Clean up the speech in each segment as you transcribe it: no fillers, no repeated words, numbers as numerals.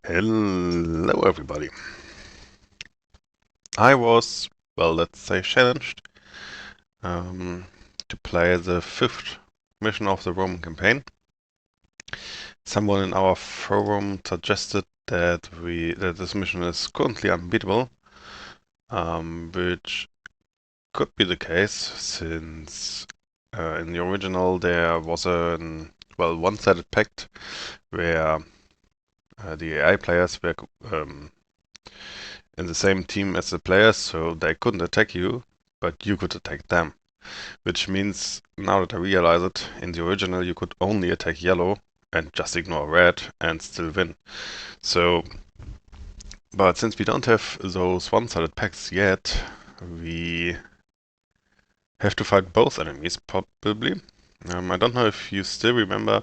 Hello, everybody. I was, well, let's say, challenged um, to play the fifth mission of the Roman campaign. Someone in our forum suggested that this mission is currently unbeatable, which could be the case since in the original there was one-sided pact where the AI players were in the same team as the players, so they couldn't attack you, but you could attack them. Which means, now that I realize it, in the original you could only attack yellow and just ignore red and still win. So, but since we don't have those one-sided packs yet, we have to fight both enemies, probably. I don't know if you still remember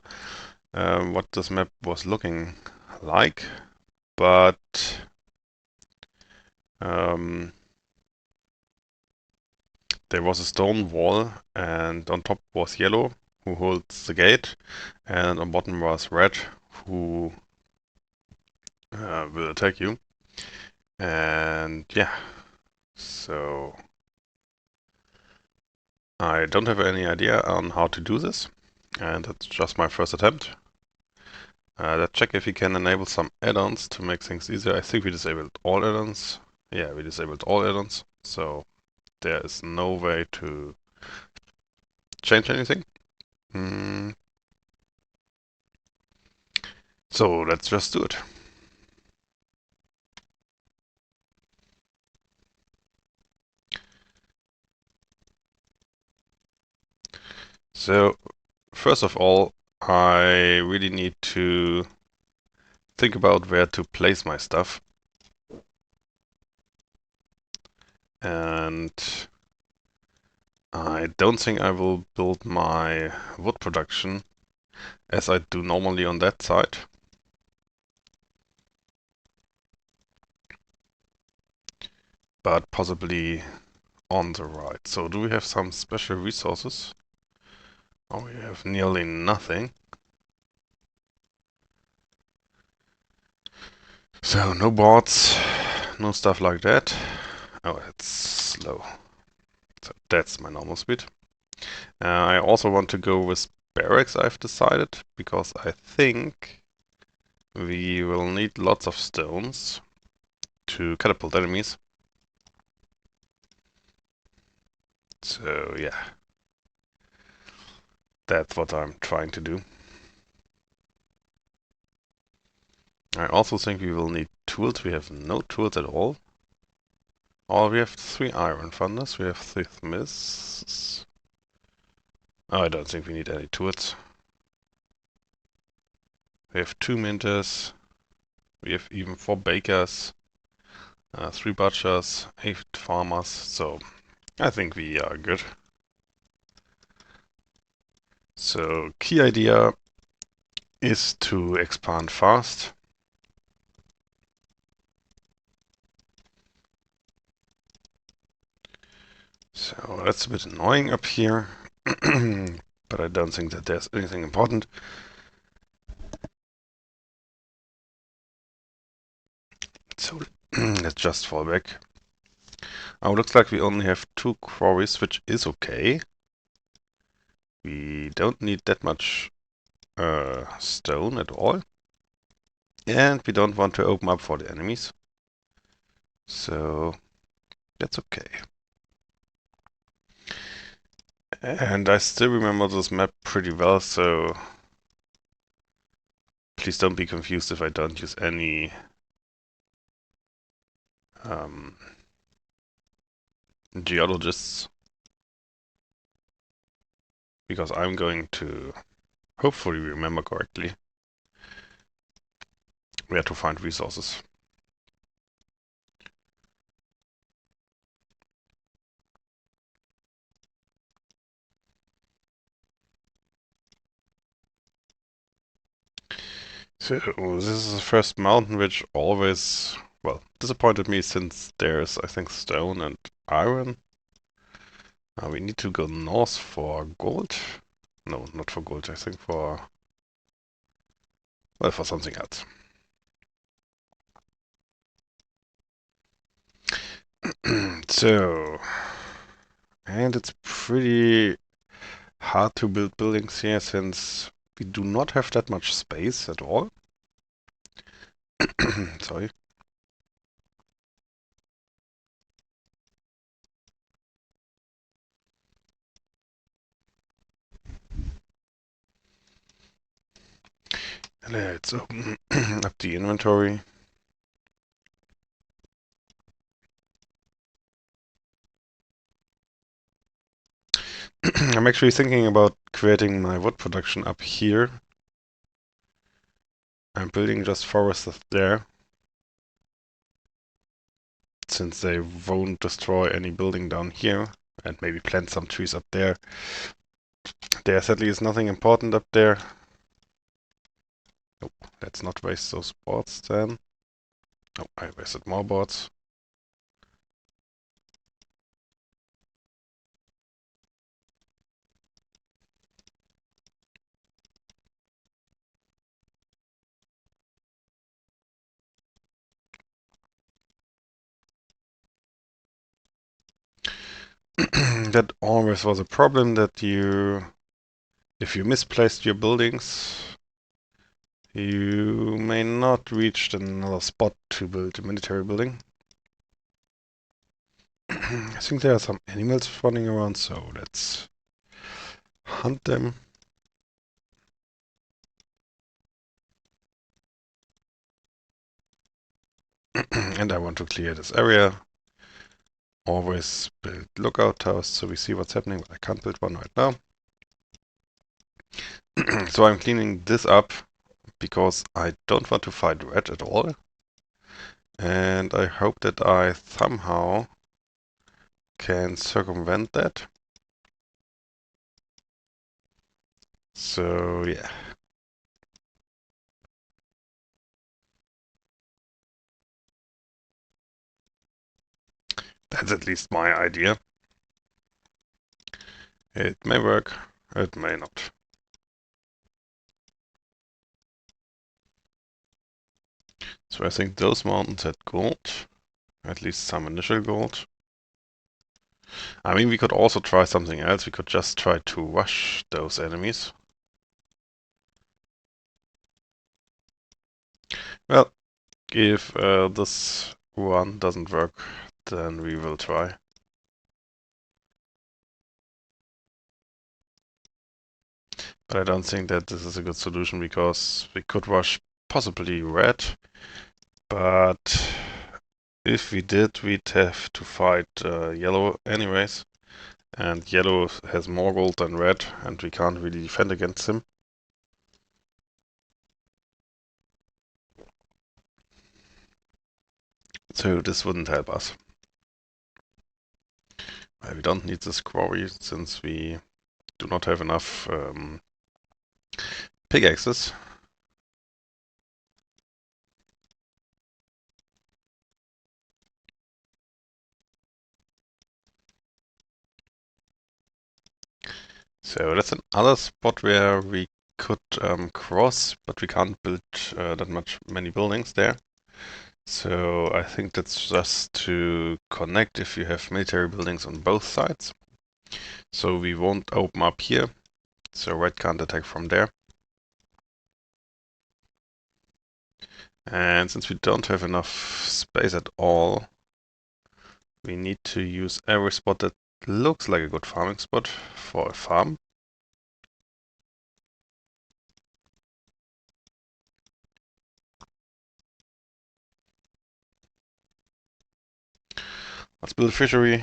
what this map was looking like, but um, there was a stone wall, and on top was yellow, who holds the gate, and on bottom was red, who will attack you. And yeah, so I don't have any idea on how to do this, and that's just my first attempt. Let's check if we can enable some add-ons to make things easier. I think we disabled all add-ons. Yeah, we disabled all add-ons, so there is no way to change anything. So let's just do it. So first of all, I really need to think about where to place my stuff. And I don't think I will build my wood production as I do normally on that side. But possibly on the right. So do we have some special resources? Oh, we have nearly nothing. So no boards, no stuff like that. Oh, it's slow. So that's my normal speed. I also want to go with barracks, I've decided, because I think we will need lots of stones to catapult enemies. So yeah, that's what I'm trying to do. I also think we will need tools. We have no tools at all. Or we have 3 iron thunders, we have 3 smiths. Oh, I don't think we need any tools. We have 2 minters. We have even 4 bakers, 3 butchers, 8 farmers. So I think we are good. So key idea is to expand fast. So that's a bit annoying up here, but I don't think that there's anything important. So let's just fall back. Oh, looks like we only have 2 quarries, which is okay. We don't need that much stone at all. And we don't want to open up for the enemies. So that's okay. And I still remember this map pretty well, so please don't be confused if I don't use any geologists. Because I'm going to hopefully remember correctly where to find resources. So this is the first mountain which always, well, disappointed me since there's, I think, stone and iron. We need to go north for gold. No, not for gold, I think for, well, for something else. So, and it's pretty hard to build buildings here since we do not have that much space at all. Sorry. Let's open up the inventory. I'm actually thinking about creating my wood production up here. I'm building just forests there, since they won't destroy any building down here, and maybe plant some trees up there. There sadly is nothing important up there. Nope, let's not waste those boards then. Oh, I wasted more boards. That always was a problem that if you misplaced your buildings, you may not reach another spot to build a military building. I think there are some animals running around, so let's hunt them. And I want to clear this area. Always build lookout towers so we see what's happening, but I can't build one right now. So I'm cleaning this up because I don't want to fight red at all. And I hope that I somehow can circumvent that. So yeah. That's at least my idea. It may work, it may not. So I think those mountains had gold, at least some initial gold. I mean, we could also try something else. We could just try to rush those enemies. Well, if this one doesn't work, then we will try. But I don't think that this is a good solution because we could rush possibly red, but if we did, we'd have to fight yellow anyways. And yellow has more gold than red, and we can't really defend against him. So this wouldn't help us. We don't need this quarry since we do not have enough pickaxes. So that's another spot where we could cross, but we can't build many buildings there. So I think that's just to connect if you have military buildings on both sides. So we won't open up here, so red can't attack from there. And since we don't have enough space at all, we need to use every spot that looks like a good farming spot for a farm. Let's build a fishery,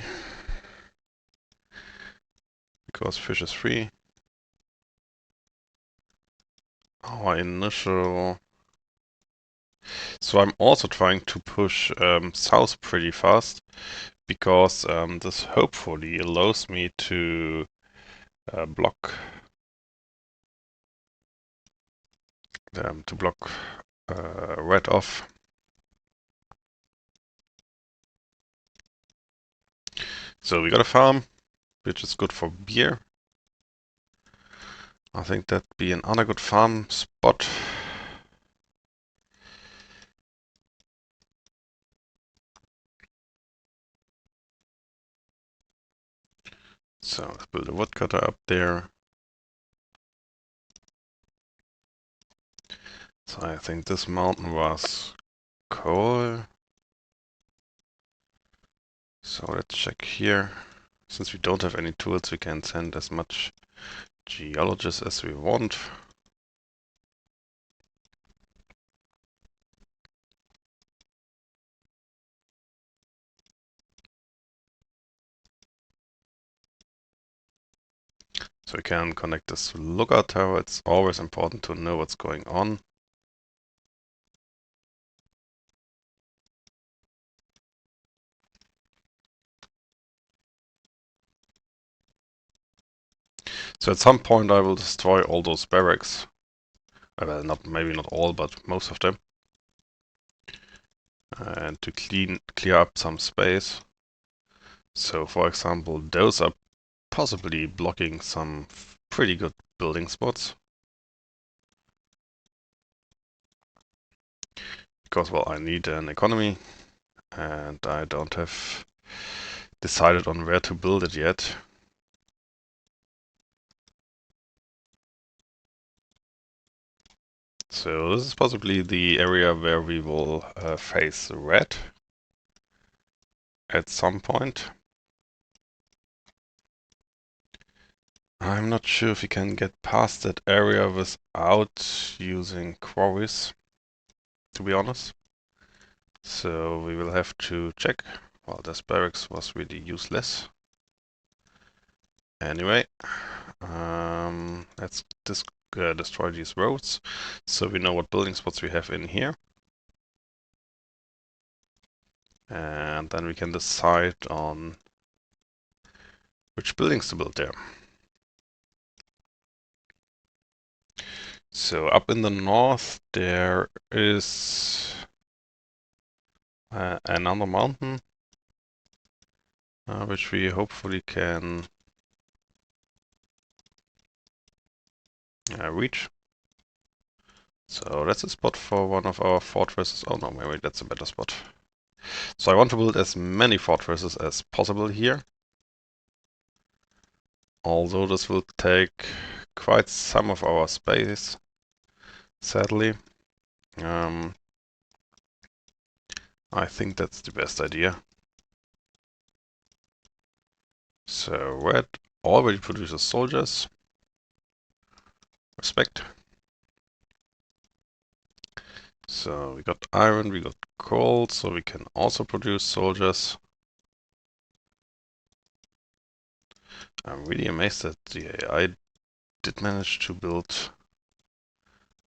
because fish is free. Our initial... So I'm also trying to push south pretty fast, because this hopefully allows me to block red off. So we got a farm, which is good for beer. I think that'd be another good farm spot. So let's build a woodcutter up there. So I think this mountain was coal. So let's check here. Since we don't have any tools, we can send as much geologists as we want. So we can connect this lookout tower. It's always important to know what's going on. So at some point I will destroy all those barracks. Well, maybe not all, but most of them. And to clear up some space. So for example, those are possibly blocking some pretty good building spots. Because, well, I need an economy and I don't have decided on where to build it yet. So this is possibly the area where we will face red at some point. I'm not sure if we can get past that area without using quarries, to be honest. So we will have to check. Well, this barracks was really useless. Anyway, let's destroy these roads so we know what building spots we have in here. And then we can decide on which buildings to build there. So up in the north there is another mountain which we hopefully can reach. So that's a spot for one of our fortresses. Oh no, maybe that's a better spot. So I want to build as many fortresses as possible here. Although this will take quite some of our space, sadly. I think that's the best idea. So red already produces soldiers. Respect. So we got iron, we got coal, so we can also produce soldiers. I'm really amazed that the AI did manage to build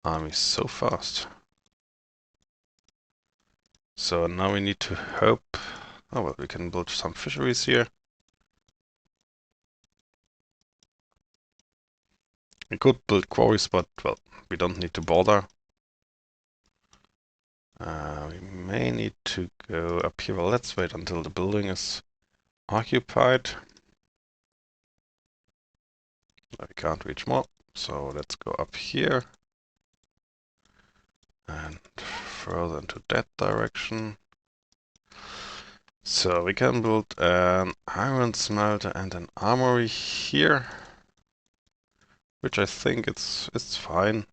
armies so fast. So now we need to hope... Oh well, we can build some fisheries here. We could build quarries, but well, we don't need to bother. We may need to go up here. Well, let's wait until the building is occupied. We can't reach more, so let's go up here and further into that direction. So we can build an iron smelter and an armory here, which I think it's fine.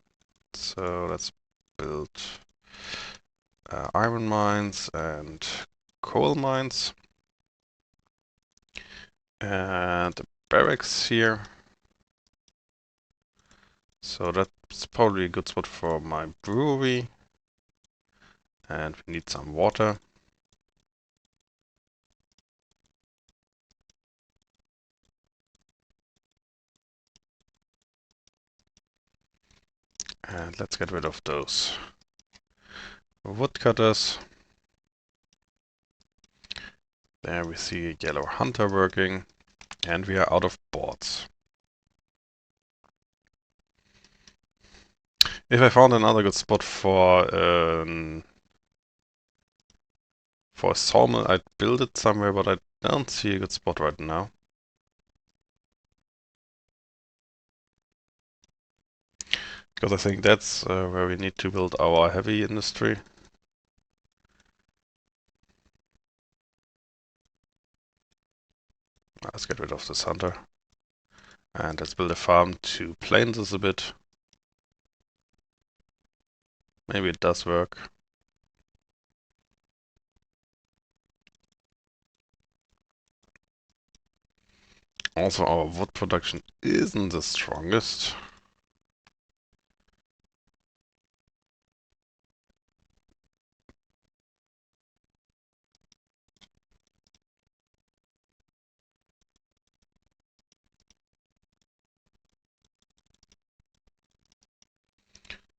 So let's build iron mines and coal mines and a barracks here. So that's probably a good spot for my brewery. And we need some water. And let's get rid of those woodcutters. There we see a yellow hunter working. And we are out of boards. If I found another good spot for a sawmill, I'd build it somewhere, but I don't see a good spot right now. Because I think that's where we need to build our heavy industry. Let's get rid of this hunter. And let's build a farm to plane this a bit. Maybe it does work. Also, our wood production isn't the strongest.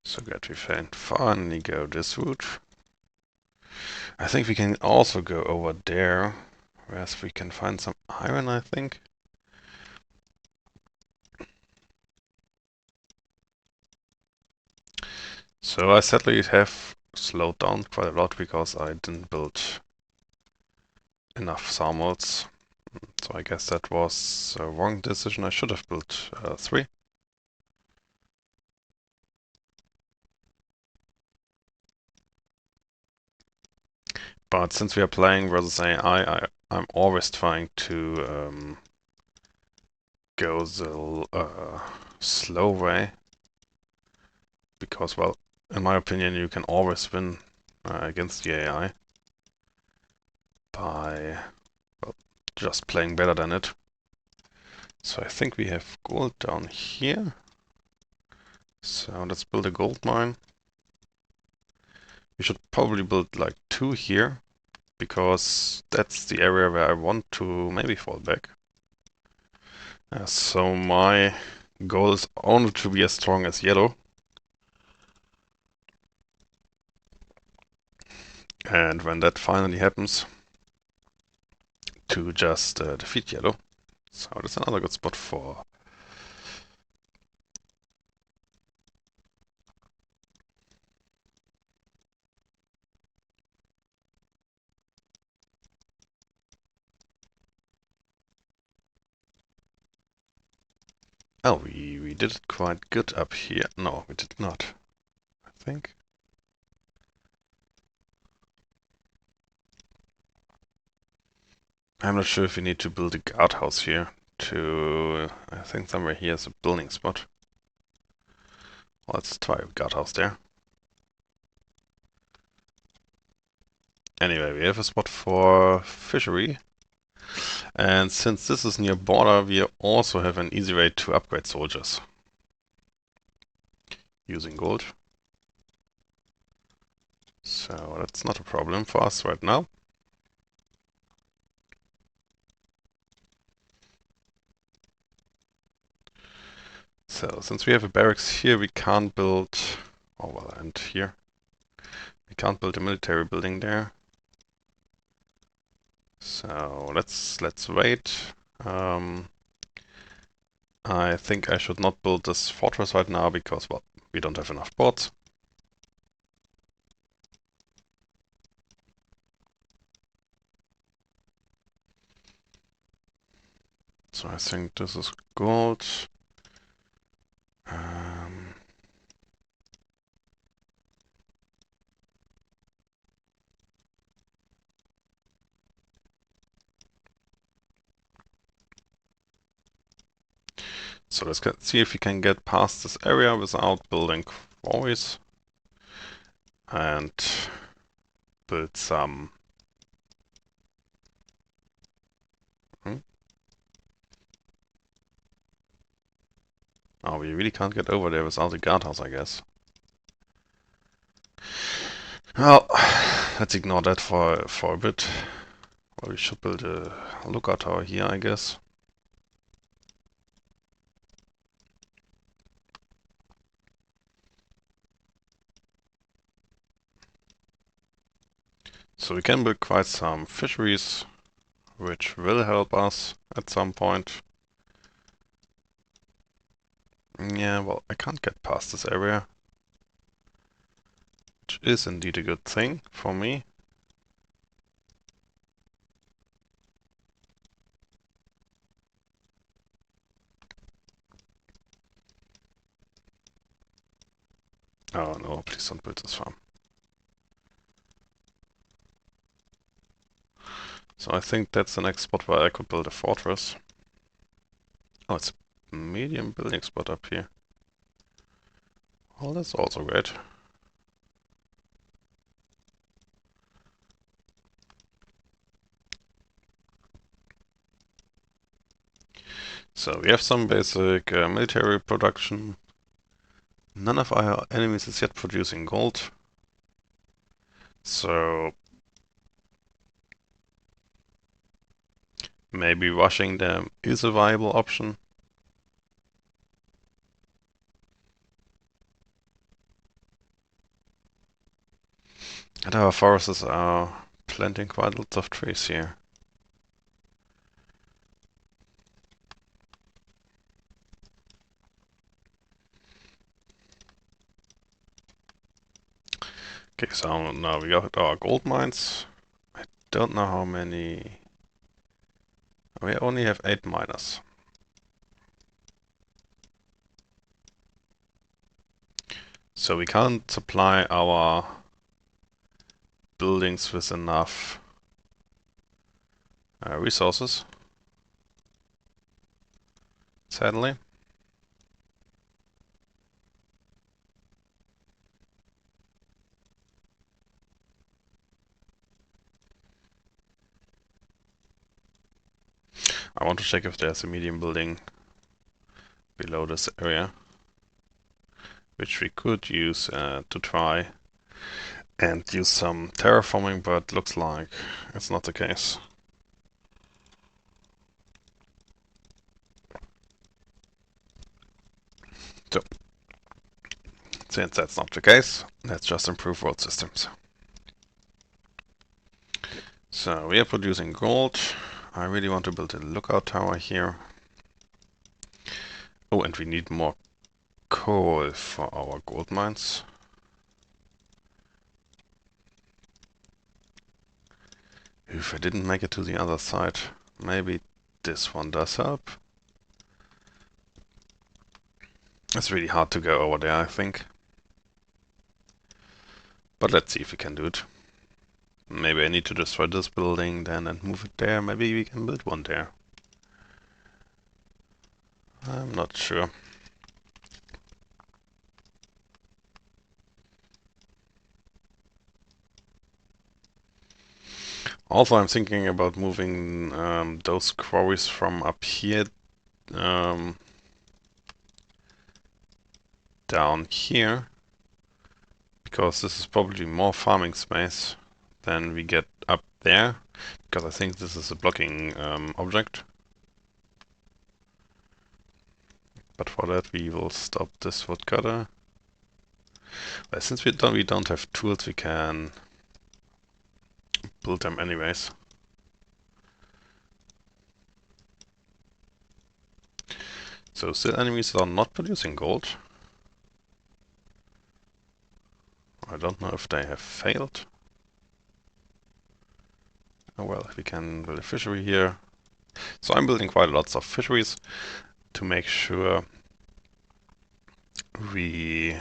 So glad we finally go this route. I think we can also go over there, whereas we can find some iron, I think. So I sadly have slowed down quite a lot because I didn't build enough sawmills. So I guess that was a wrong decision. I should have built 3. But since we are playing versus AI, I'm always trying to go the slow way. Because, well, in my opinion, you can always win against the AI by, well, just playing better than it. So I think we have gold down here. So let's build a gold mine. We should probably build like 2 here, because that's the area where I want to maybe fall back. So my goal is only to be as strong as yellow. And when that finally happens, to just defeat yellow. So that's another good spot for... Oh, we did it quite good up here. No, we did not, I think. I'm not sure if we need to build a guardhouse here to... I think somewhere here is a building spot. Let's try a guardhouse there. Anyway, we have a spot for fishery. And since this is near border, we also have an easy way to upgrade soldiers. Using gold. So that's not a problem for us right now. So since we have a barracks here, we can't build... Oh well, and here. We can't build a military building there. So let's wait. I think I should not build this fortress right now because, well, we don't have enough boards. So I think this is gold. So let's see if we can get past this area without building quarries. And build some... Oh, we really can't get over there without a guardhouse, I guess. Well, let's ignore that for a bit. Well, we should build a lookout tower here, I guess. So we can build quite some fisheries, which will help us at some point. Yeah, well, I can't get past this area, which is indeed a good thing for me. Oh no, please don't build this farm. So I think that's the next spot where I could build a fortress. Oh, it's a medium building spot up here. Well, that's also great. So we have some basic military production. None of our enemies is yet producing gold. So maybe rushing them is a viable option. And our forests are planting quite lots of trees here. Okay, so now we got our gold mines. I don't know how many. We only have 8 miners. So we can't supply our buildings with enough resources, sadly. I want to check if there's a medium building below this area, which we could use to try and use some terraforming, but looks like it's not the case. So, since that's not the case, let's just improve road systems. So we are producing gold. I really want to build a lookout tower here. Oh, and we need more coal for our gold mines. If I didn't make it to the other side, maybe this one does help. It's really hard to go over there, I think. But let's see if we can do it. Maybe I need to destroy this building then and move it there. Maybe we can build one there. I'm not sure. Also, I'm thinking about moving those quarries from up here down here, because this is probably more farming space than we get up there, because I think this is a blocking object. But for that we will stop this woodcutter. Well, since we don't have tools, we can build them anyways. So still enemies are not producing gold. I don't know if they have failed. Oh well, we can build a fishery here. So I'm building quite lots of fisheries to make sure we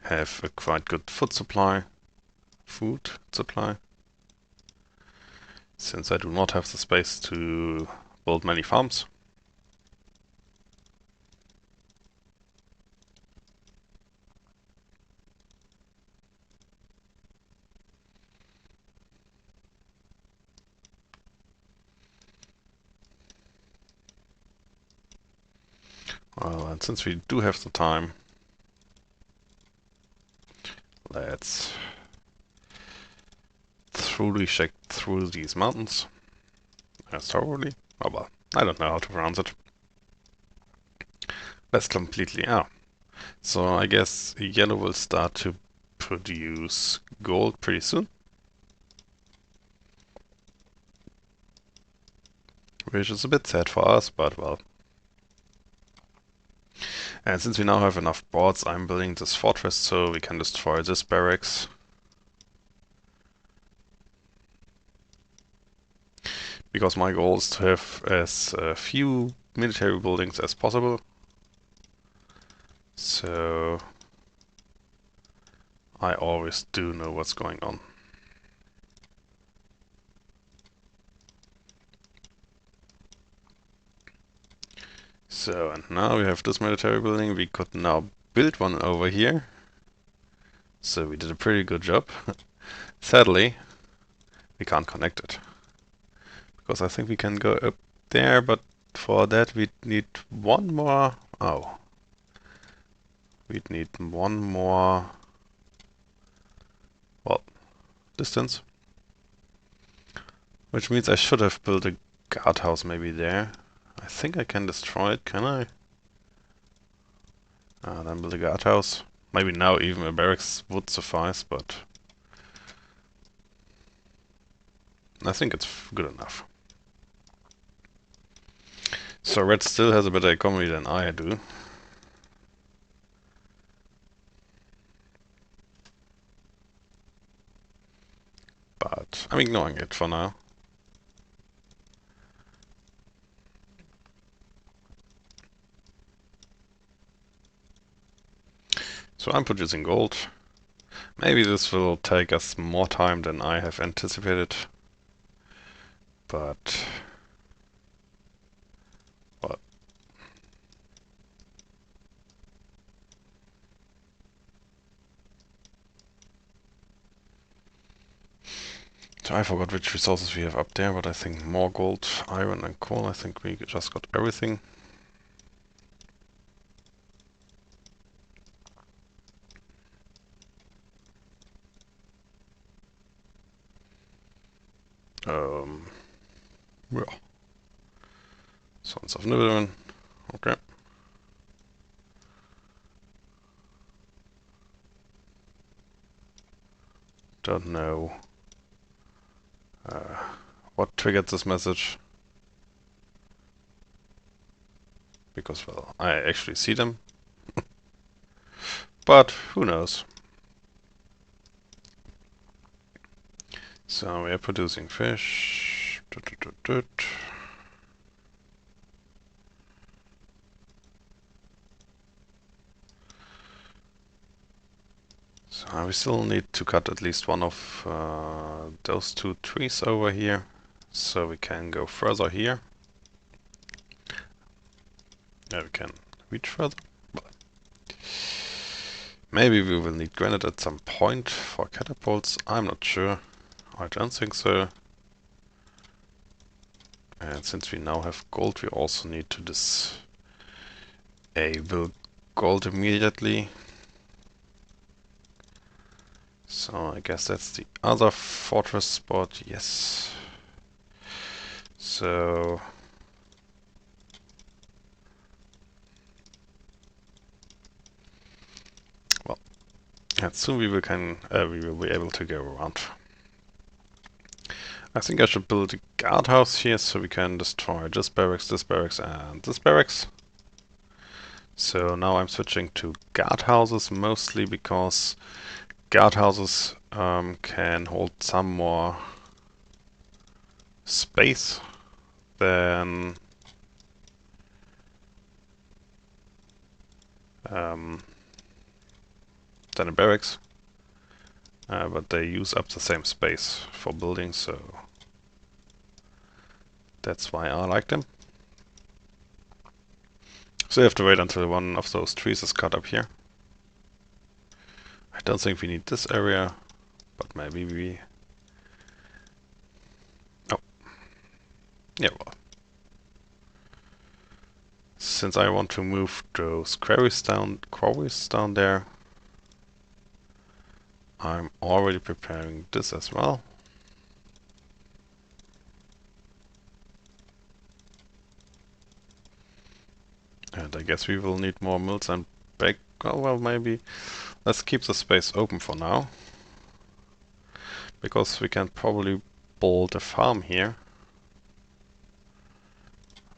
have a quite good food supply, since I do not have the space to build many farms. Well, and since we do have the time, let's thoroughly check through these mountains. Thoroughly? Oh well, I don't know how to pronounce it. That's completely... So I guess yellow will start to produce gold pretty soon. Which is a bit sad for us, but well. And since we now have enough boards, I'm building this fortress so we can destroy this barracks. Because my goal is to have as few military buildings as possible. So I always do know what's going on. So, and now we have this military building. We could now build one over here. So we did a pretty good job. Sadly, we can't connect it. Because I think we can go up there, but for that we need one more... Oh. We'd need one more... Well, distance. Which means I should have built a guardhouse maybe there. I think I can destroy it, can I? Then build a guardhouse. Maybe now even a barracks would suffice, but... I think it's good enough. So Red still has a better economy than I do. But I'm ignoring it for now. So I'm producing gold. Maybe this will take us more time than I have anticipated. But... what? So I forgot which resources we have up there, but I think more gold, iron and coal. I think we just got everything. Yeah. Sons of Nibelheim. Okay. Don't know what triggered this message. Because, well, I actually see them. But who knows? So we are producing fish. So we still need to cut at least one of those two trees over here, so we can go further here. Yeah, we can reach further. Maybe we will need granite at some point for catapults. I'm not sure. I don't think so. And since we now have gold, we also need to disable gold immediately. So I guess that's the other fortress spot, yes. So... well, and soon we will be able to go around. I think I should build a guardhouse here so we can destroy this barracks, and this barracks. So now I'm switching to guardhouses mostly because guardhouses can hold some more space than a barracks, but they use up the same space for building, so that's why I like them. So you have to wait until one of those trees is cut up here. I don't think we need this area, but maybe we... oh. Yeah, well. Since I want to move those quarries down there, I'm already preparing this as well. And I guess we will need more mills and back. Oh, well, maybe let's keep the space open for now, because we can probably build a farm here,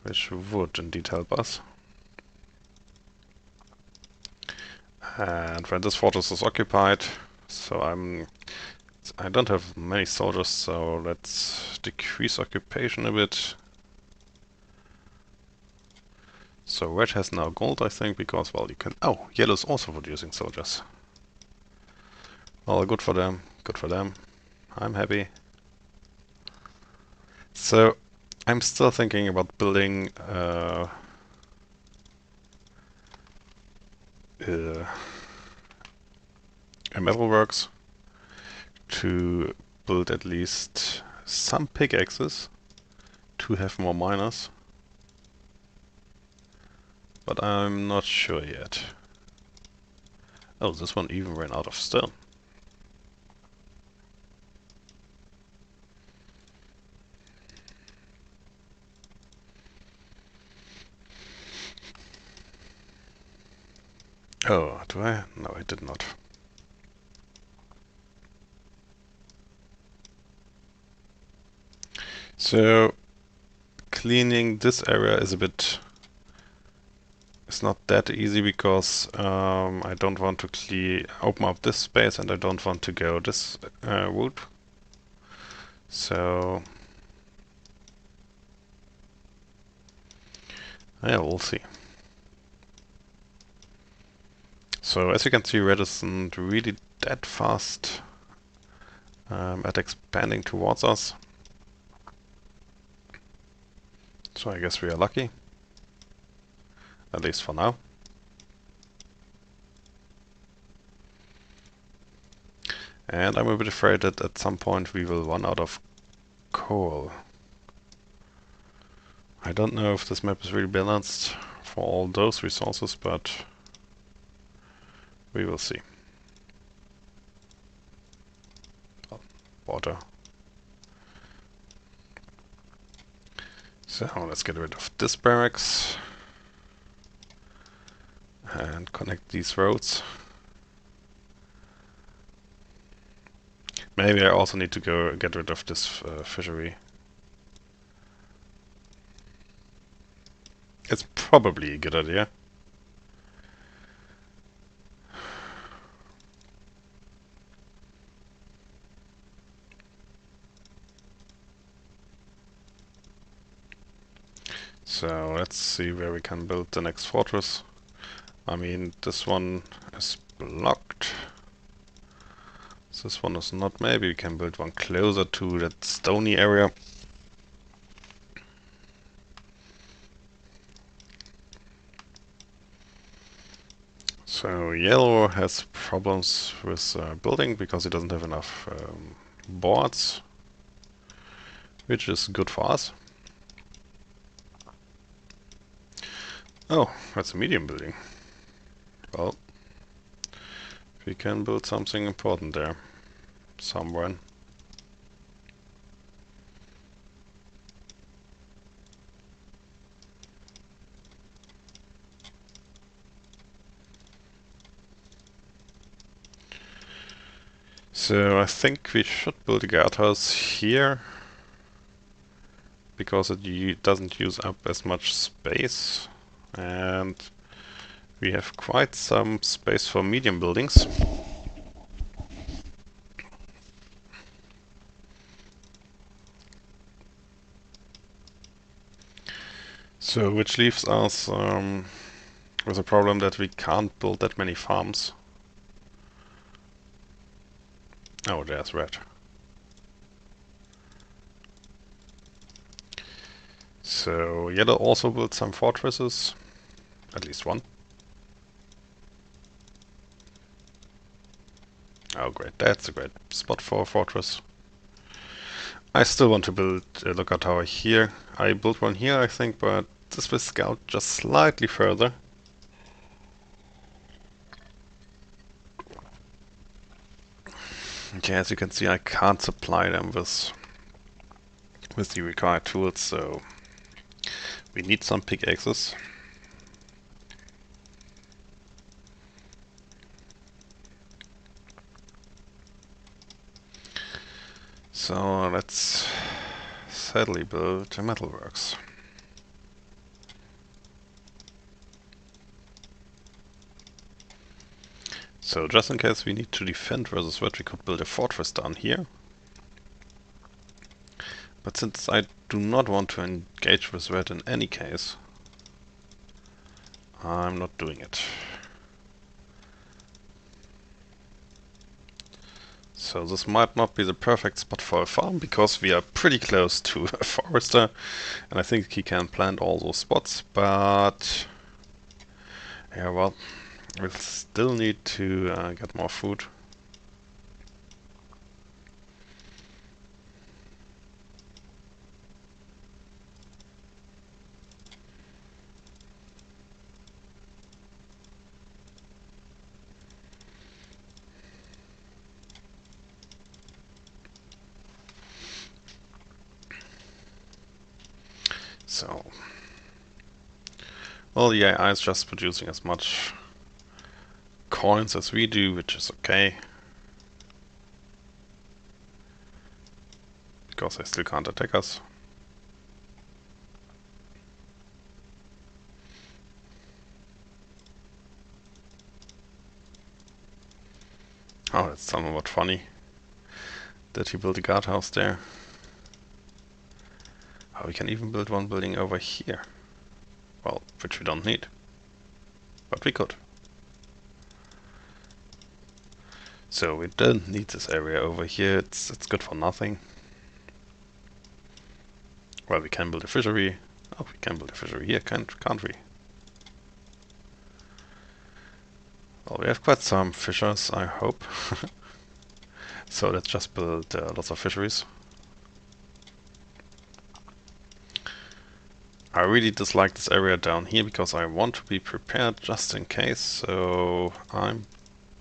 which would indeed help us. And when this fortress is occupied, so I don't have many soldiers, so let's decrease occupation a bit. So red has now gold, I think, because, well, you can... oh, yellow's also producing soldiers. Well, good for them, good for them. I'm happy. So, I'm still thinking about building a metalworks to build at least some pickaxes to have more miners. But I'm not sure yet. Oh, this one even ran out of stone. Oh, do I? No, I did not. So, cleaning this area is it's not that easy because I don't want to open up this space and I don't want to go this route. So, yeah, we'll see. So as you can see, Red isn't really that fast at expanding towards us. So I guess we are lucky. At least for now. And I'm a bit afraid that at some point we will run out of coal. I don't know if this map is really balanced for all those resources, but we will see. Oh, water. So let's get rid of this barracks and connect these roads. Maybe I also need to go get rid of this fishery. It's probably a good idea. So let's see where we can build the next fortress. I mean, this one is blocked. This one is not. Maybe we can build one closer to that stony area. So yellow has problems with building because he doesn't have enough boards, which is good for us. Oh, that's a medium building. Well, we can build something important there somewhere. So I think we should build a guardhouse here because it doesn't use up as much space, and we have quite some space for medium buildings. So which leaves us with a problem that we can't build that many farms. Oh, there's red. So yellow also built some fortresses, at least one. Oh great, that's a great spot for a fortress. I still want to build a lookout tower here. I built one here, I think, but this will scout just slightly further. Okay, as you can see, I can't supply them with the required tools, so we need some pickaxes. So let's sadly build a metalworks. So just in case we need to defend versus red, we could build a fortress down here. But since I do not want to engage with red in any case, I'm not doing it. So this might not be the perfect spot for a farm, because we are pretty close to a forester, and I think he can plant all those spots, but yeah, well, We'll still need to get more food. So, well, the AI is just producing as much coins as we do, which is okay. Because they still can't attack us. Oh, that's somewhat funny that he built a guardhouse there. Oh, we can even build one building over here. Well, which we don't need. But we could. So we don't need this area over here, it's good for nothing. Well, we can build a fishery. Oh, we can build a fishery here, can't we? Well, we have quite some fishers, I hope. So let's just build lots of fisheries. I really dislike this area down here because I want to be prepared just in case, so I'm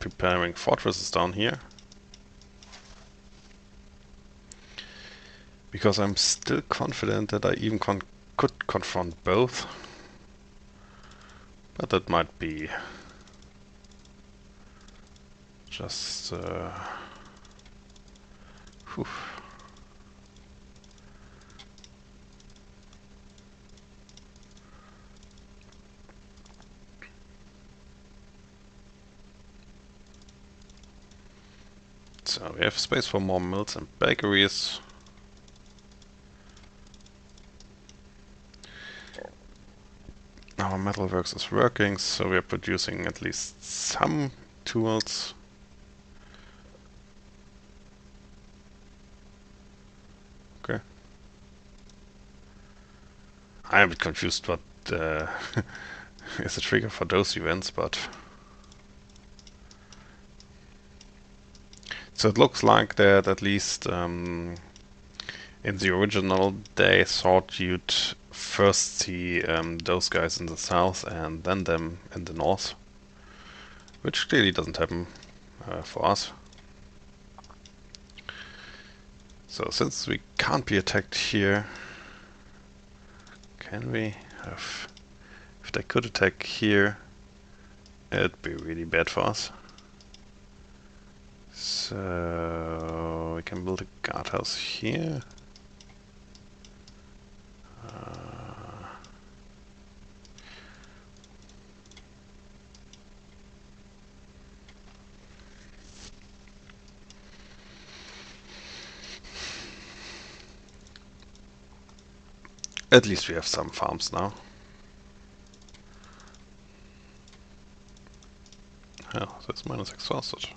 preparing fortresses down here. Because I'm still confident that I even could confront both. But that might be just... whew. So we have space for more mills and bakeries. Our metalworks is working, so we are producing at least some tools. Okay. I'm a bit confused what is the trigger for those events, but... So it looks like that at least in the original they thought you'd first see those guys in the south and then them in the north. Which clearly doesn't happen for us. So since we can't be attacked here, can we? If they could attack here, it'd be really bad for us. So we can build a guardhouse here. At least we have some farms now. Oh, that's minus exhausted.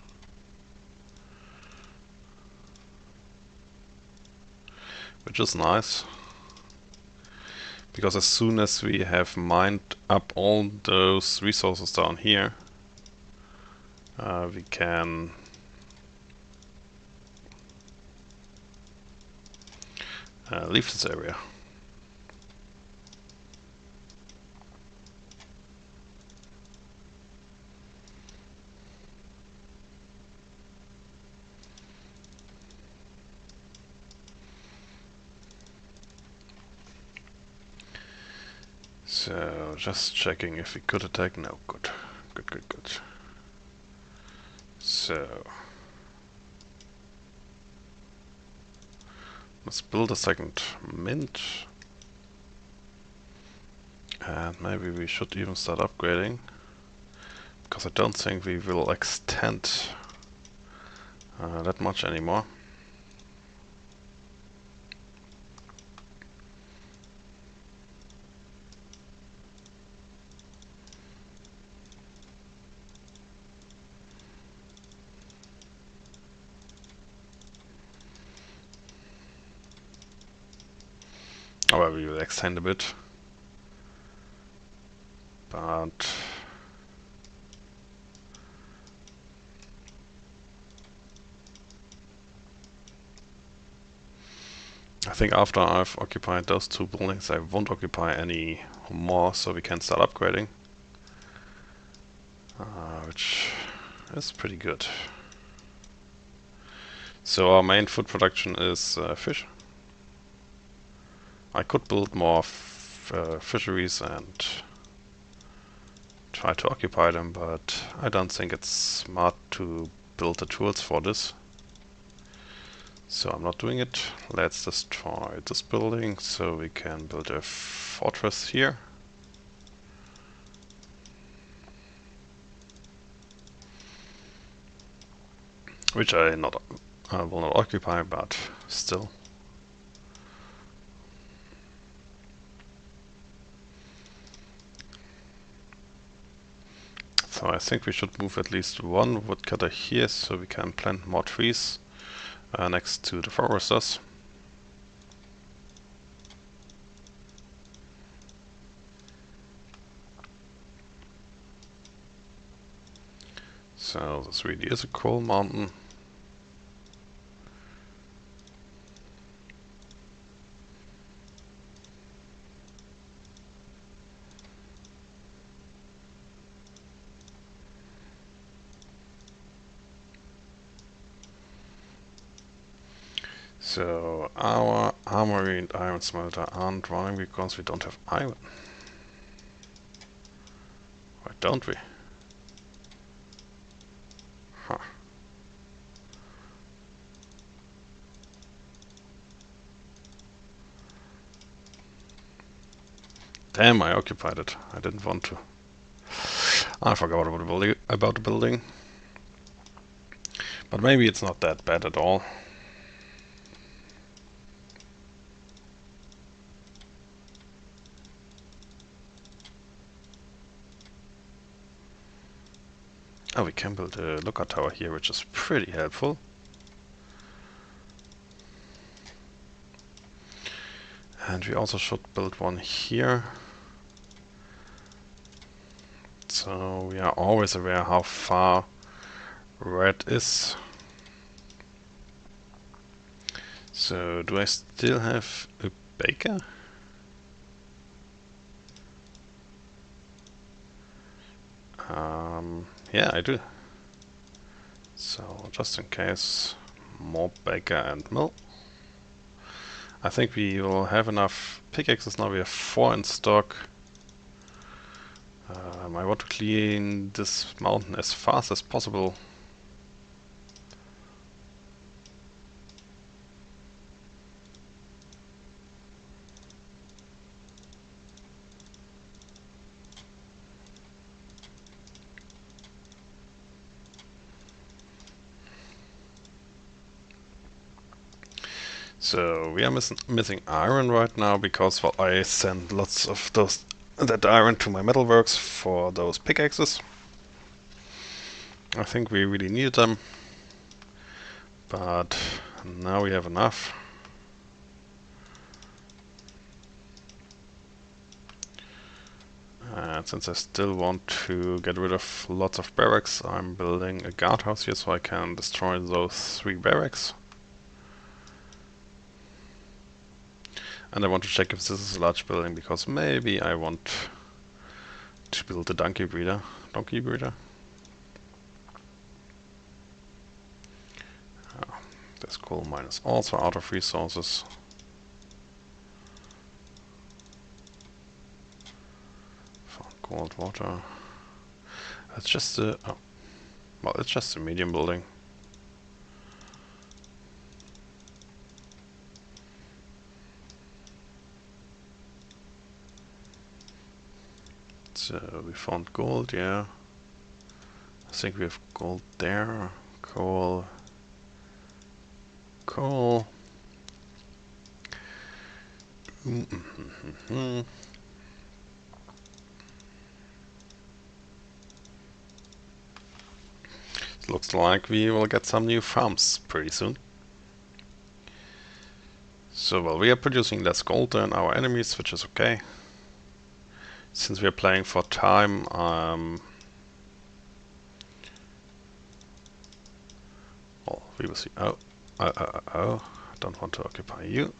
Which is nice. Because as soon as we have mined up all those resources down here, we can leave this area. So, just checking if we could attack. No, good. Good. So, let's build a second mint. And maybe we should even start upgrading. Because I don't think we will extend that much anymore. However, we will extend a bit. But I think after I've occupied those two buildings, I won't occupy any more, so we can start upgrading. Which is pretty good. So our main food production is fish. I could build more fisheries and try to occupy them, but I don't think it's smart to build the tools for this. So I'm not doing it. Let's destroy this building so we can build a fortress here. Which I will not occupy, but still. So I think we should move at least one woodcutter here so we can plant more trees next to the foresters. So this really is a coal mountain. So our armory and iron smelter aren't running because we don't have iron. Why don't we? Huh. Damn, I occupied it. I didn't want to. I forgot about the building. But maybe it's not that bad at all. Oh, we can build a lookout tower here, which is pretty helpful. And we also should build one here. So we are always aware how far red is. So do I still have a baker? Yeah, I do. So just in case, more baker and mill. I think we will have enough pickaxes now. We have 4 in stock. I want to clean this mountain as fast as possible. So we are missing iron right now because, well, I sent lots of that iron to my metalworks for those pickaxes. I think we really need them, but now we have enough. And since I still want to get rid of lots of barracks, I'm building a guardhouse here so I can destroy those 3 barracks. And I want to check if this is a large building, because maybe I want to build a donkey breeder. This coal mine is also out of resources. Found cold water. It's just a it's just a medium building. So we found gold, yeah. I think we have gold there. Coal. It looks like we will get some new farms pretty soon. So, well, we are producing less gold than our enemies, which is okay. Since we are playing for time, well, we will see. Oh, I don't want to occupy you.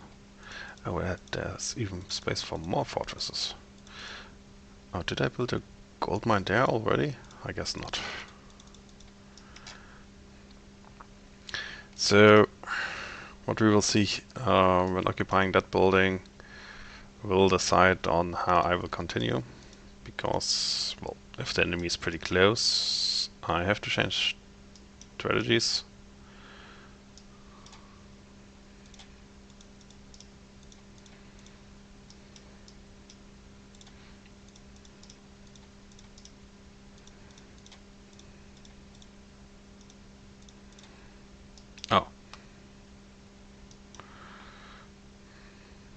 Oh, there's even space for more fortresses. Oh, did I build a gold mine there already? I guess not. So, what we will see when occupying that building will decide on how I will continue. Because, well, if the enemy is pretty close, I have to change strategies. Oh.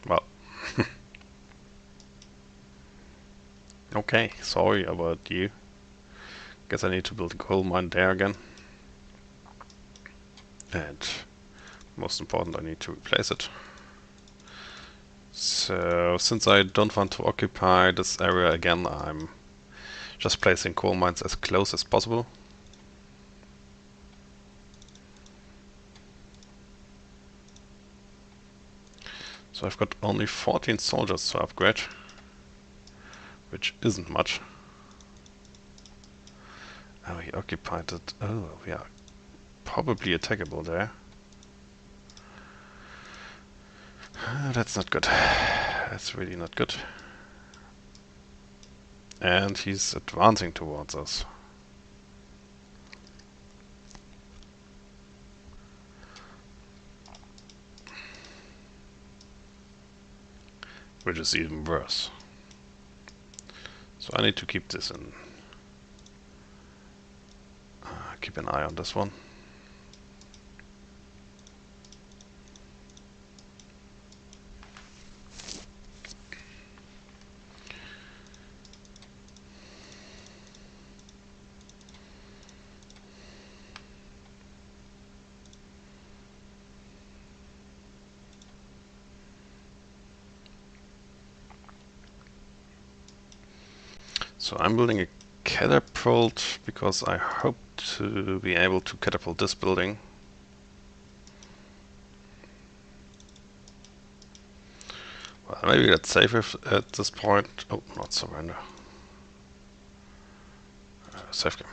Well. Okay, sorry about you. Guess I need to build a coal mine there again. And most important, I need to replace it. So, since I don't want to occupy this area again, I'm just placing coal mines as close as possible. So I've got only 14 soldiers to upgrade, which isn't much. Oh, he occupied it. Oh, yeah. Probably attackable there. That's not good. That's really not good. And he's advancing towards us. Which is even worse. So I need to keep this in. Keep an eye on this one. So I'm building a catapult because I hope to be able to catapult this building. Well, maybe let's save it at this point. Oh, not surrender. Save game.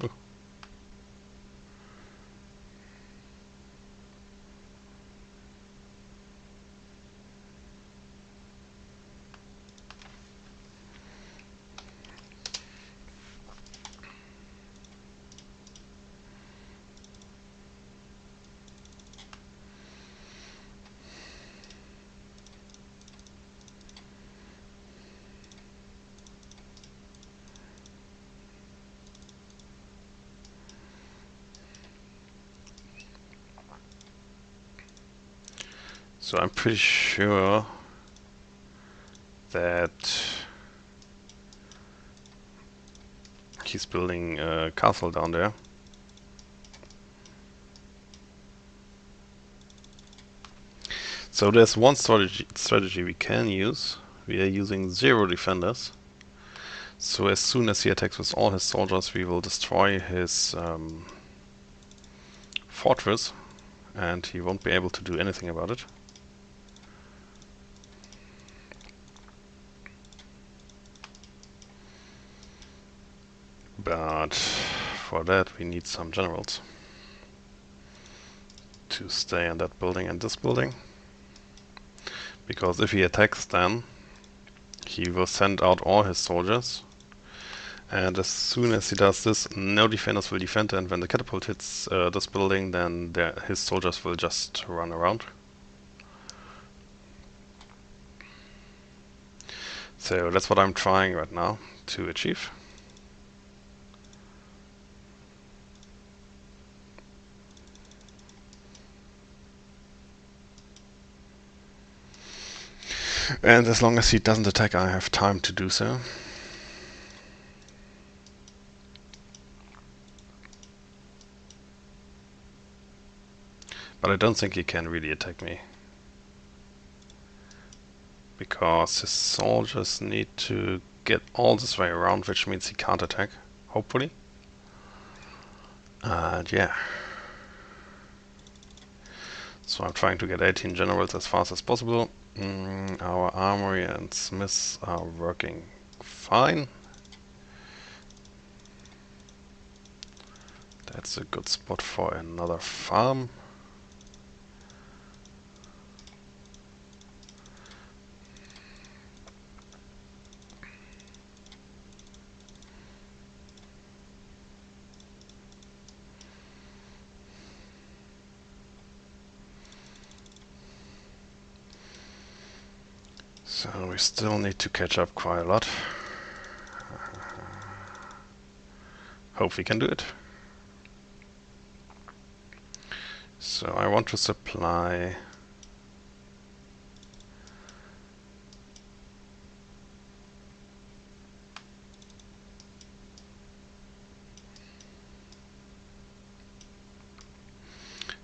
Ooh. So I'm pretty sure that he's building a castle down there. So there's one strategy we can use. We are using 0 defenders. So as soon as he attacks with all his soldiers, we will destroy his fortress, and he won't be able to do anything about it. But for that we need some generals to stay in that building and this building. Because if he attacks, then he will send out all his soldiers. And as soon as he does this, no defenders will defend, and when the catapult hits this building, then his soldiers will just run around. So that's what I'm trying right now to achieve. And as long as he doesn't attack, I have time to do so. But I don't think he can really attack me. Because his soldiers need to get all this way around, which means he can't attack, hopefully. And yeah. So I'm trying to get 18 generals as fast as possible. Our armory and smiths are working fine. That's a good spot for another farm. So we still need to catch up quite a lot. Hope we can do it. So I want to supply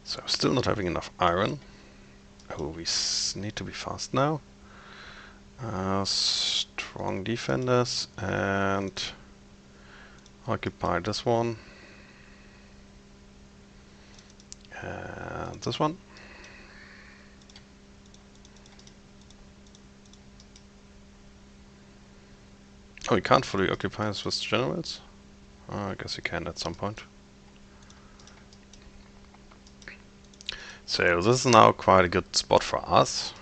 so still not having enough iron. Oh, we need to be fast now. Strong defenders and occupy this one. And this one. Oh, we can't fully occupy this with generals? Oh, I guess we can at some point. So this is now quite a good spot for us,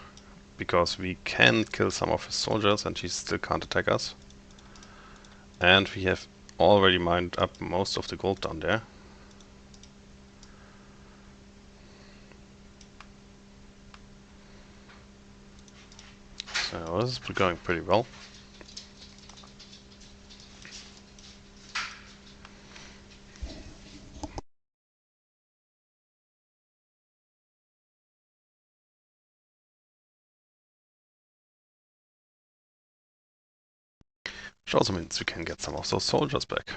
because we can kill some of his soldiers and he still can't attack us. And we have already mined up most of the gold down there. So this is going pretty well. Which also means we can get some of those soldiers back.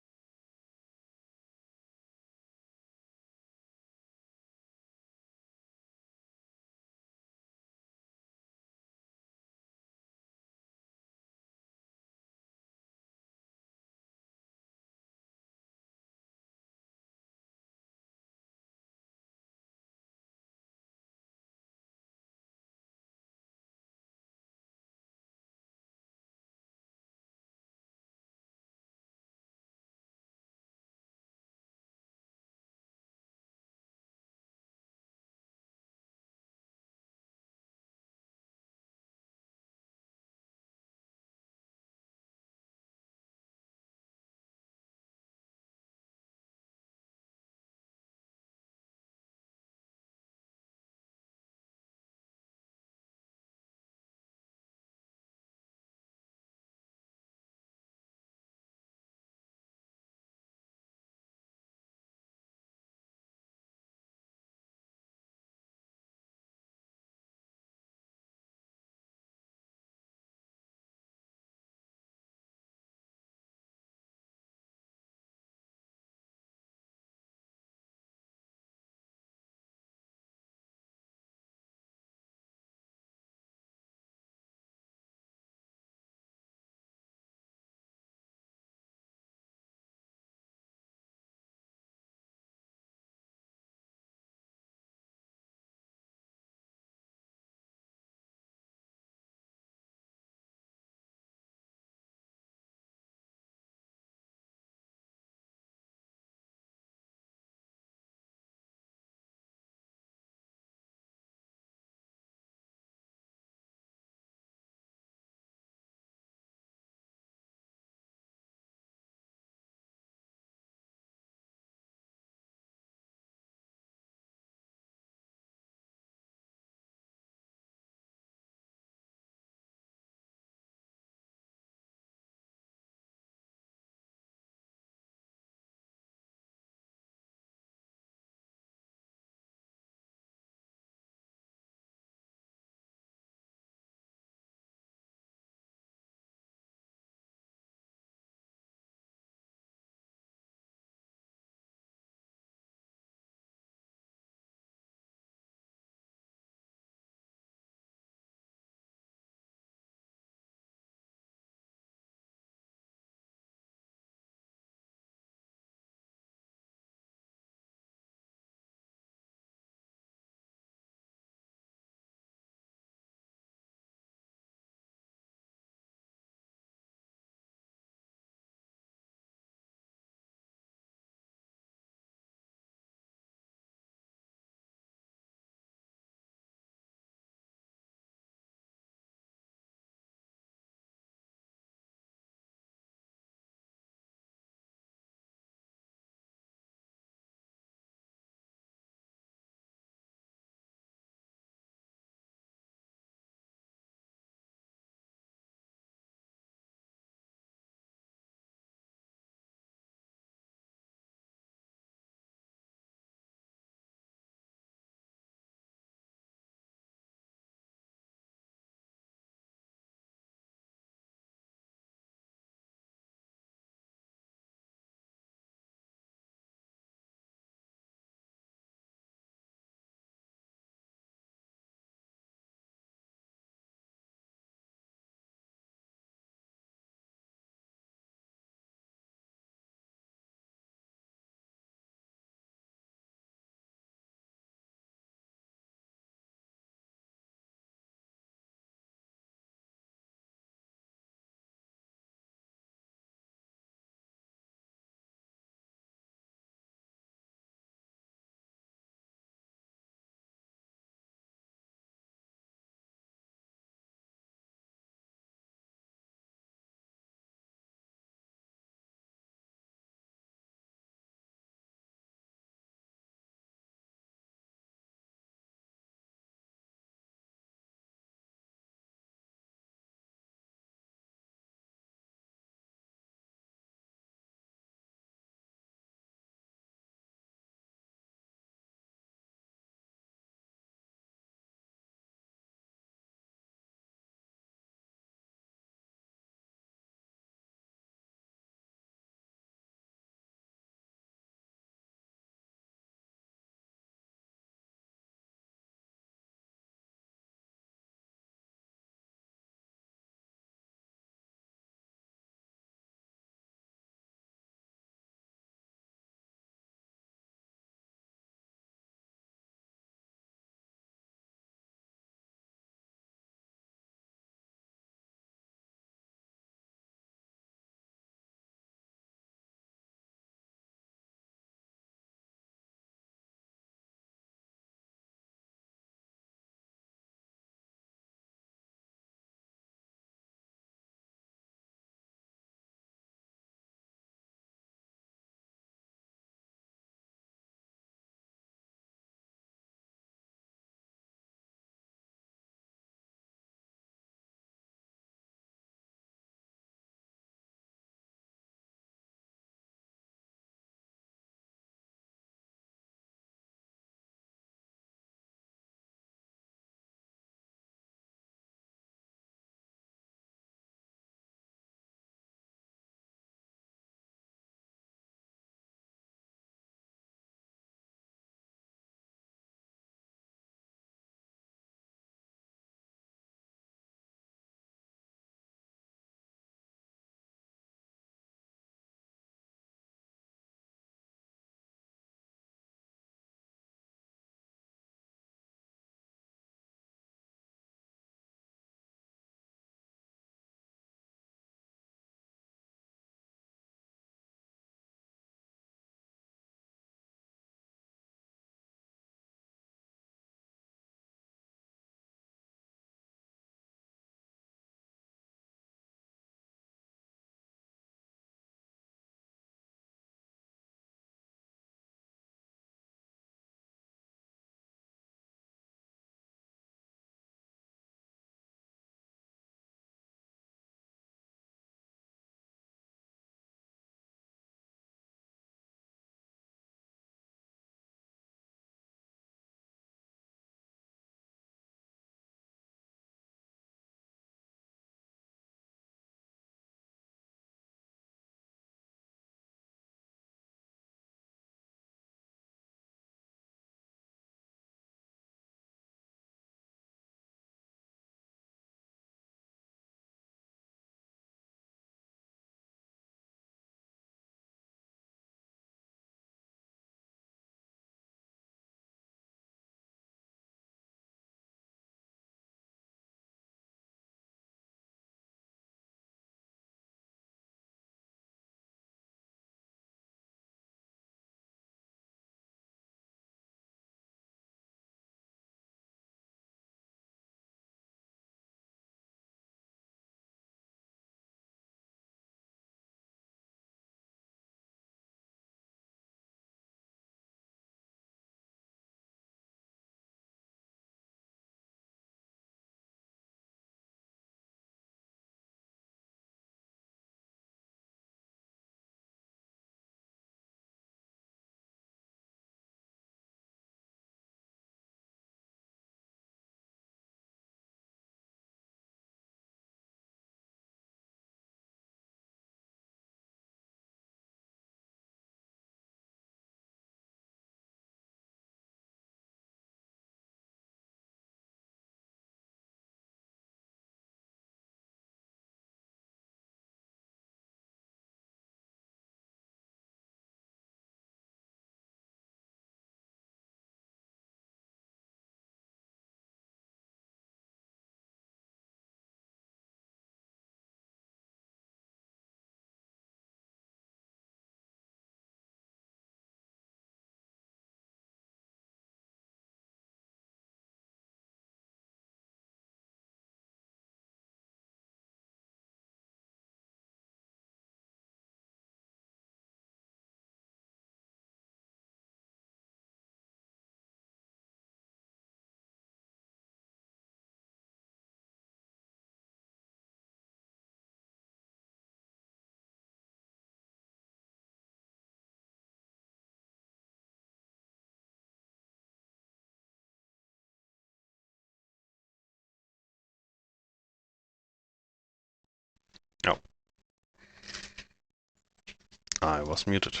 I was muted.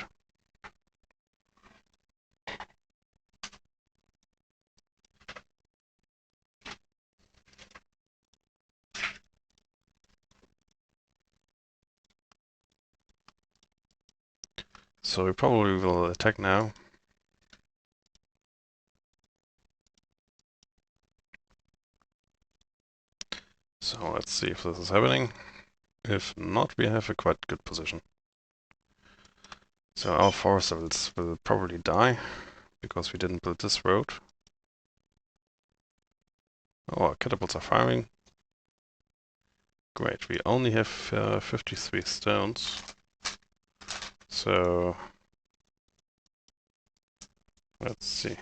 So we probably will attack now. So let's see if this is happening. If not, we have a quite good position. So our foresters will probably die, because we didn't build this road. Oh, our catapults are firing. Great, we only have 53 stones. So let's see.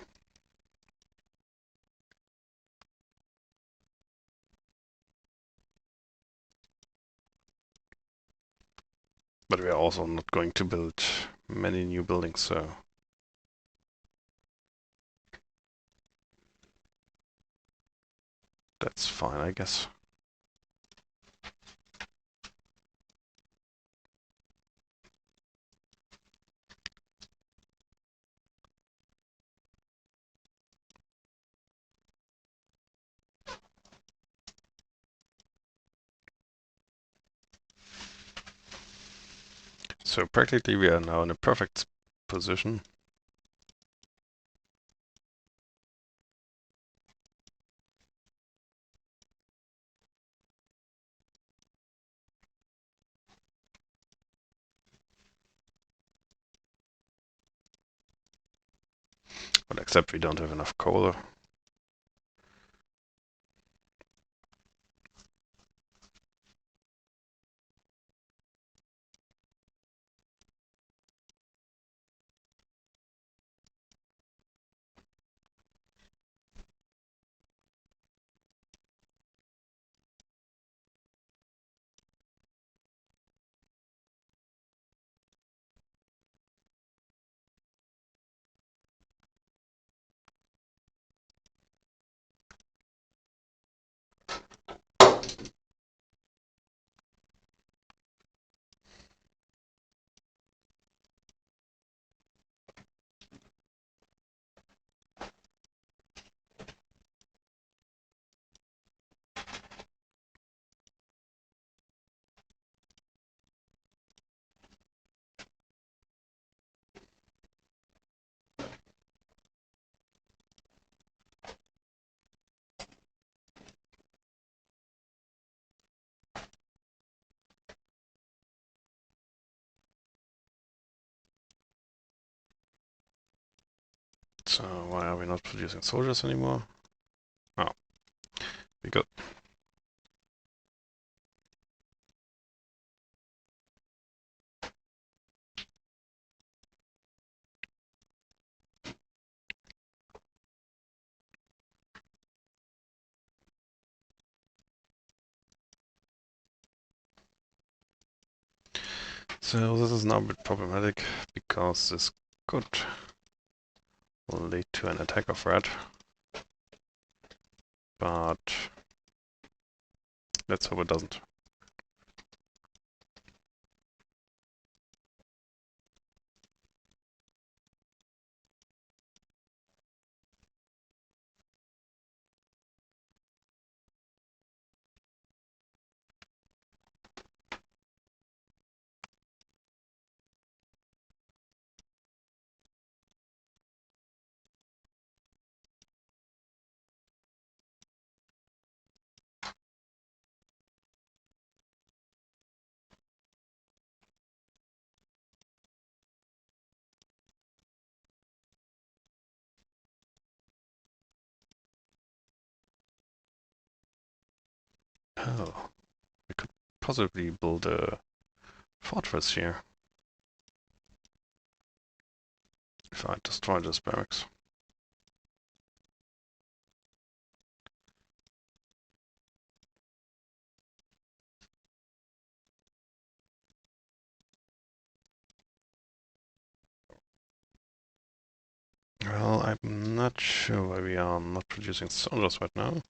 But we are also not going to build many new buildings, so that's fine, I guess. So practically we are now in a perfect position. But except we don't have enough coal. So why are we not producing soldiers anymore? Oh, we got. So this is now a bit problematic, because this could lead to an attack of red. But let's hope it doesn't. Oh, we could possibly build a fortress here if I destroy this barracks. Well, I'm not sure why we are not producing soldiers right now.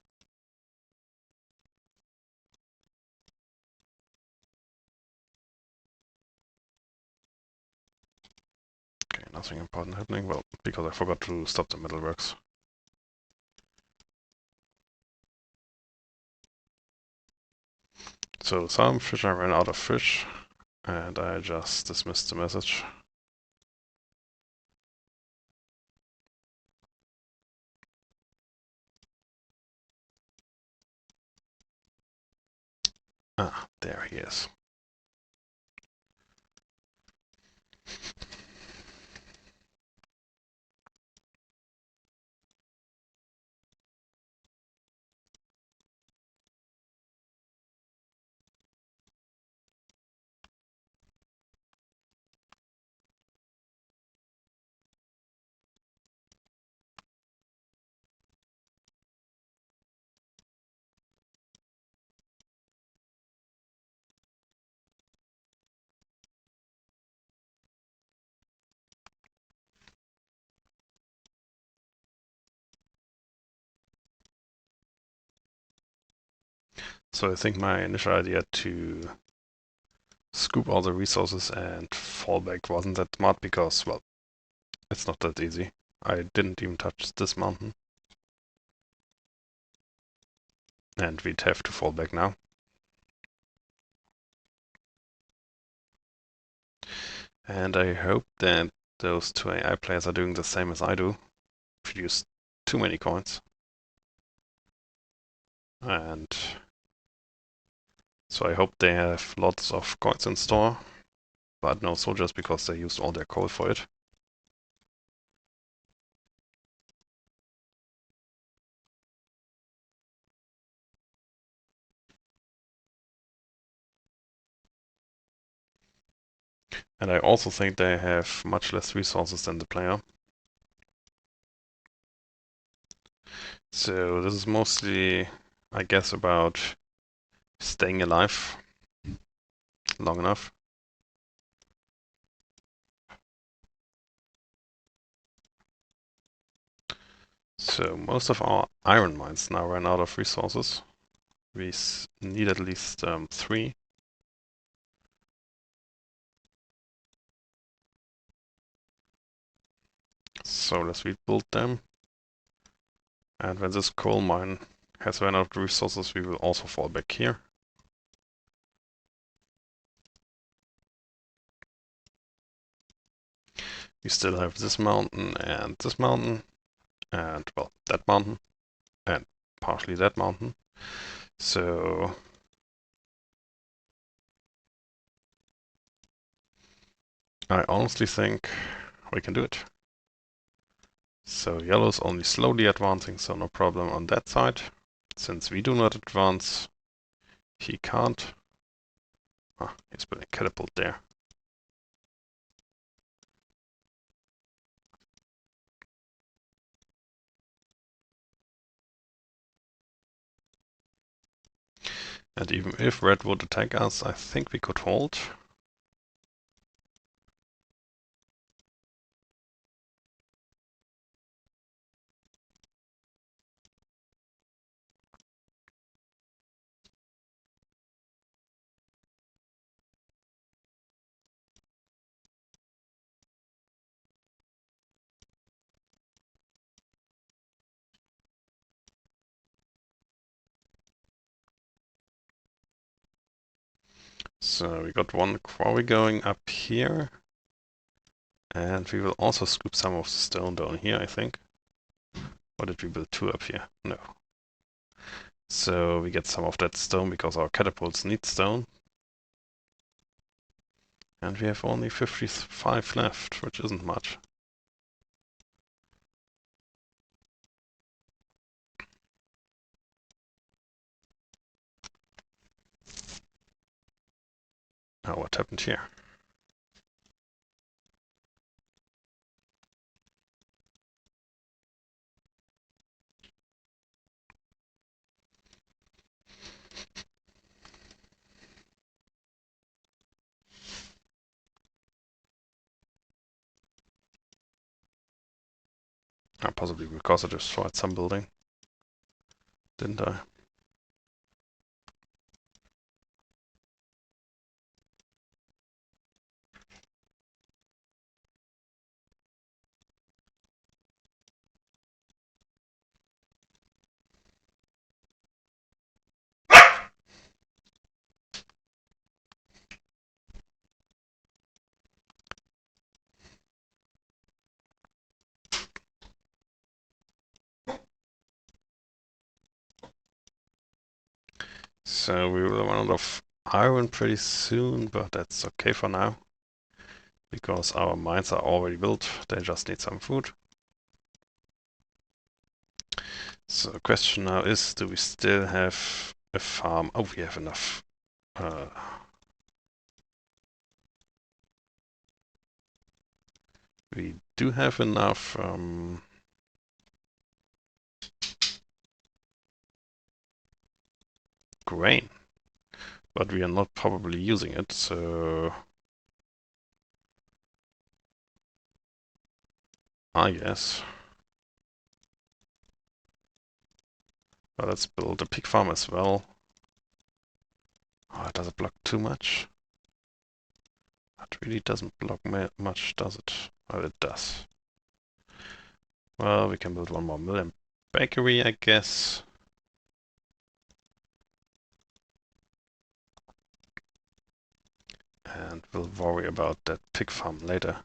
nothing important happening. Well, because I forgot to stop the metalworks. So some fishermen ran out of fish, and I just dismissed the message. Ah, there he is. So I think my initial idea to scoop all the resources and fall back wasn't that smart because, well, it's not that easy. I didn't even touch this mountain. And we'd have to fall back now. And I hope that those two AI players are doing the same as I do. Produce too many coins. And so I hope they have lots of coins in store, but no soldiers because they used all their coal for it. And I also think they have much less resources than the player. So this is mostly, I guess, about staying alive long enough. So most of our iron mines now ran out of resources. We need at least 3. So let's rebuild them. And when this coal mine has run out of resources, we will also fall back here. We still have this mountain, and well, that mountain, and partially that mountain. So I honestly think we can do it. So yellow's only slowly advancing, so no problem on that side. Since we do not advance, he can't. Ah, he's putting a catapult there. And even if red would attack us, I think we could hold. So we got one quarry going up here. And we will also scoop some of the stone down here, I think. Or did we build 2 up here? No. So we get some of that stone because our catapults need stone. And we have only 55 left, which isn't much. Now what happened here? Possibly because I destroyed some building. Didn't I? So we will run out of iron pretty soon, but that's okay for now. Because our mines are already built, they just need some food. So the question now is, do we still have a farm? Oh, we have enough. We do have enough grain, but we are not probably using it, so I guess. Well, let's build a pig farm as well. Oh, does it block too much? It really doesn't block much, does it? Well, it does. Well, we can build one more mill and bakery, I guess. And we'll worry about that pig farm later.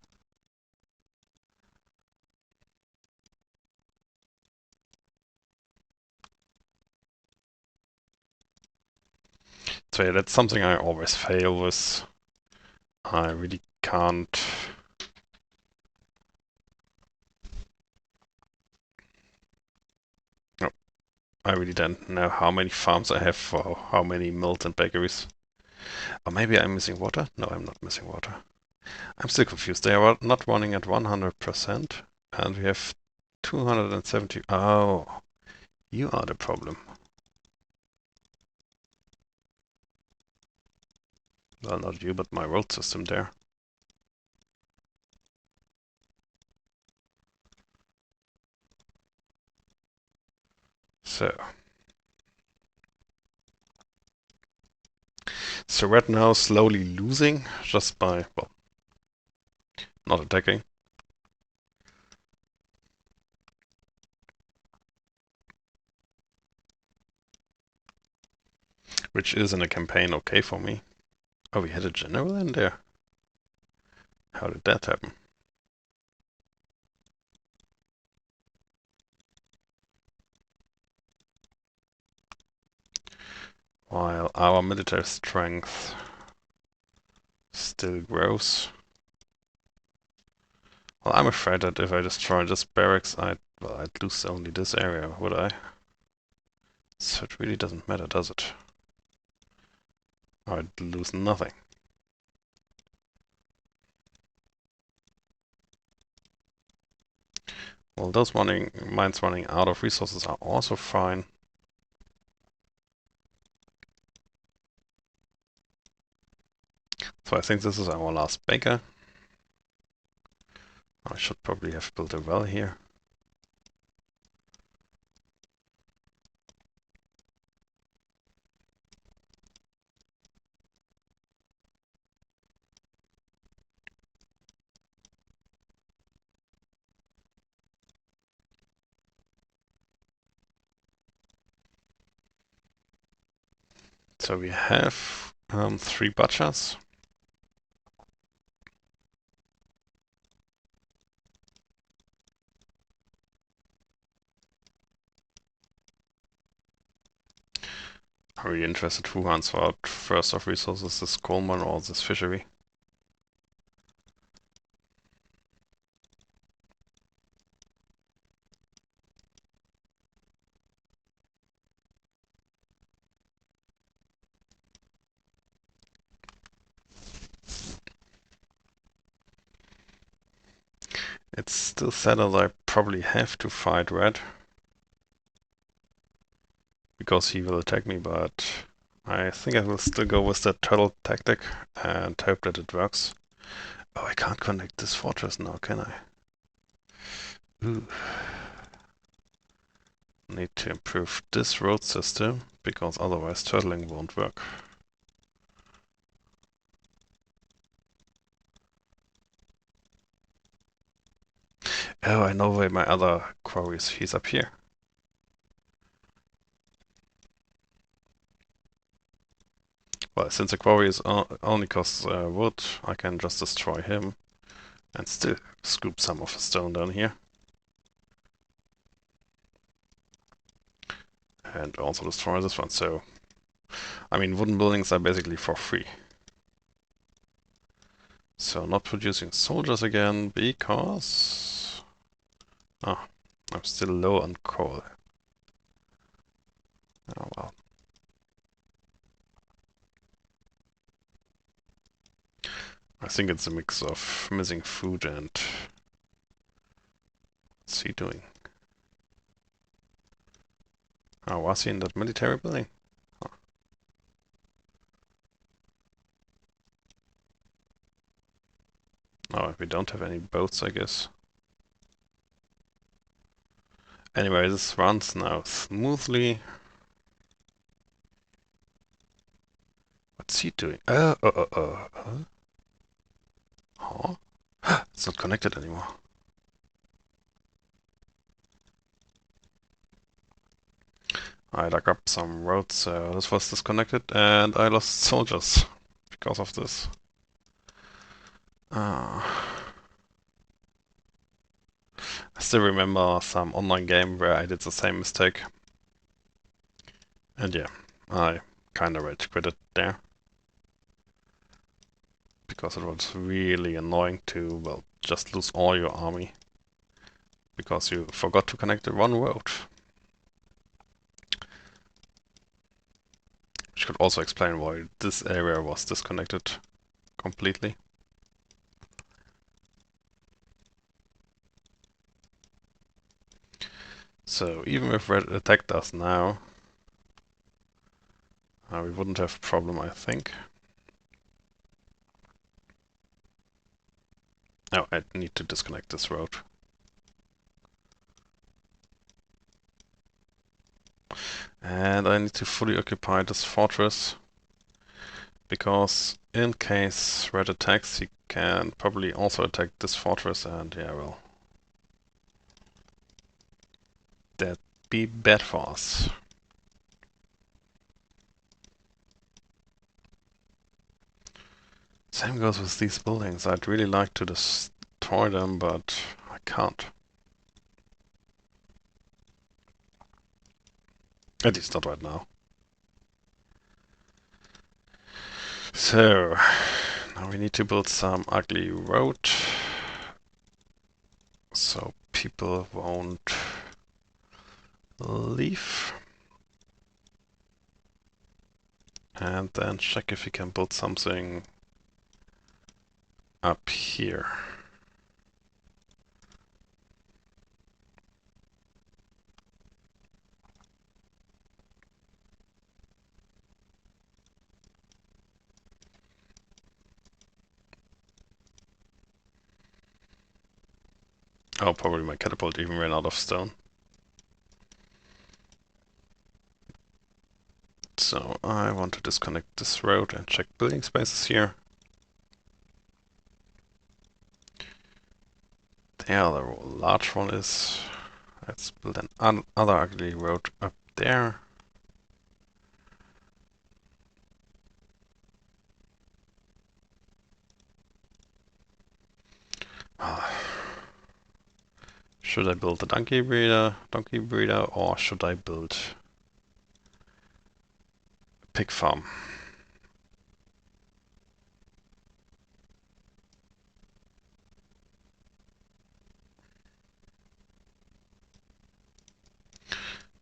So yeah, that's something I always fail with. I really can't. No, I really don't know how many farms I have for how many mills and bakeries. Or maybe I'm missing water? No, I'm not missing water. I'm still confused. They are not running at 100%, and we have 270. Oh, you are the problem. Well, not you, but my road system there. So red now slowly losing just by, well, not attacking. Which is in a campaign okay for me. Oh, we had a general in there. How did that happen? While our military strength still grows. Well, I'm afraid that if I destroy this barracks, I'd lose only this area, would I? So it really doesn't matter, does it? I'd lose nothing. Well, those mines running out of resources are also fine. So I think this is our last baker. I should probably have built a well here. So we have 3 butchers. Are we interested who runs out first of resources, this coal mine or this fishery? It's still sad that I probably have to fight red. Because he will attack me, but I think I will still go with that turtle tactic and hope that it works. Oh, I can't connect this fortress now, can I? Ooh. Need to improve this road system, because otherwise turtling won't work. Oh, I know where my other quarry is. He's up here. Well, since the quarry is only costs wood, I can just destroy him and still scoop some of the stone down here. And also destroy this one, so I mean, wooden buildings are basically for free. So not producing soldiers again because... Oh, I'm still low on coal. Oh well. I think it's a mix of missing food and... What's he doing? Oh, was he in that military building? Oh. Oh, we don't have any boats, I guess. Anyway, this runs now smoothly. What's he doing? Huh? It's not connected anymore. I dug up some roads, so this was disconnected, and I lost soldiers because of this. I still remember some online game where I did the same mistake. And yeah, I kinda rage quit it there. Because it was really annoying to, well, just lose all your army. Because you forgot to connect the one road. Which could also explain why this area was disconnected completely. So even if Red attacked us now, we wouldn't have a problem, I think. Oh, I need to disconnect this road. And I need to fully occupy this fortress, because in case Red attacks, he can probably also attack this fortress, and yeah, well, that'd be bad for us. Same goes with these buildings. I'd really like to destroy them, but I can't. At least not right now. So, now we need to build some ugly road, so people won't leave. And then check if we can build something up here. Oh, probably my catapult even ran out of stone. So I want to disconnect this road and check building spaces here. There, the large one is. Let's build an other ugly road up there. Should I build a donkey breeder, or should I build a pig farm?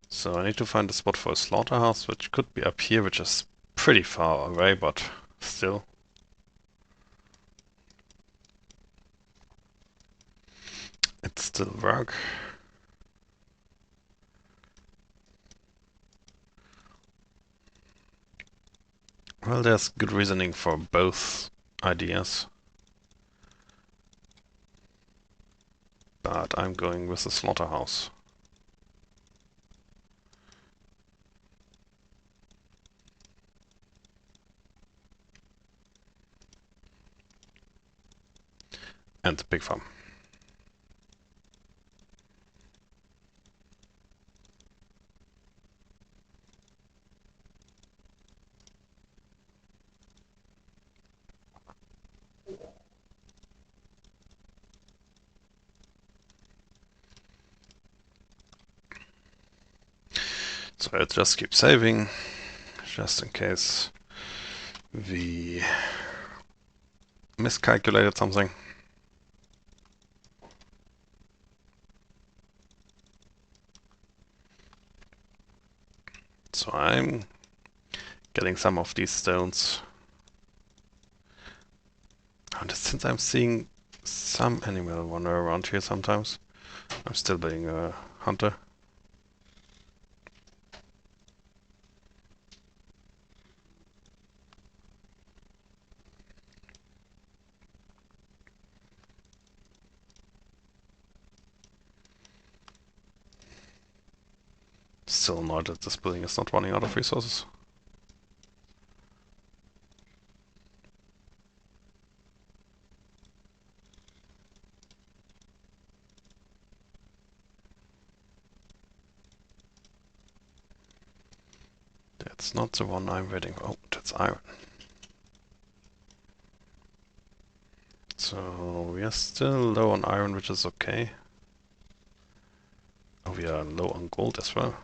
So I need to find a spot for a slaughterhouse, which could be up here, which is pretty far away, but still. It still work. Well, there's good reasoning for both ideas. But I'm going with the slaughterhouse. And the pig farm. So I just keep saving, just in case we miscalculated something. So I'm getting some of these stones. And since I'm seeing some animal wander around here sometimes, I'm still being a hunter. Still annoyed that this building is not running out of resources. That's not the one I'm waiting for. Oh, that's iron. So we are still low on iron, which is okay. Oh, we are low on gold as well.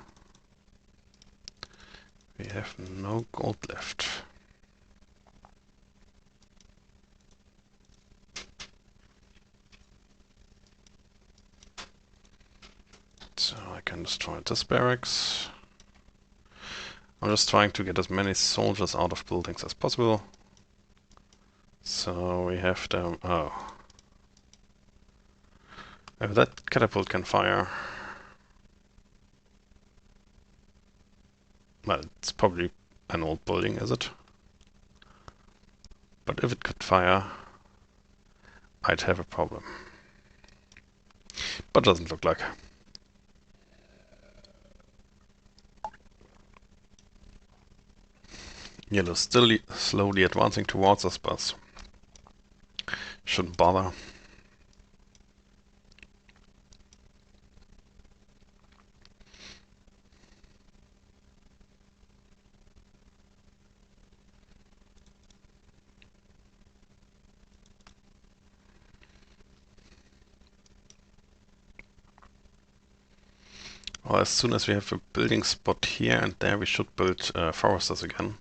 We have no gold left. So I can destroy this barracks. I'm just trying to get as many soldiers out of buildings as possible. So we have them. Oh. If that catapult can fire. Well, it's probably an old building, is it? But if it could fire, I'd have a problem. But doesn't look like. Yellow still slowly advancing towards us, but shouldn't bother. Well, as soon as we have a building spot here and there, we should build foresters again.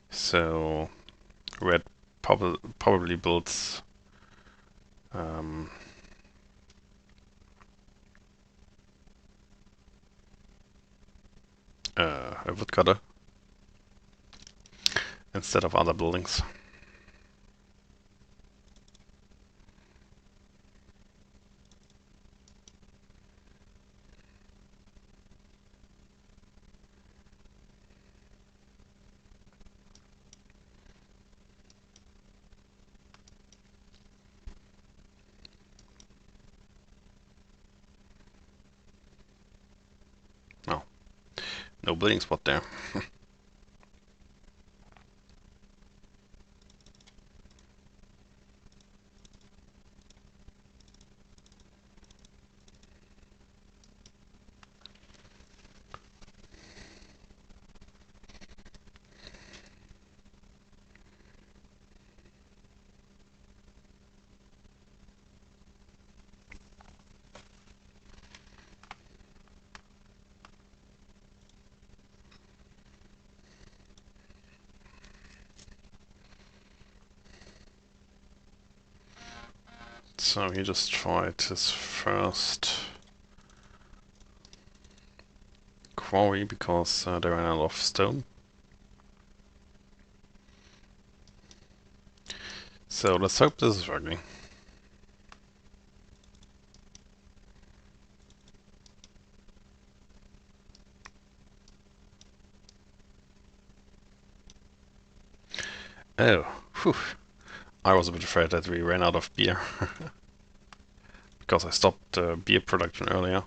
So red probably builds a woodcutter instead of other buildings. Oh, no building spot there. So he just tried his first quarry because they ran out of stone. So let's hope this is working. Oh, whew. I was a bit afraid that we ran out of beer. Because I stopped beer production earlier.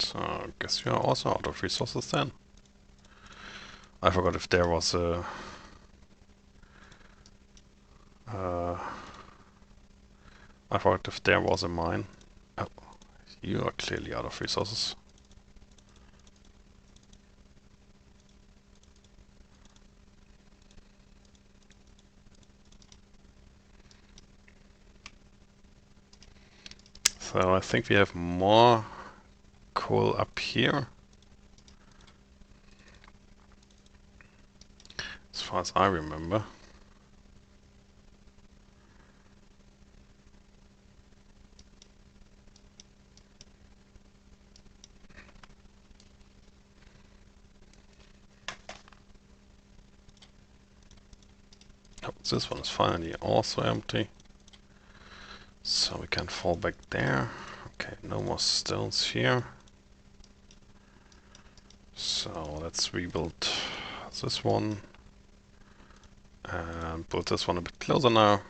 So I guess we are also out of resources then. I forgot if there was a... I forgot if there was a mine. Oh, you are clearly out of resources. So I think we have more coal up here. As far as I remember. Oh, this one is finally also empty. So we can fall back there. Okay, no more stones here. So let's rebuild this one. And put this one a bit closer now.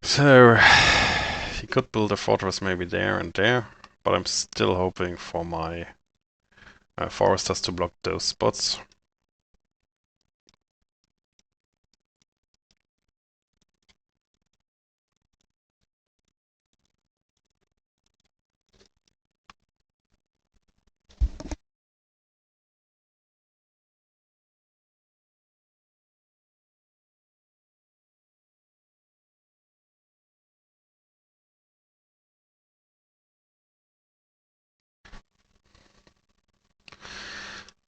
So, he could build a fortress maybe there and there, but I'm still hoping for my foresters to block those spots.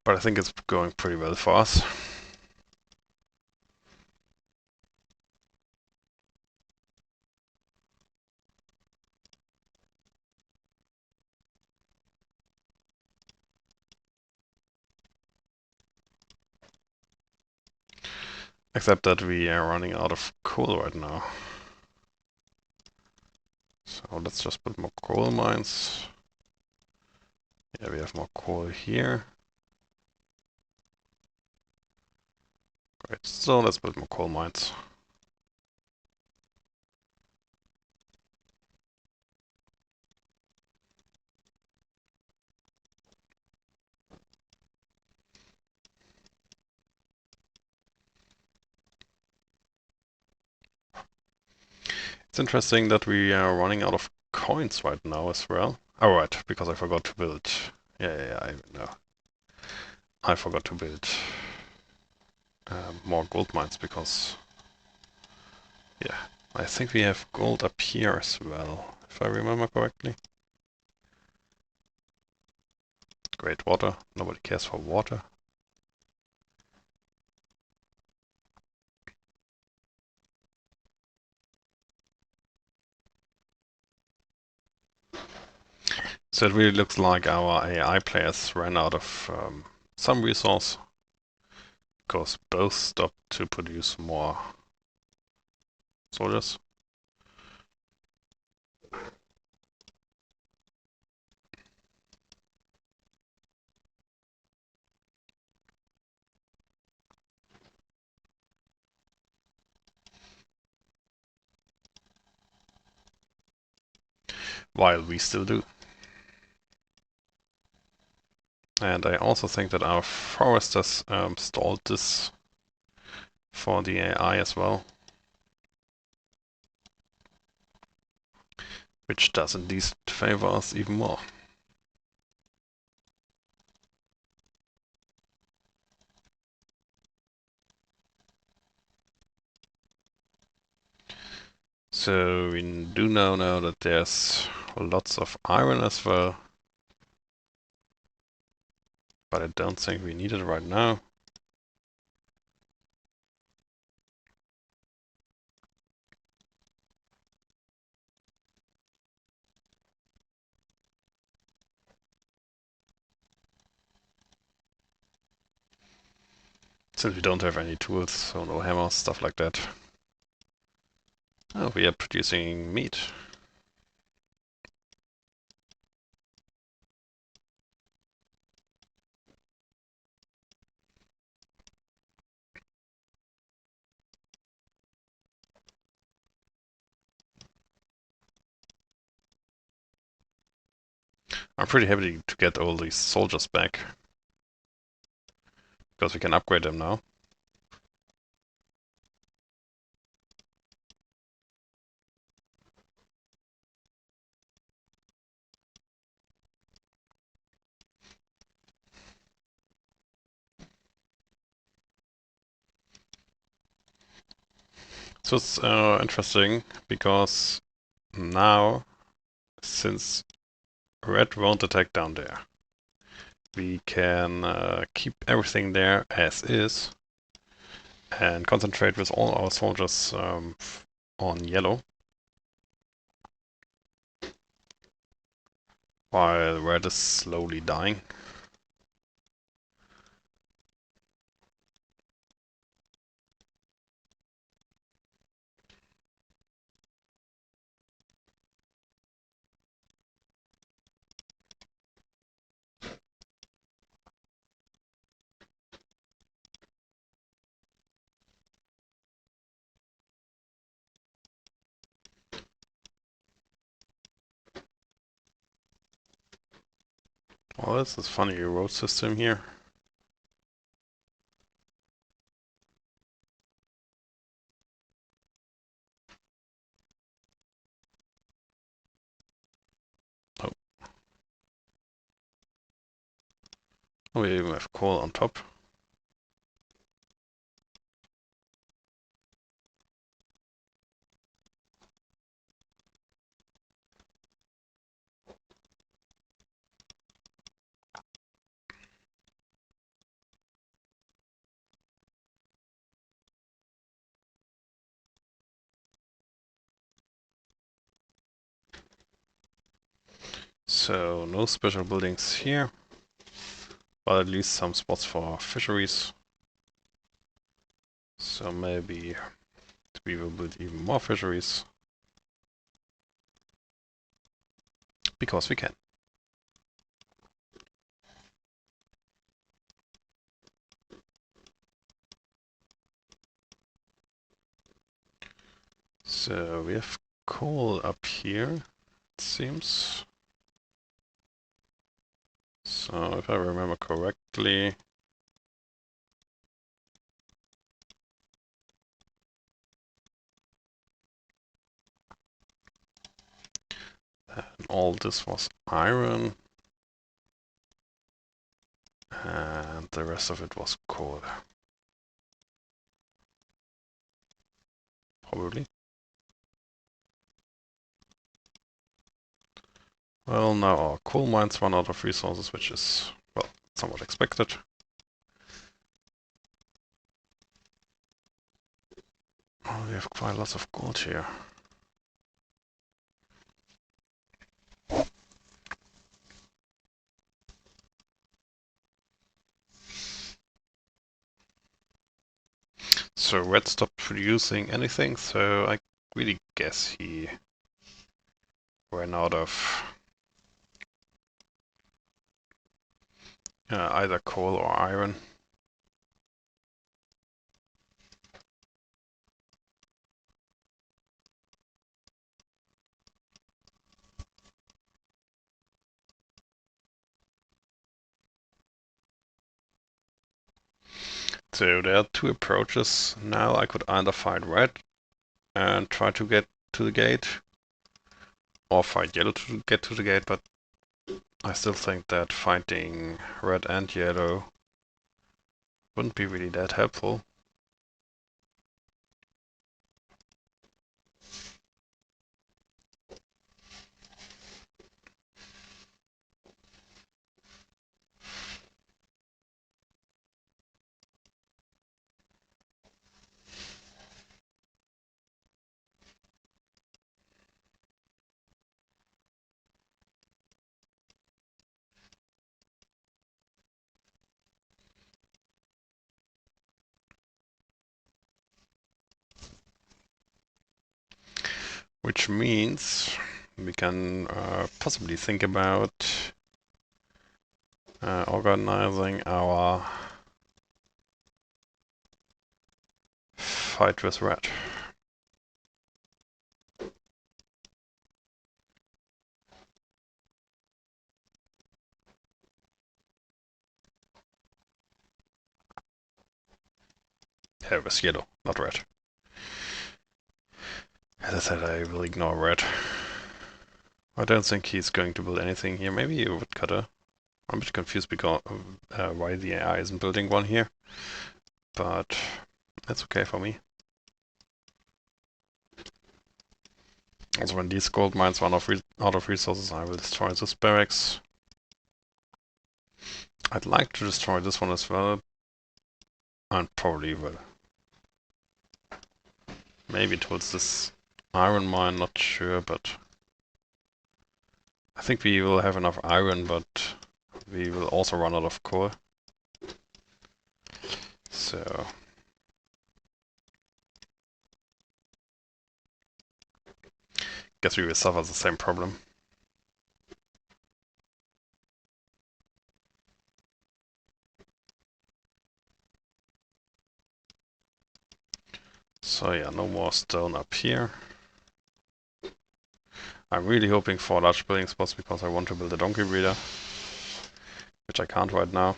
But I think it's going pretty well for us. Except that we are running out of coal right now. So let's just put more coal mines. Yeah, we have more coal here. Great, so let's build more coal mines. It's interesting that we are running out of coins right now as well. Oh, right, because I forgot to build. Yeah, I know. I forgot to build more gold mines because, yeah, I think we have gold up here as well, if I remember correctly. Great water. Nobody cares for water. So it really looks like our AI players ran out of some resource because both stopped to produce more soldiers. While we still do. And I also think that our foresters stalled this for the AI as well. Which does indeed favor us even more. So we do now know that there's lots of iron as well. But I don't think we need it right now. Since we don't have any tools, so no hammers, stuff like that. Oh, we are producing meat. I'm pretty happy to get all these soldiers back. Because we can upgrade them now. So it's interesting because now, since red won't attack down there, we can keep everything there as is and concentrate with all our soldiers on yellow, while red is slowly dying. Well, this is funny road system here. Oh, we even have coal on top. So no special buildings here, but at least some spots for fisheries. So maybe we will build even more fisheries. Because we can. So we have coal up here, it seems. So if I remember correctly, then all this was iron, and the rest of it was coal. Probably. Well, now our coal mines run out of resources, which is, well, somewhat expected. Oh, we have quite lots of gold here. So red stopped producing anything, so I really guess he ran out of either coal or iron. So there are two approaches. Now I could either fight red and try to get to the gate, or fight yellow to get to the gate, but I still think that fighting red and yellow wouldn't be really that helpful. Which means we can possibly think about organizing our fight with red. With yellow, not red. As I said, I will ignore red. I don't think he's going to build anything here. Maybe a woodcutter. I'm a bit confused because why the AI isn't building one here, but that's okay for me. Also, when these gold mines run out of resources, I will destroy this barracks. I'd like to destroy this one as well. And probably will. Maybe towards this iron mine, not sure, but I think we will have enough iron, but we will also run out of coal. So guess we will suffer the same problem. So yeah, no more stone up here. I'm really hoping for large building spots because I want to build a donkey breeder, which I can't right now.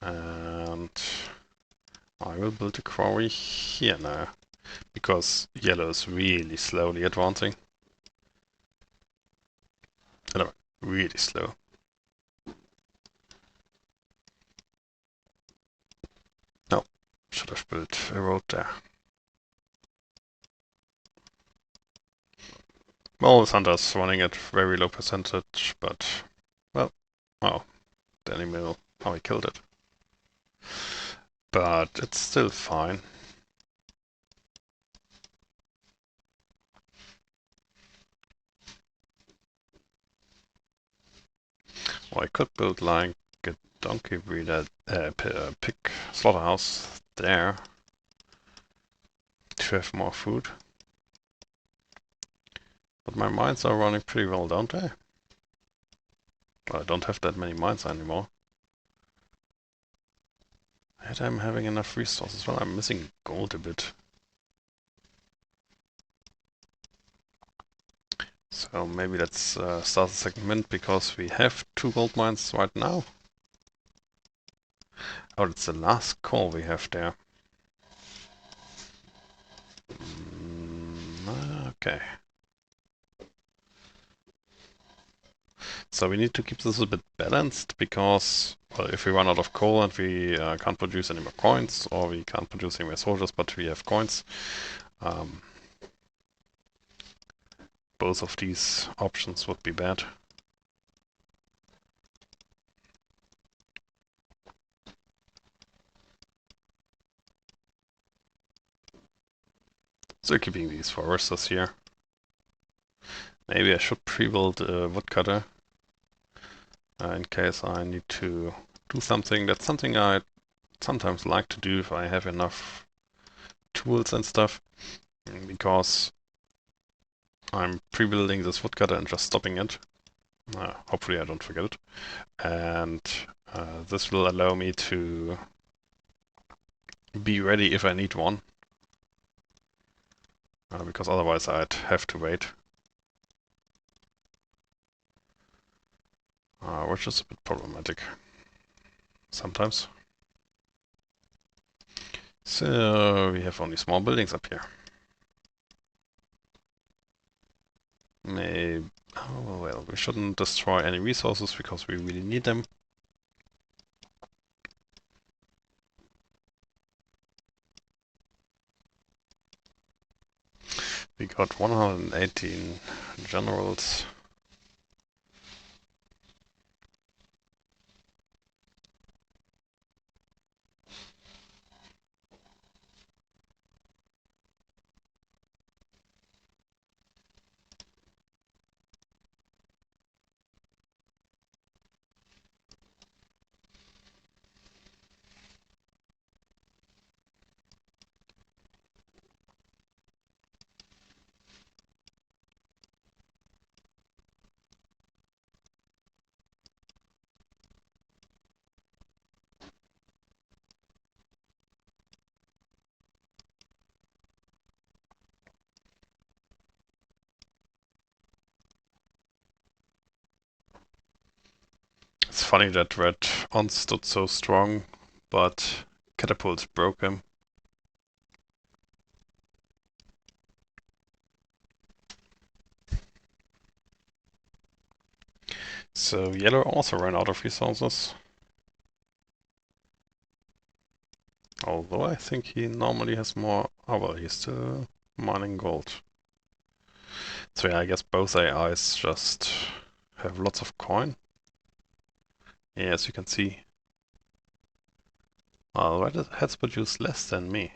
And I will build a quarry here now, because yellow is really slowly advancing. No, really slow. No, should have built a road there. Well, this hunter is running at very low percentage, but, well, oh, the animal, how he killed it. But it's still fine. Well, I could build like a donkey breeder, pig slaughterhouse there to have more food. But my mines are running pretty well, don't they? Well, I don't have that many mines anymore. Yet I'm having enough resources. Well, I'm missing gold a bit. So maybe let's start the second mint, because we have 2 gold mines right now. Oh, it's the last coal we have there. Okay. So we need to keep this a bit balanced, because well, if we run out of coal and we can't produce any more coins, or we can't produce any more soldiers but we have coins, both of these options would be bad. So keeping these foresters here. Maybe I should pre-build a woodcutter in case I need to do something. That's something I sometimes like to do if I have enough tools and stuff, because I'm pre-building this woodcutter and just stopping it. Hopefully I don't forget it. And this will allow me to be ready if I need one. Because otherwise I'd have to wait. Which is a bit problematic sometimes. So we have only small buildings up here. Maybe, oh well, we shouldn't destroy any resources because we really need them. We got 118 generals. It's funny that Red On stood so strong, but catapults broke him. So yellow also ran out of resources. Oh, Although I think he normally has more. Oh well, he's still mining gold. So yeah, I guess both AIs just have lots of coin. Yeah, as you can see. Red has produced less than me.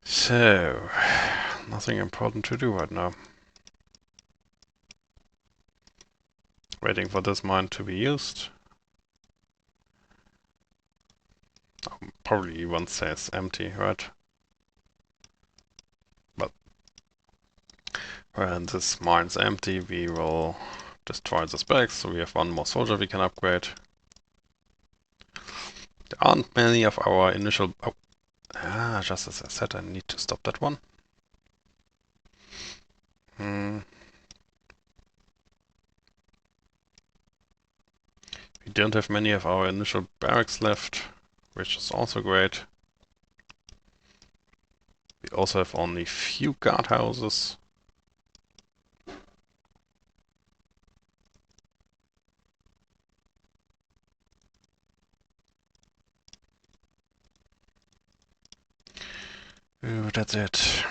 So, nothing important to do right now. Waiting for this mine to be used. Probably once says empty, right? But when this mine's empty, we will destroy the specs, so we have one more soldier we can upgrade. There aren't many of our initial... Oh, just as I said, I need to stop that one. We don't have many of our initial barracks left, which is also great. We also have only few guardhouses. Ooh, that's it.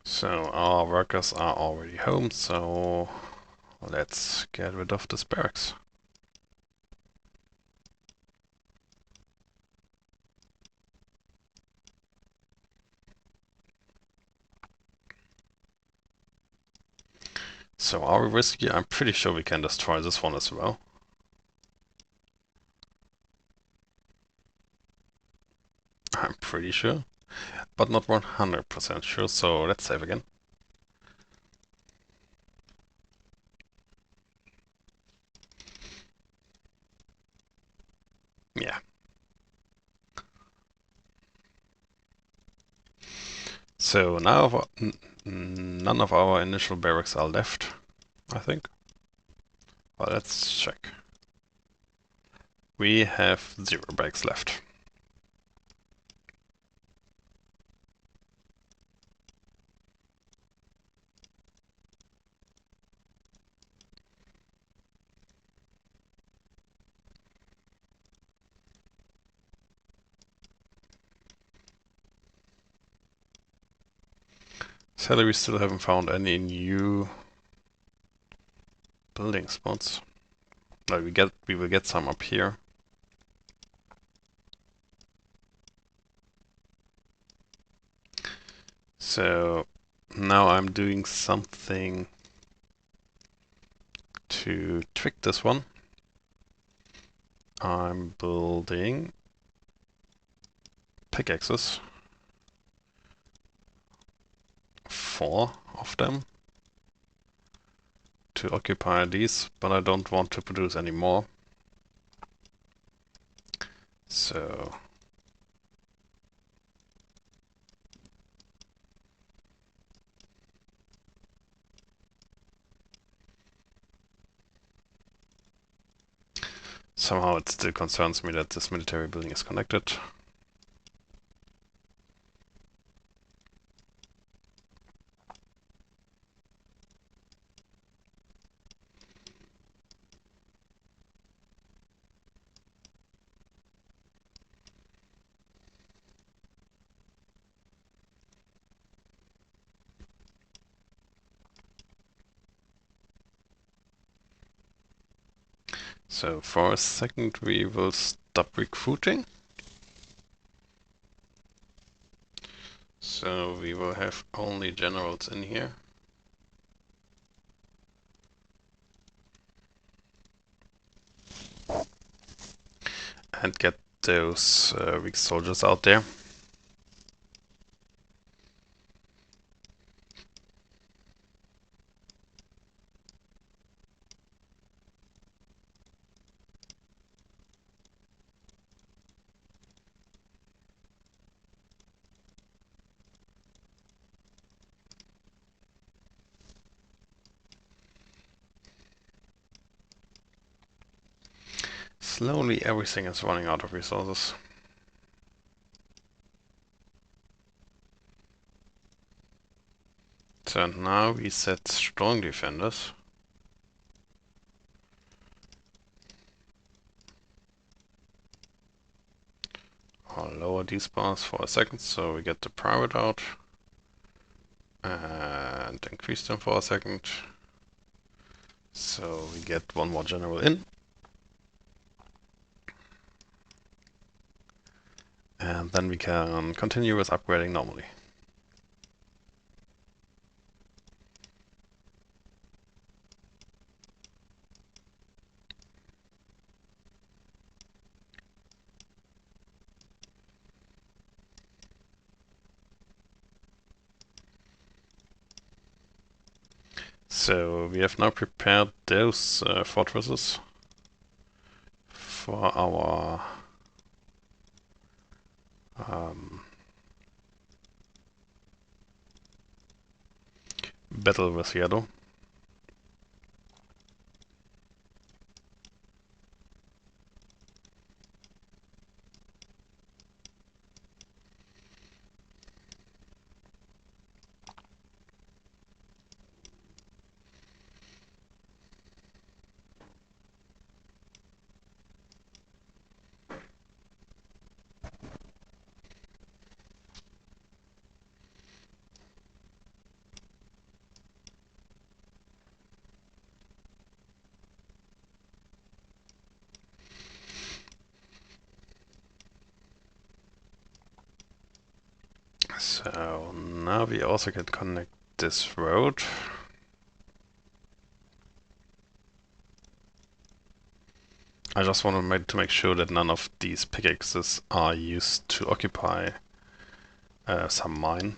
So our workers are already home, so let's get rid of this barracks. So are we risky? I'm pretty sure we can destroy this one as well. I'm pretty sure, but not 100% sure, so let's save again. Yeah. So now none of our initial barracks are left, I think. Well, let's check. We have 0 barracks left. Sadly, we still haven't found any new building spots. Like we will get some up here. So now I'm doing something to trick this one. I'm building pickaxes. 4 of them to occupy these, but I don't want to produce any more. So somehow it still concerns me that this military building is connected. So for a second we will stop recruiting. So we will have only generals in here. And get those weak soldiers out there. Slowly everything is running out of resources. So now we set strong defenders. I'll lower these bars for a second so we get the private out. And increase them for a second. So we get one more general in. And then we can continue with upgrading normally. So we have now prepared those fortresses for our battle with Yellow. So now we also can connect this road. I just want to make sure that none of these pickaxes are used to occupy some mine.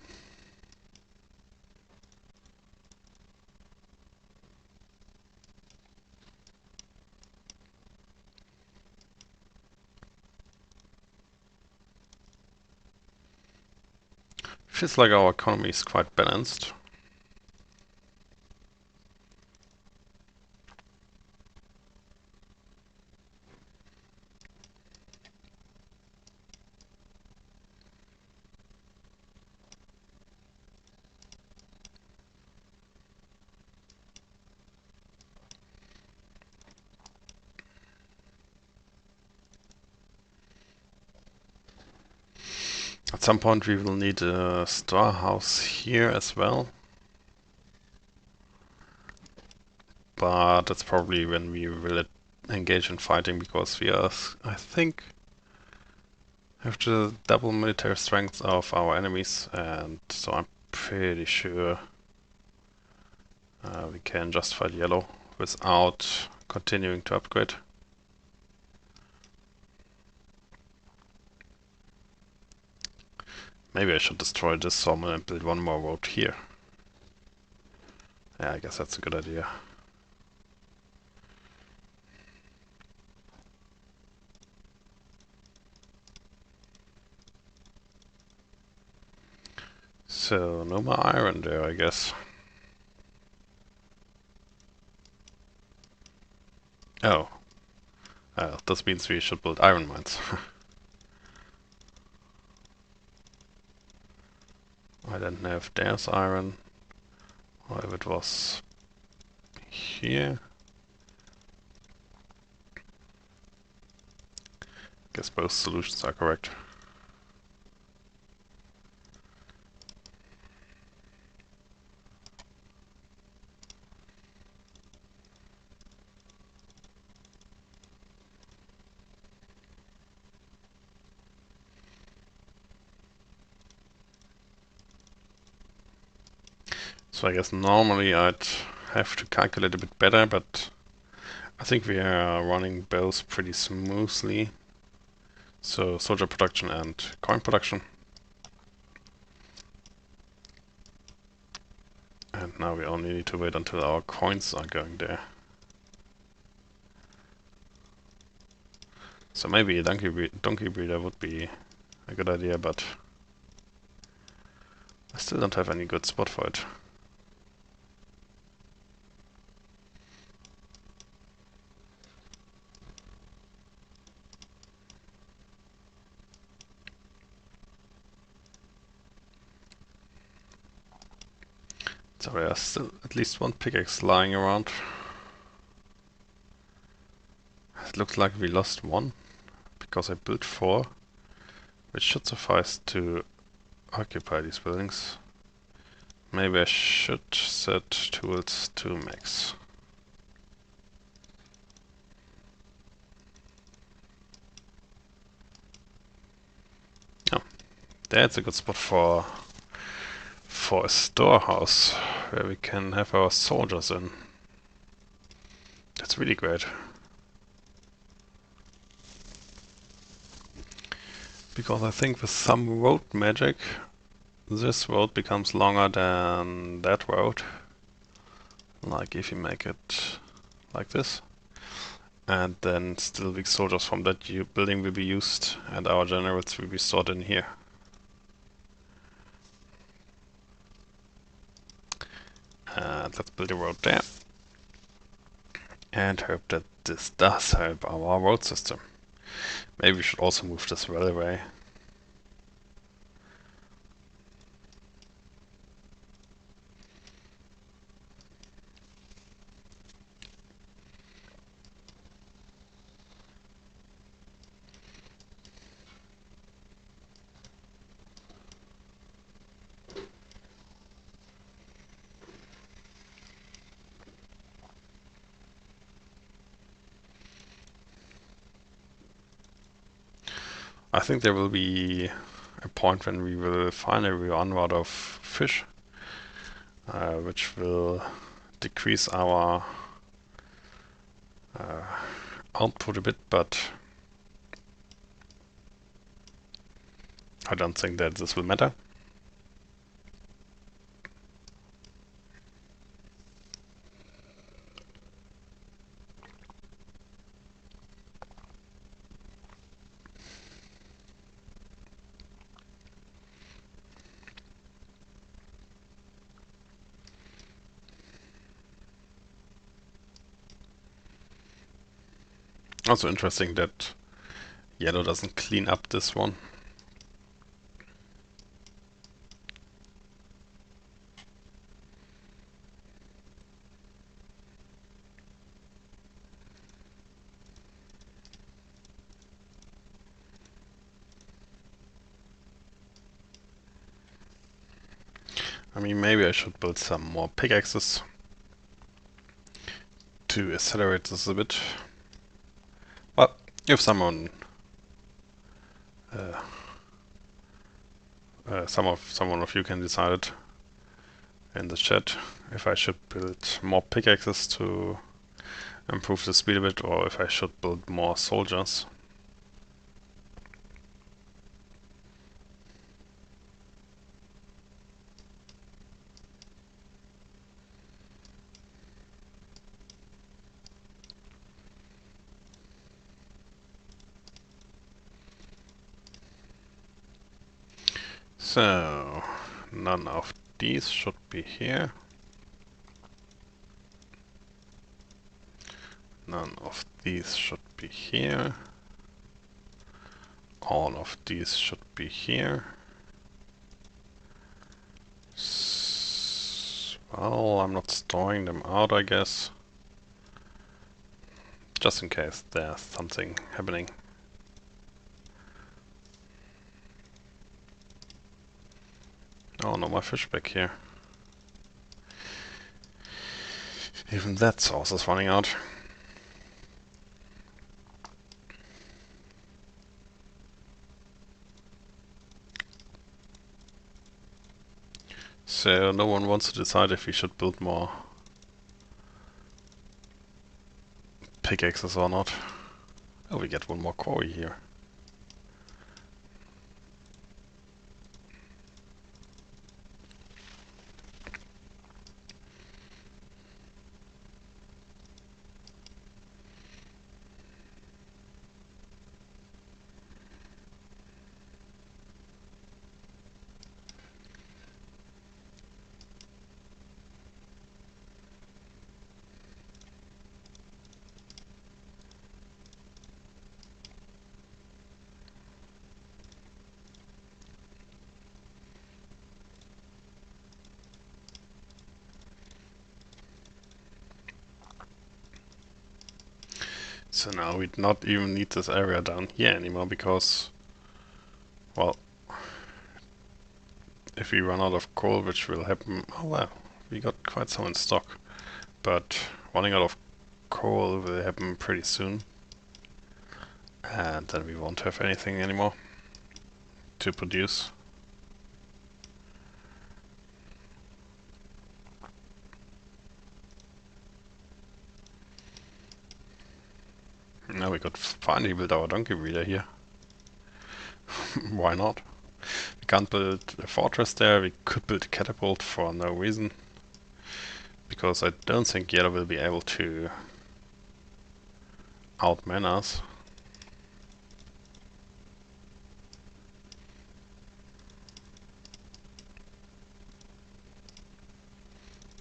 Feels like our economy is quite balanced. At some point we will need a storehouse here as well. But that's probably when we will engage in fighting, because we are, I think, have the double military strength of our enemies, and so I'm pretty sure we can just fight Yellow without continuing to upgrade. Maybe I should destroy this sawmill and build one more road here. Yeah, I guess that's a good idea. So, no more iron there, I guess. Oh. This means we should build iron mines. I don't know if there's iron, or if it was here. Guess both solutions are correct. So I guess normally I'd have to calculate a bit better, but I think we are running both pretty smoothly. So soldier production and coin production. And now we only need to wait until our coins are going there. So maybe a donkey breeder would be a good idea, but I still don't have any good spot for it. So there's still at least one pickaxe lying around. It looks like we lost one, because I built 4, which should suffice to occupy these buildings. Maybe I should set tools to max. Oh, that's a good spot for a storehouse where we can have our soldiers in. That's really great. Because I think with some road magic, this road becomes longer than that road. Like if you make it like this. And then still weak soldiers from that building will be used, and our generals will be stored in here. And let's build a road there. And hope that this does help our road system. Maybe we should also move this railway. I think there will be a point when we will finally run out of fish, which will decrease our output a bit, but I don't think that this will matter. Also interesting that yellow doesn't clean up this one. I mean, maybe I should build some more pickaxes to accelerate this a bit. Well, if someone someone of you can decide it in the chat if I should build more pickaxes to improve the speed a bit, or if I should build more soldiers. So, none of these should be here. None of these should be here. All of these should be here. Well, I'm not storing them out, I guess. Just in case there's something happening. Oh no, my fish back here. Even that sauce is running out. So no one wants to decide if we should build more pickaxes or not. Oh, we get one more quarry here. So now we not even need this area down here anymore because, well, if we run out of coal, which will happen, oh well, we got quite some in stock, but running out of coal will happen pretty soon, and then we won't have anything anymore to produce. Now we could finally build our donkey breeder here. Why not? We can't build a fortress there, we could build a catapult for no reason. Because I don't think Yellow will be able to outman us.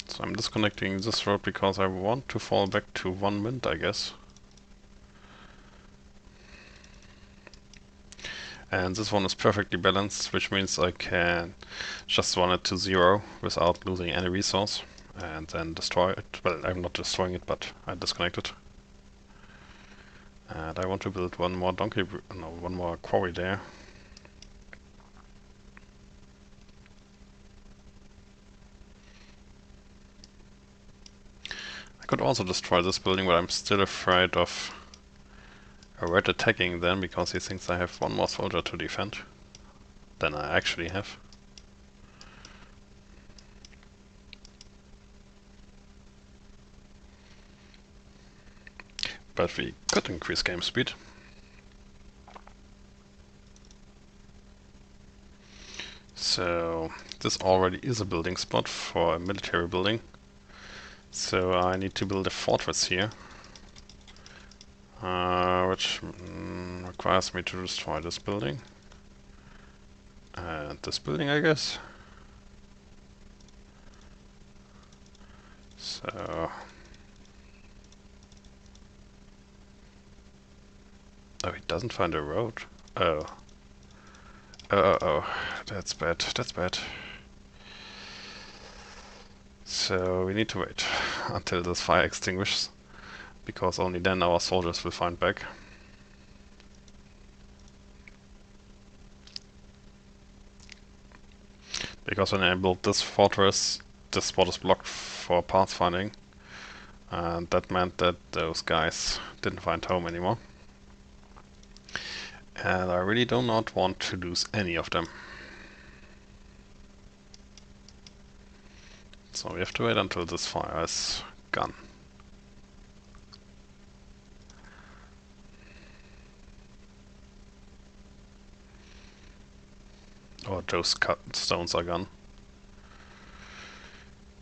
So I'm disconnecting this road because I want to fall back to 1 mint, I guess. And this one is perfectly balanced, which means I can just run it to 0 without losing any resource and then destroy it. Well, I'm not destroying it, but I disconnect it. And I want to build one more one more quarry there. I could also destroy this building, but I'm still afraid of a red attacking then, because he thinks I have one more soldier to defend than I actually have. But we could increase game speed. So this already is a building spot for a military building. So I need to build a fortress here. Which requires me to destroy this building. And this building, I guess. So... oh, he doesn't find a road. Oh. Oh, that's bad, that's bad. So we need to wait until this fire extinguishes, because only then our soldiers will find back. Because when I built this fortress, this spot is blocked for pathfinding, and that meant that those guys didn't find home anymore. And I really do not want to lose any of them. So we have to wait until this fire is gone. Or those cut stones are gone.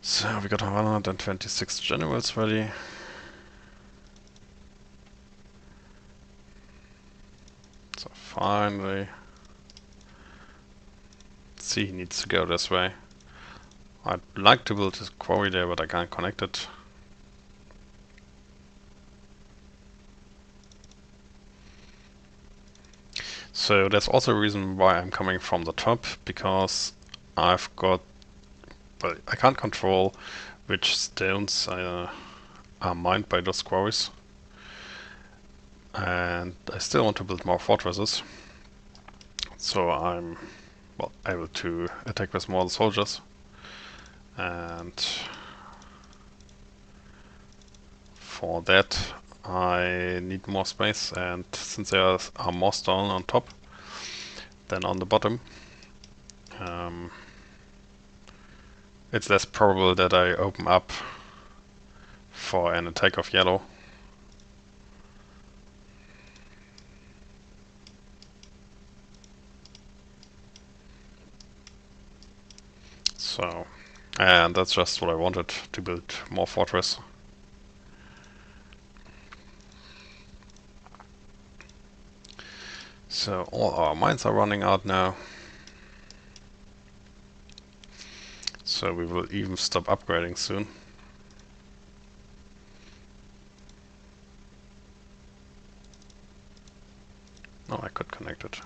So we got 126 generals ready. So finally... see, he needs to go this way. I'd like to build this quarry there, but I can't connect it. So that's also a reason why I'm coming from the top, because I've got... well, I can't control which stones are mined by those quarries. And I still want to build more fortresses. So I'm, well, able to attack with more soldiers. And for that I need more space, and since there are more stone on top than on the bottom, it's less probable that I open up for an attack of yellow. So, and that's just what I wanted, to build more fortress. So all our mines are running out now. So we will even stop upgrading soon. Oh, I could connect it.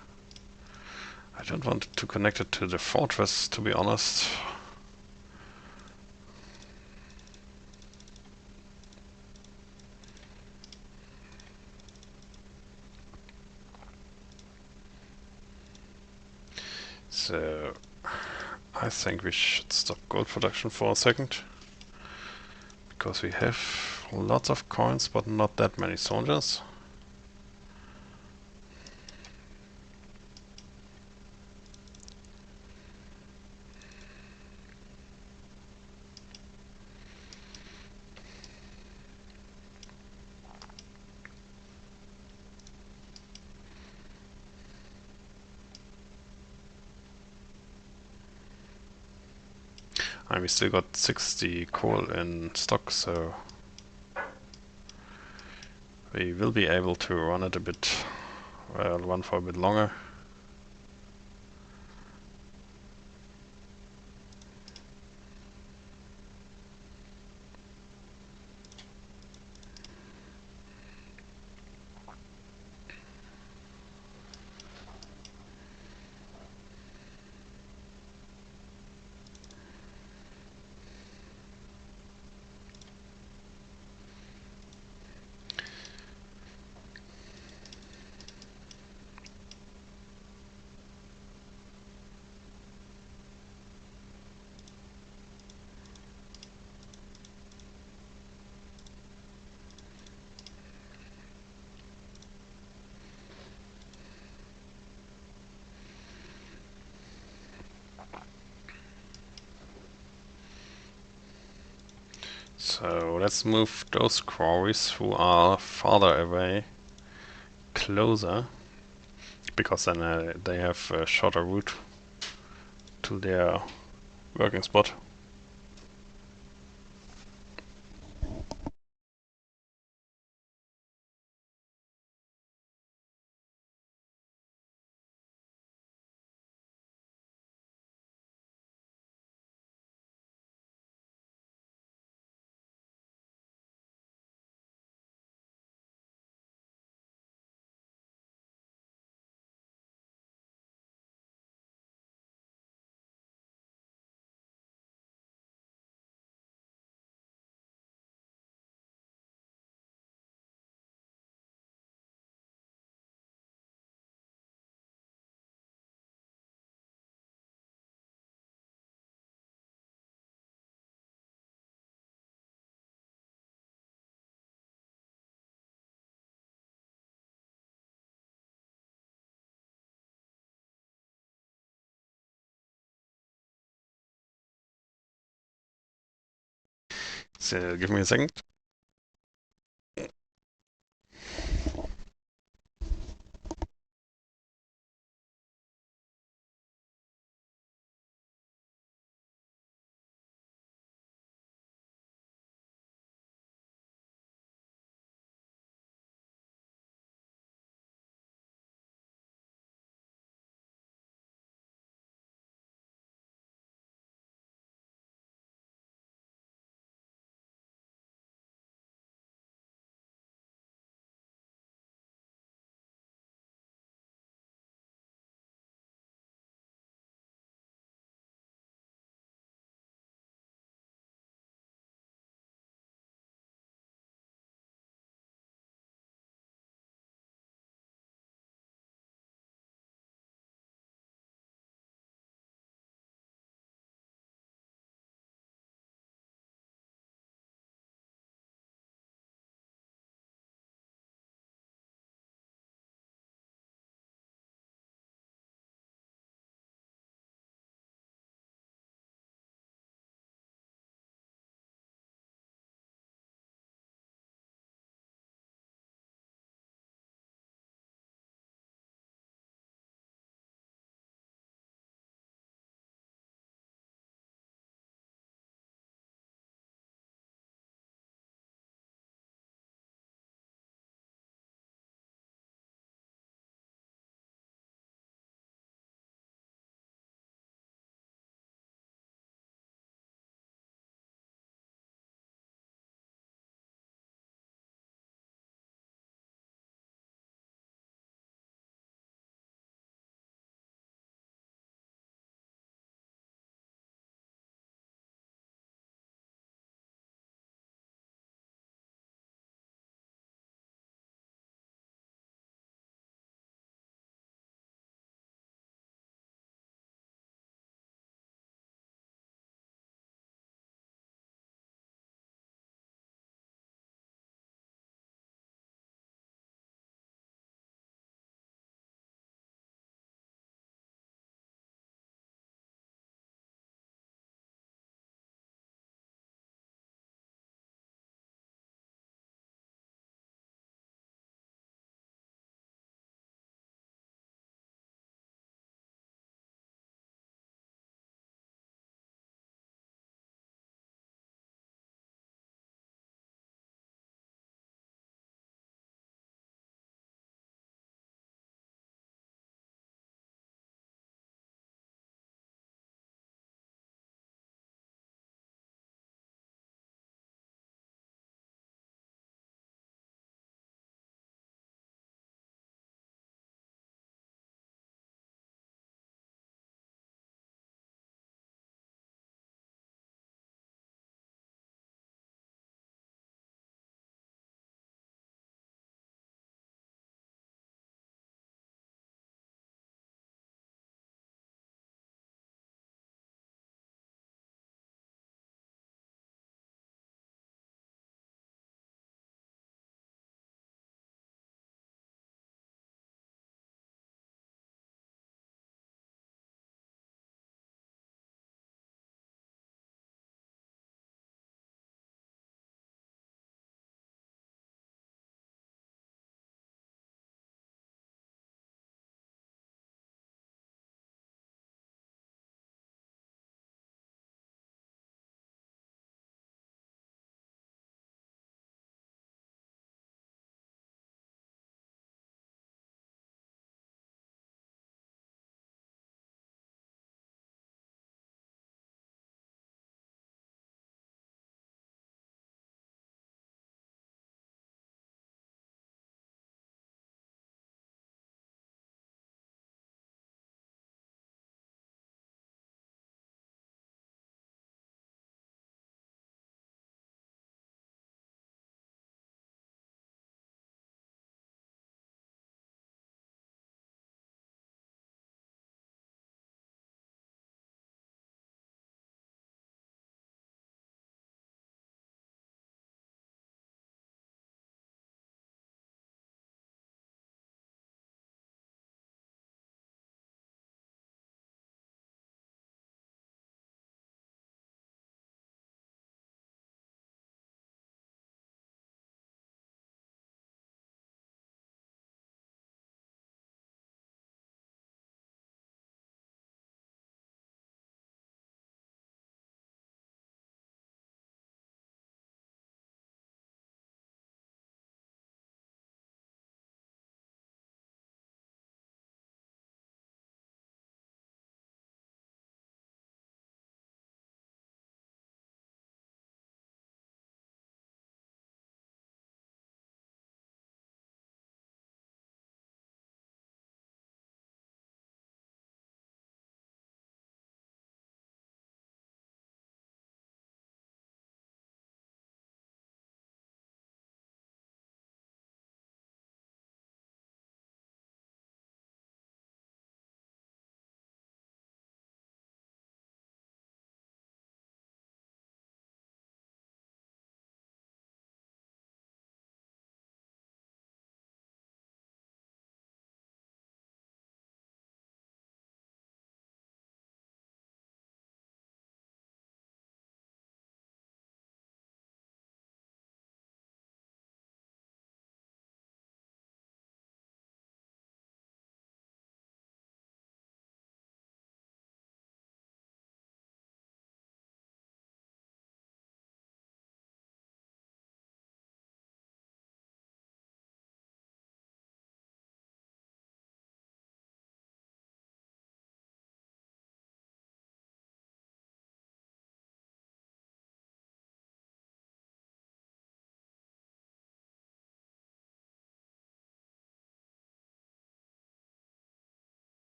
I don't want to connect it to the fortress, to be honest. So I think we should stop gold production for a second. Because we have lots of coins, but not that many soldiers. And we still got 60 coal in stock, so we will be able to run it a bit, run for a bit longer. So let's move those quarries who are farther away closer, because then they have a shorter route to their working spot. So give me a second.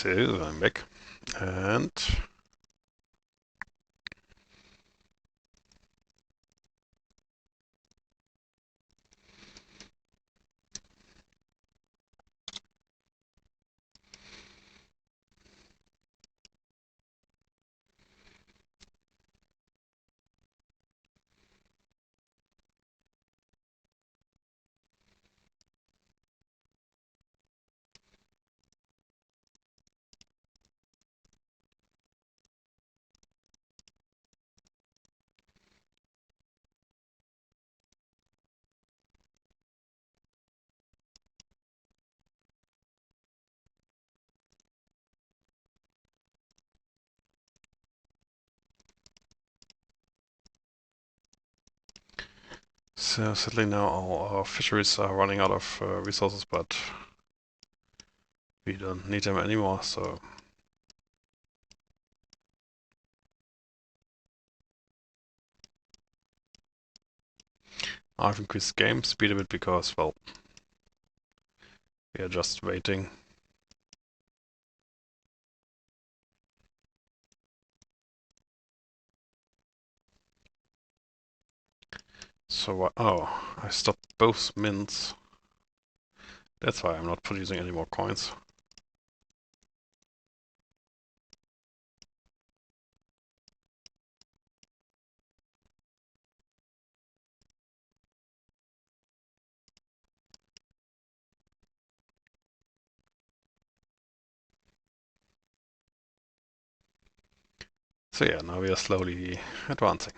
So, I'm back. And so sadly now all our fisheries are running out of resources, but we don't need them anymore, so I've increased game speed a bit because, well, we are just waiting. So, oh, I stopped both mints. That's why I'm not producing any more coins. So yeah, now we are slowly advancing.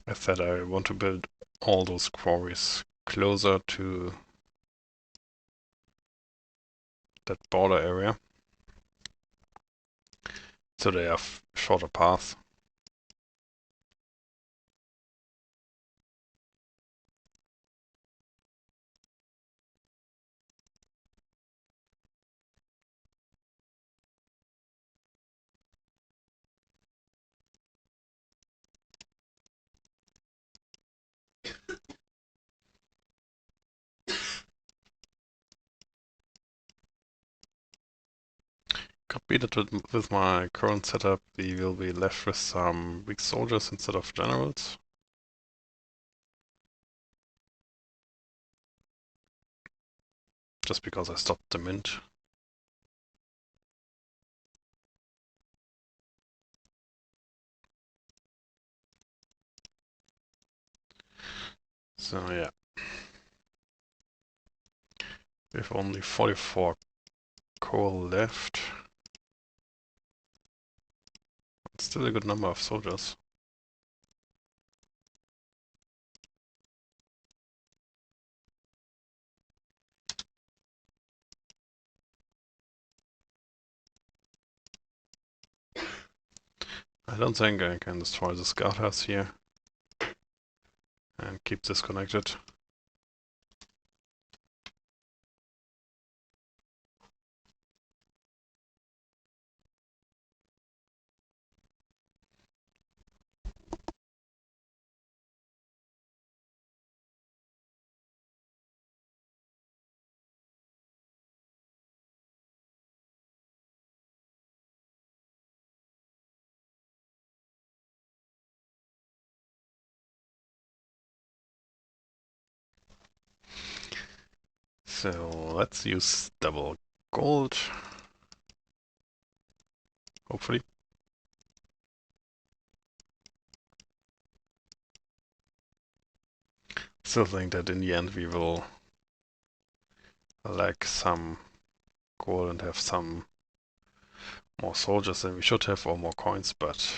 I said I want to build all those quarries closer to that border area, so they have shorter paths. Could be that with my current setup we will be left with some weak soldiers instead of generals. Just because I stopped the mint. So yeah. We have only 44 coal left. It's still a good number of soldiers. I don't think I can destroy the scout house here and keep this connected. So let's use double gold. Hopefully. Still think that in the end we will lack some gold and have some more soldiers than we should have or more coins, but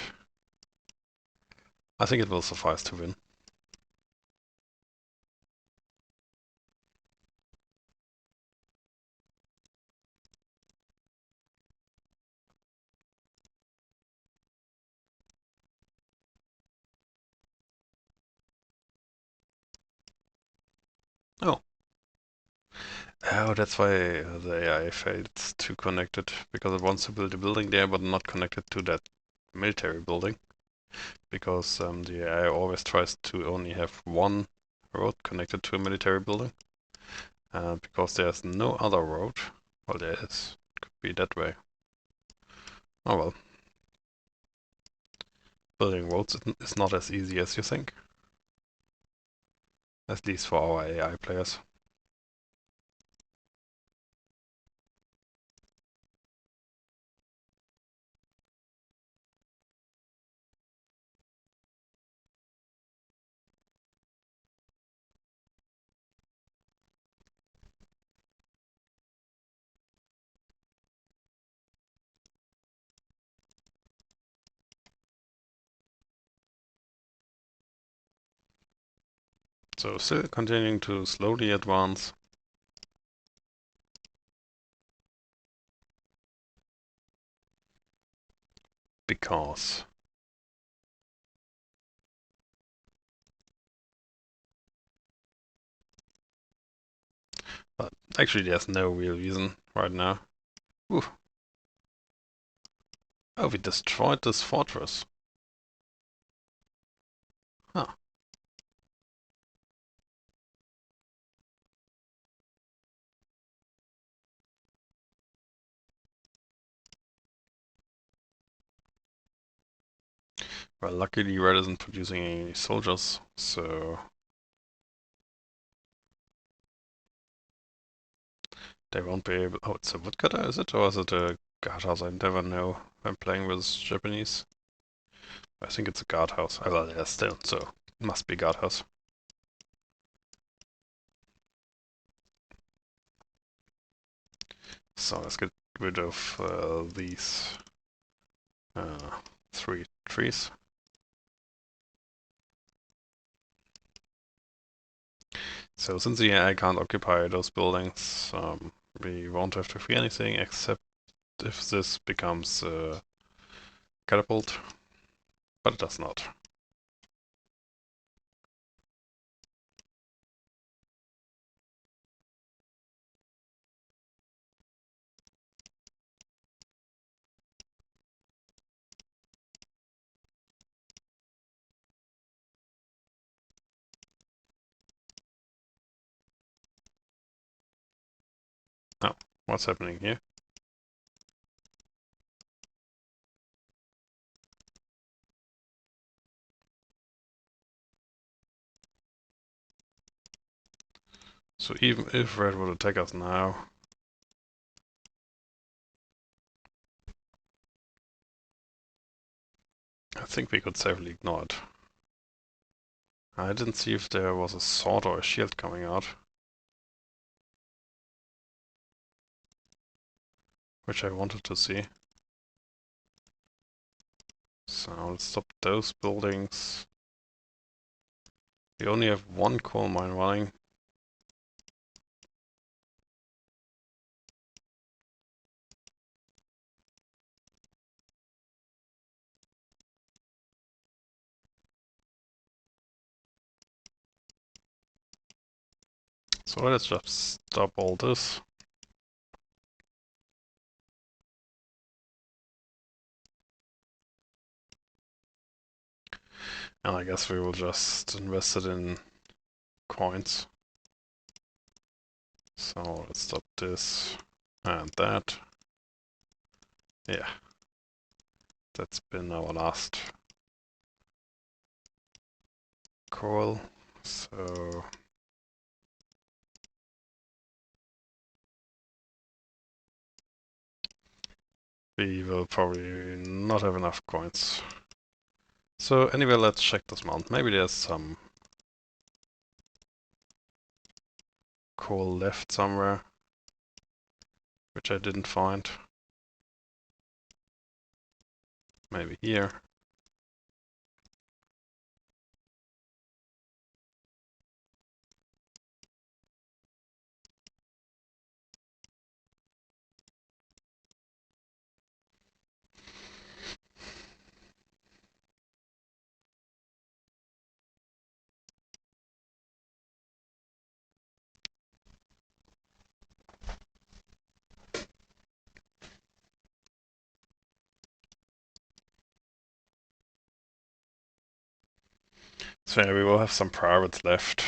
I think it will suffice to win. Oh, that's why the AI failed to connect it, because it wants to build a building there, but not connected to that military building. Because the AI always tries to only have one road connected to a military building. Because there's no other road. Well, there is. Could be that way. Oh well. Building roads is not as easy as you think. At least for our AI players. So still continuing to slowly advance. Because but actually there's no real reason right now. Ooh. Oh, we destroyed this fortress. Huh. Well, luckily Red isn't producing any soldiers, so they won't be able... Oh, it's a woodcutter, is it? Or is it a guardhouse? I never know when playing with Japanese. I think it's a guardhouse. Oh, well, yeah, still, so must be guardhouse. So let's get rid of these uh, 3 trees. So since the AI can't occupy those buildings, we won't have to free anything except if this becomes a catapult, but it does not. Oh, what's happening here? So even if Red would attack us now, I think we could safely ignore it. I didn't see if there was a sword or a shield coming out, which I wanted to see. So let's stop those buildings. We only have one coal mine running. So let's just stop all this. And I guess we will just invest it in coins. So let's stop this and that. Yeah, that's been our last coal. So we will probably not have enough coins. So anyway, let's check this mountain. Maybe there's some coal left somewhere, which I didn't find. Maybe here. So yeah, we will have some pirates left.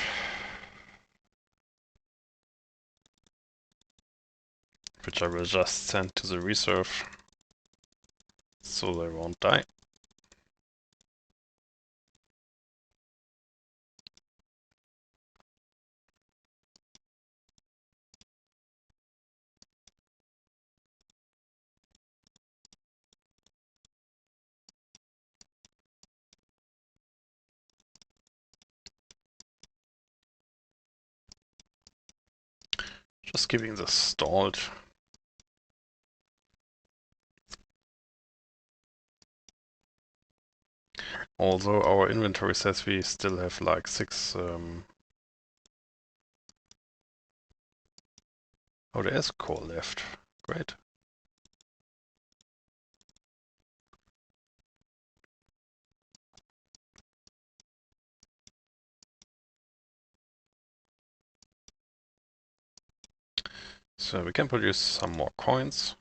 Which I will just send to the reserve. So they won't die. Just keeping this stalled. Although our inventory says we still have like 6... Oh, there is coal left. Great. So we can produce some more coins.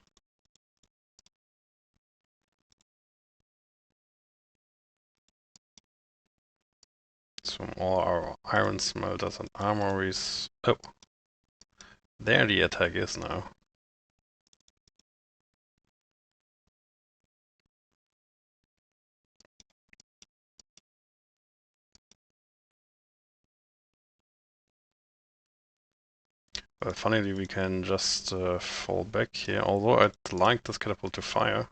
Some more our iron smelters and armories. Oh, there the attack is now. Funnily, we can just fall back here, although I'd like this catapult to fire.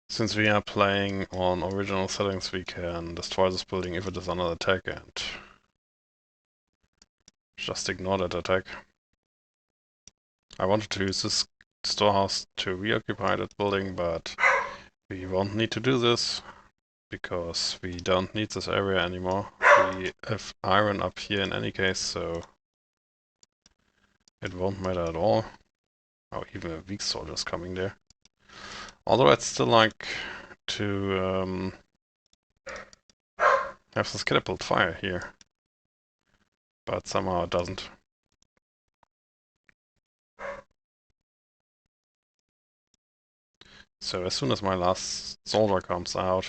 Since we are playing on original settings, we can destroy this building if it is under attack and just ignore that attack. I wanted to use this storehouse to reoccupy that building, but we won't need to do this because we don't need this area anymore. We have iron up here in any case, so it won't matter at all. Oh, even a weak soldier's coming there. Although I'd still like to have this catapult fire here, but somehow it doesn't. So as soon as my last soldier comes out,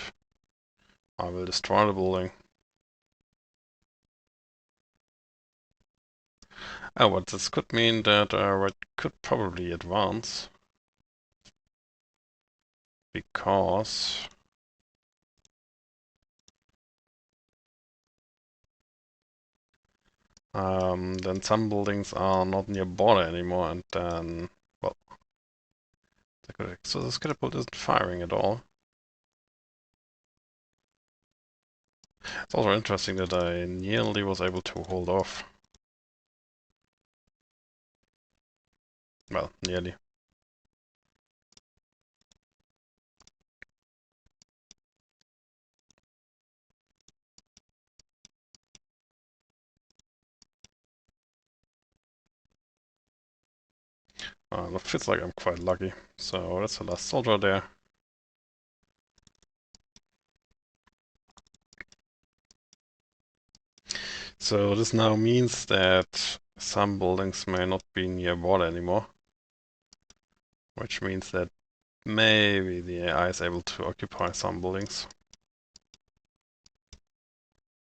I will destroy the building. Oh, but this could mean that Red could probably advance. Because... then some buildings are not near border anymore, and then... well... So this catapult isn't firing at all. It's also interesting that I nearly was able to hold off. Well, nearly. It feels like I'm quite lucky. So that's the last soldier there. So this now means that some buildings may not be near border anymore. Which means that maybe the AI is able to occupy some buildings.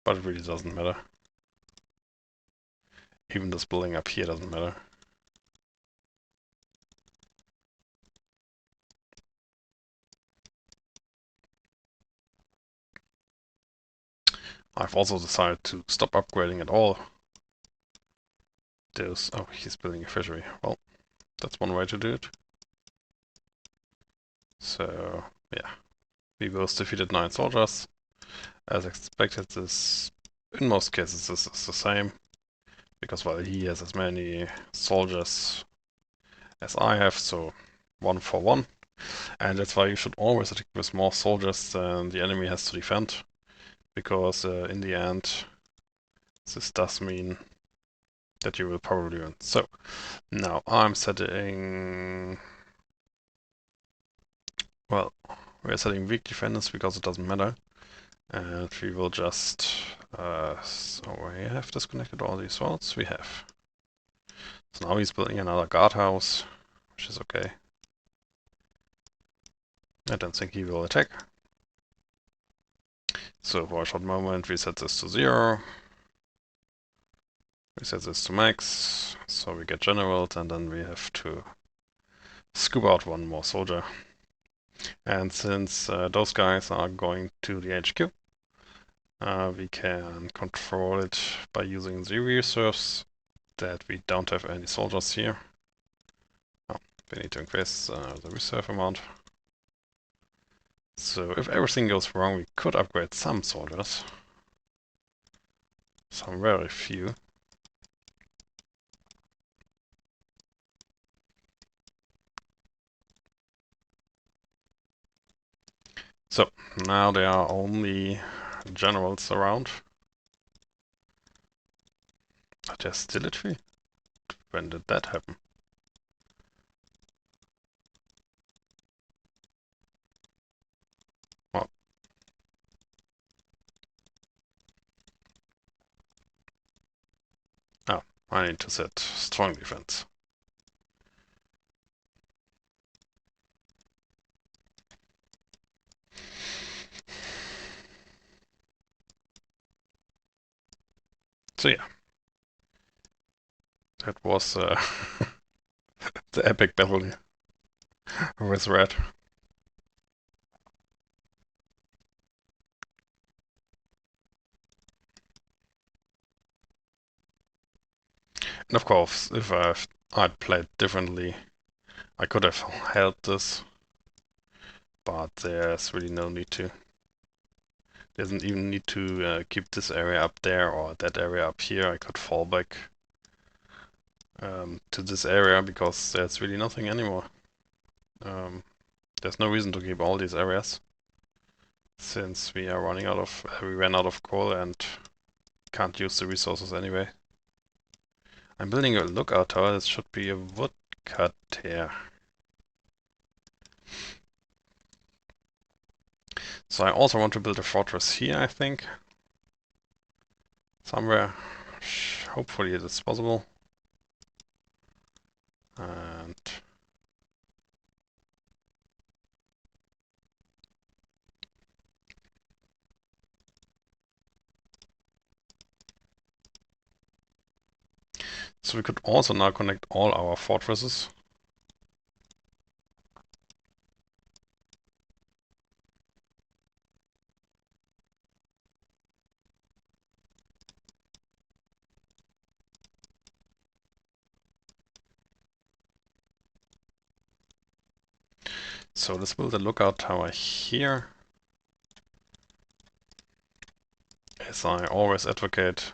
But it really doesn't matter. Even this building up here doesn't matter. I've also decided to stop upgrading at all. Oh, he's building a fishery. Well, that's one way to do it. So, yeah. We both defeated 9 soldiers. As expected, this, in most cases, this is the same. Because, well, he has as many soldiers as I have, so 1 for 1. And that's why you should always attack with more soldiers than the enemy has to defend. Because in the end, this does mean that you will probably win. So, now I'm setting Well, we're setting weak defenders because it doesn't matter. And we will just... so we have disconnected all these roads? We have. So now he's building another guardhouse, which is okay. I don't think he will attack. So for a short moment we set this to 0. We set this to max, so we get generals, and then we have to scoop out one more soldier. And since those guys are going to the HQ, we can control it by using the reserves that we don't have any soldiers here. Oh, we need to increase the reserve amount. So if everything goes wrong, we could upgrade some soldiers. Some very few. So now there are only generals around. But there's still a tree. When did that happen? Well, oh, I need to set strong defense. So yeah, that was the epic battle here with red. And of course, if I'd played differently, I could have held this, but there's really no need to. Doesn't even need to keep this area up there or that area up here. I could fall back to this area because there's really nothing anymore. There's no reason to keep all these areas since we ran out of coal and can't use the resources anyway. I'm building a lookout tower. This should be a woodcut here. So I also want to build a fortress here, I think. Somewhere. Hopefully it is possible. And so we could also now connect all our fortresses. So let's build a lookout tower here. As I always advocate,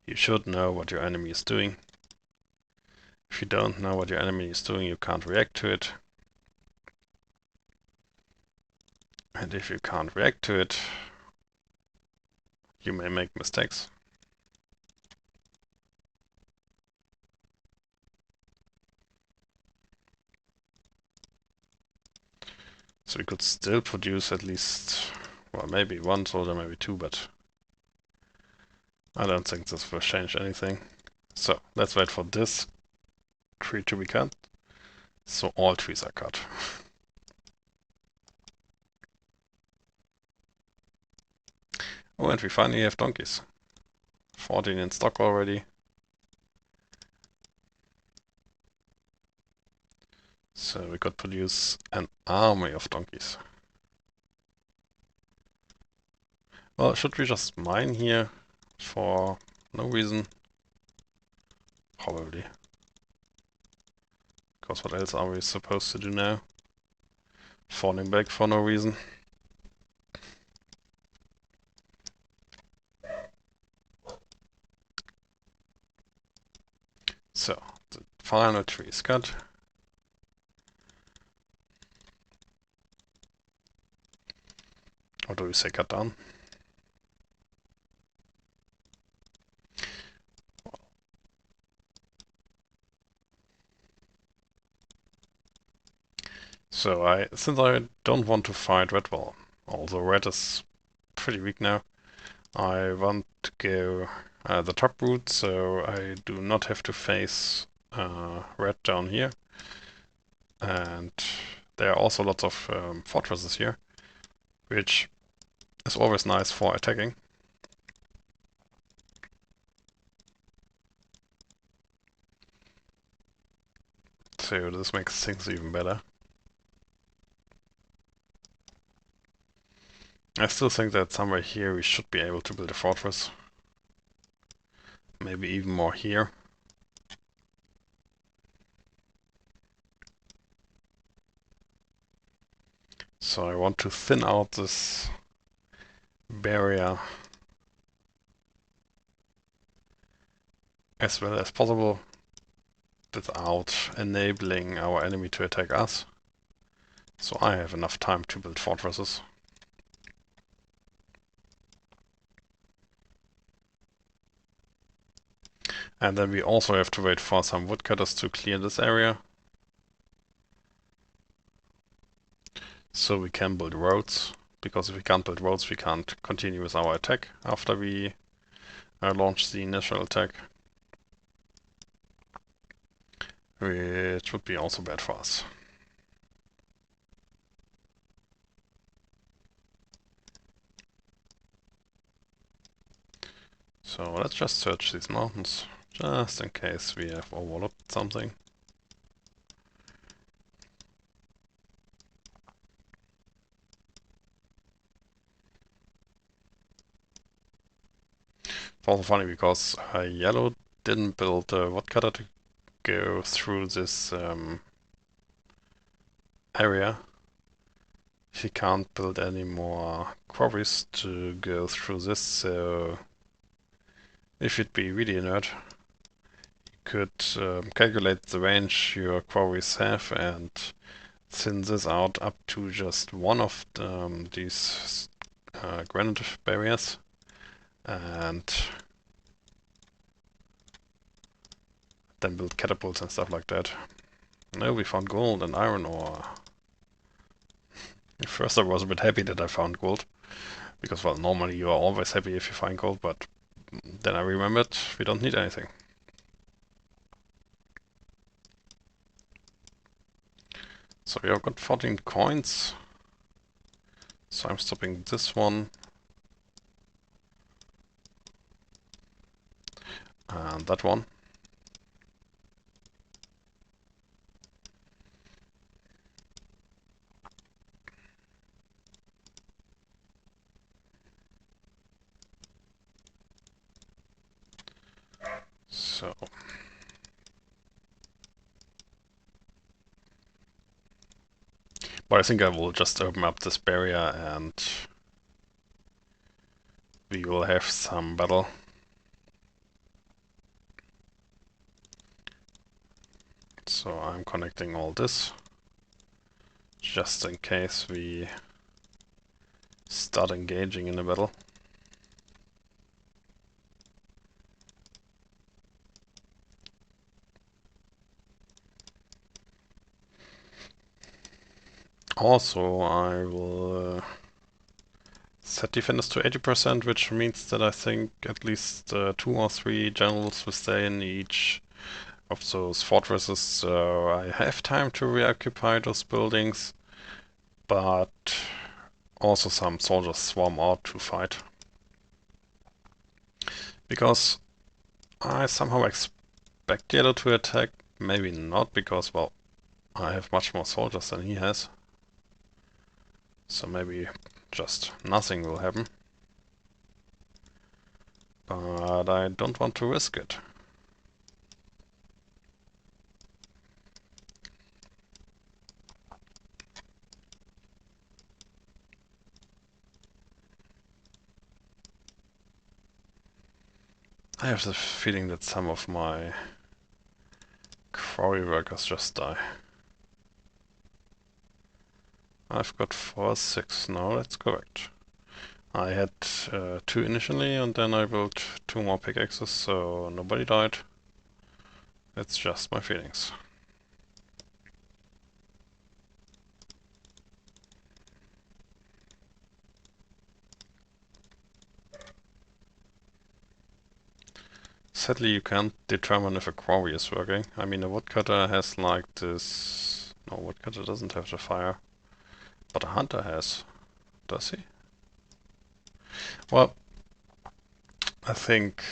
you should know what your enemy is doing. If you don't know what your enemy is doing, you can't react to it. And if you can't react to it, you may make mistakes. So we could still produce at least, well, maybe one soldier, maybe two, but I don't think this will change anything. So let's wait for this tree to be cut. So all trees are cut. Oh, and we finally have donkeys. 14 in stock already. So we could produce an army of donkeys. Well, should we just mine here for no reason? Probably. Because what else are we supposed to do now? Falling back for no reason. So, the final tree is cut. Or do we say cut down? Since I don't want to fight red, well, although red is pretty weak now, I want to go the top route, so I do not have to face red down here. And there are also lots of fortresses here, which is always nice for attacking. So this makes things even better. I still think that somewhere here we should be able to build a fortress. Maybe even more here. So I want to thin out this barrier as well as possible without enabling our enemy to attack us. So I have enough time to build fortresses. And then we also have to wait for some woodcutters to clear this area. So we can build roads, because if we can't build roads, we can't continue with our attack after we launch the initial attack. Which would be also bad for us. So let's just search these mountains, just in case we have overlooked something. It's also funny because yellow didn't build a woodcutter to go through this area. He can't build any more quarries to go through this, so if you'd be really a nerd, you could calculate the range your quarries have and thin this out up to just one of these granite barriers, and then build catapults and stuff like that. No, we found gold and iron ore. At first I was a bit happy that I found gold, because well, normally you are always happy if you find gold, but then I remembered we don't need anything. So we have got 14 coins. So I'm stopping this one. And that one. So but I think I will just open up this barrier and we will have some battle. So I'm connecting all this, just in case we start engaging in a battle. Also, I will set defenders to 80%, which means that I think at least 2 or 3 generals will stay in each of those fortresses, so I have time to reoccupy those buildings, but also some soldiers swarm out to fight. Because I somehow expect Yellow to attack, maybe not, because, well, I have much more soldiers than he has. So maybe just nothing will happen. But I don't want to risk it. I have the feeling that some of my quarry workers just die. I've got 4, 6 now, that's correct. I had 2 initially and then I built 2 more pickaxes, so nobody died. It's just my feelings. sadly you can't determine if a quarry is working. I mean, a woodcutter has like this... No, woodcutter doesn't have the fire. But a hunter has. Does he? Well, I think...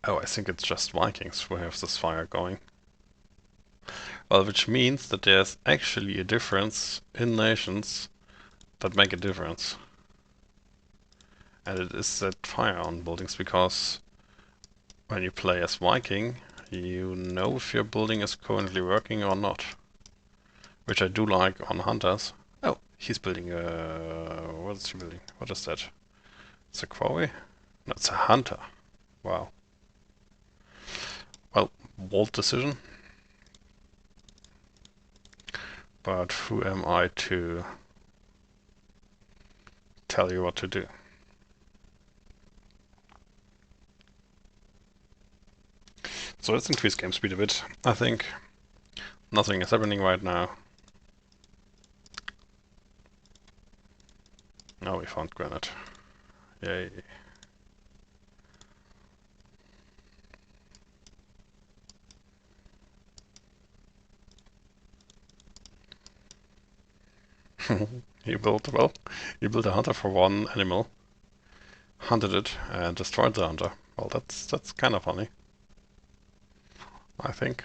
Oh, I think it's just Vikings who have this fire going. Well, which means that there's actually a difference in nations that make a difference. And it is that fire on buildings, because when you play as Viking, you know if your building is currently working or not. Which I do like on hunters. Oh, he's building a... What is he building? What is that? It's a quarry? No, it's a hunter. Wow. Well, bold decision. But who am I to tell you what to do? So let's increase game speed a bit. I think nothing is happening right now. Now we found granite. Yay. You built a hunter for one animal, hunted it, and destroyed the hunter. Well, that's kind of funny, I think.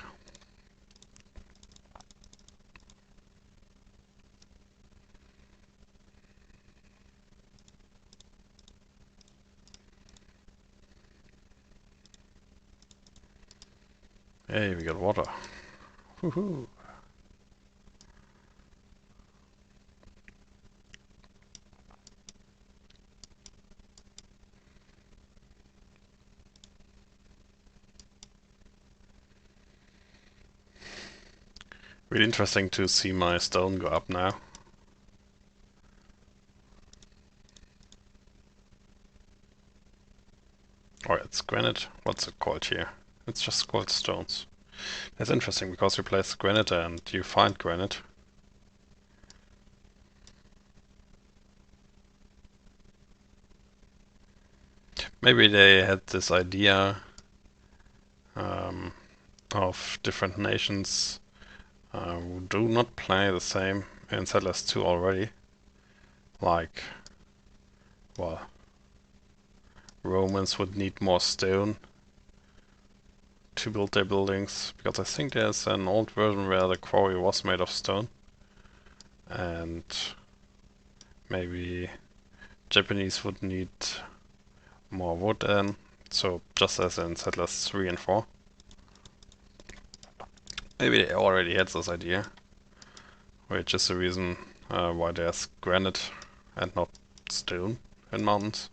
Hey, we got water. Woohoo! Really interesting to see my stone go up now. Or it's granite. What's it called here? It's just called stones. That's interesting because you place granite and you find granite. Maybe they had this idea of different nations who do not play the same in Settlers 2 already. Like, well, Romans would need more stone to build their buildings, because I think there's an old version where the quarry was made of stone. And maybe Japanese would need more wood then, so just as in Settlers 3 and 4. Maybe they already had this idea, which is the reason why there's granite and not stone in mountains.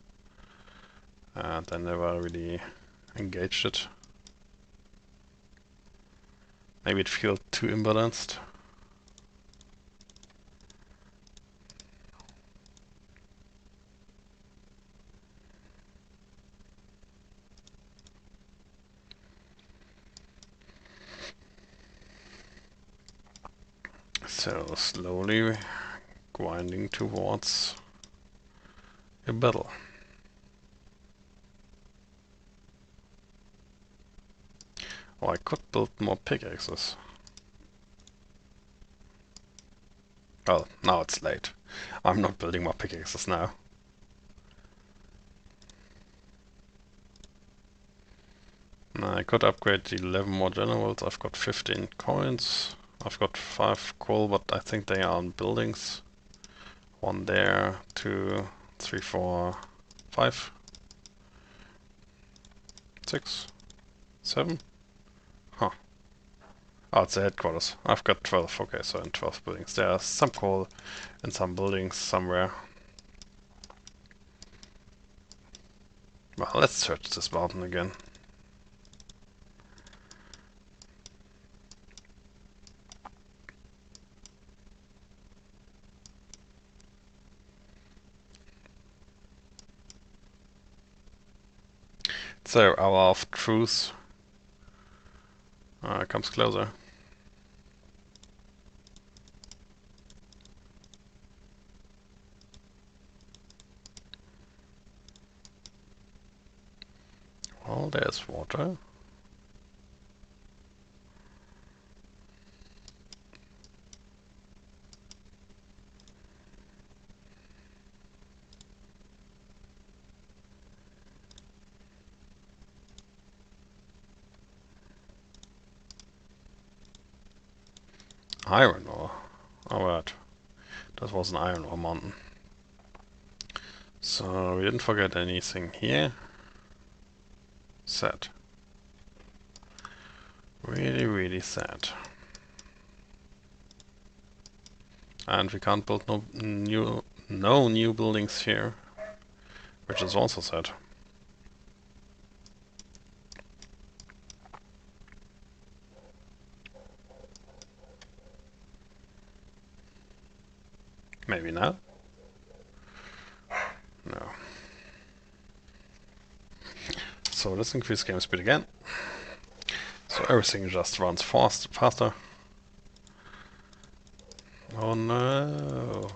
And I never really engaged it. Maybe it feels too imbalanced. So slowly grinding towards a battle. Oh, I could build more pickaxes. Well, now it's late. I'm not building more pickaxes now. I could upgrade 11 more generals. I've got 15 coins. I've got 5 coal, but I think they are on buildings. 1 there, 2, 3, 4, 5, 6, 7. Huh. Oh, it's the headquarters. I've got 12. Okay, so in 12 buildings. There's some coal in some buildings somewhere. Well, let's search this mountain again. So, hour of truth comes closer. Well, there's water. Iron ore. Alright. That was an iron ore mountain. So we didn't forget anything here. Sad. Really, really sad. And we can't build no new buildings here, which is also sad. Maybe now? No. So let's increase game speed again. So everything just runs faster. Oh no.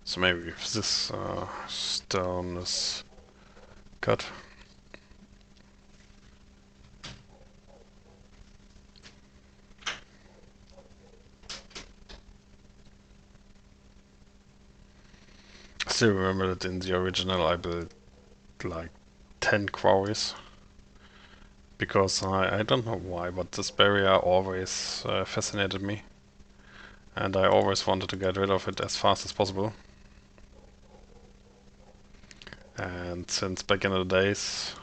So maybe if this stone is cut. I still remember that in the original I built like 10 quarries. Because I don't know why, but this barrier always fascinated me. And I always wanted to get rid of it as fast as possible. And since back in the days,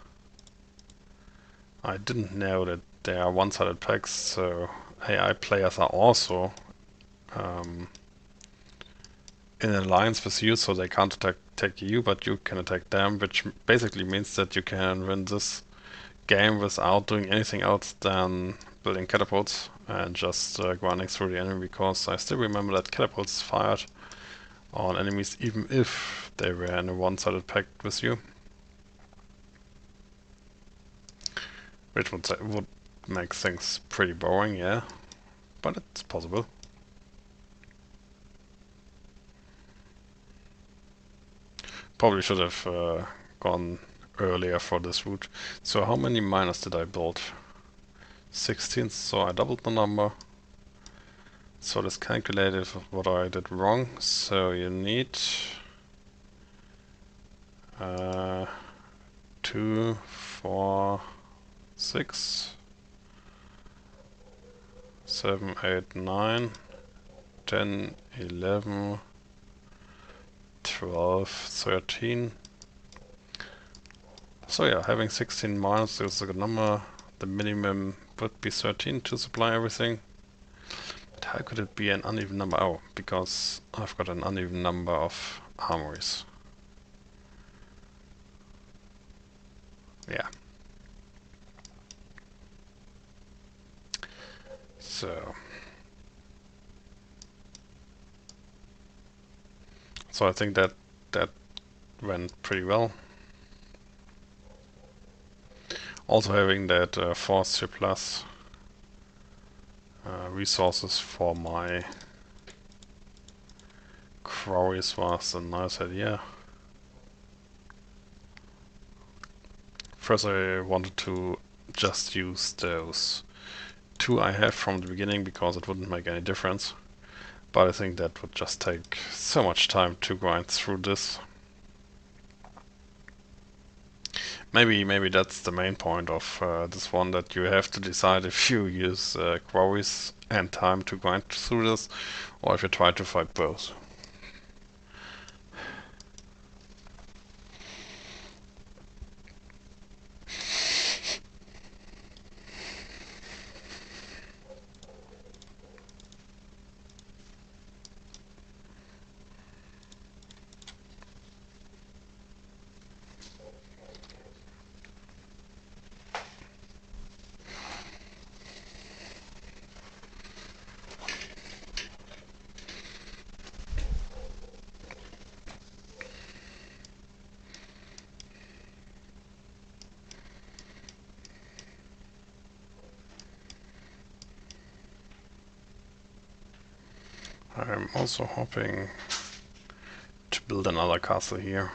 I didn't know that they are one-sided packs, so AI players are also in alliance with you, so they can't attack you, but you can attack them, which basically means that you can win this game without doing anything else than building catapults and just grinding through the enemy, because I still remember that catapults fired on enemies even if they were in a one-sided pact with you. Which would make things pretty boring, yeah, but it's possible. Probably should have gone earlier for this route. So how many miners did I build? 16, so I doubled the number. So let's calculate what I did wrong. So you need 2, 4, 6, 7, 8, 9, 10, 11, 12, 13. So yeah, having 16 miners is a good number. The minimum would be 13 to supply everything. But how could it be an uneven number? Oh, because I've got an uneven number of armories. Yeah. So I think that went pretty well. Also having that force surplus resources for my quarries was a nice idea. First I wanted to just use those 2 I have from the beginning because it wouldn't make any difference. But I think that would just take so much time to grind through this. Maybe that's the main point of this one, that you have to decide if you use quarries and time to grind through this, or if you try to fight both. I'm also hoping to build another castle here.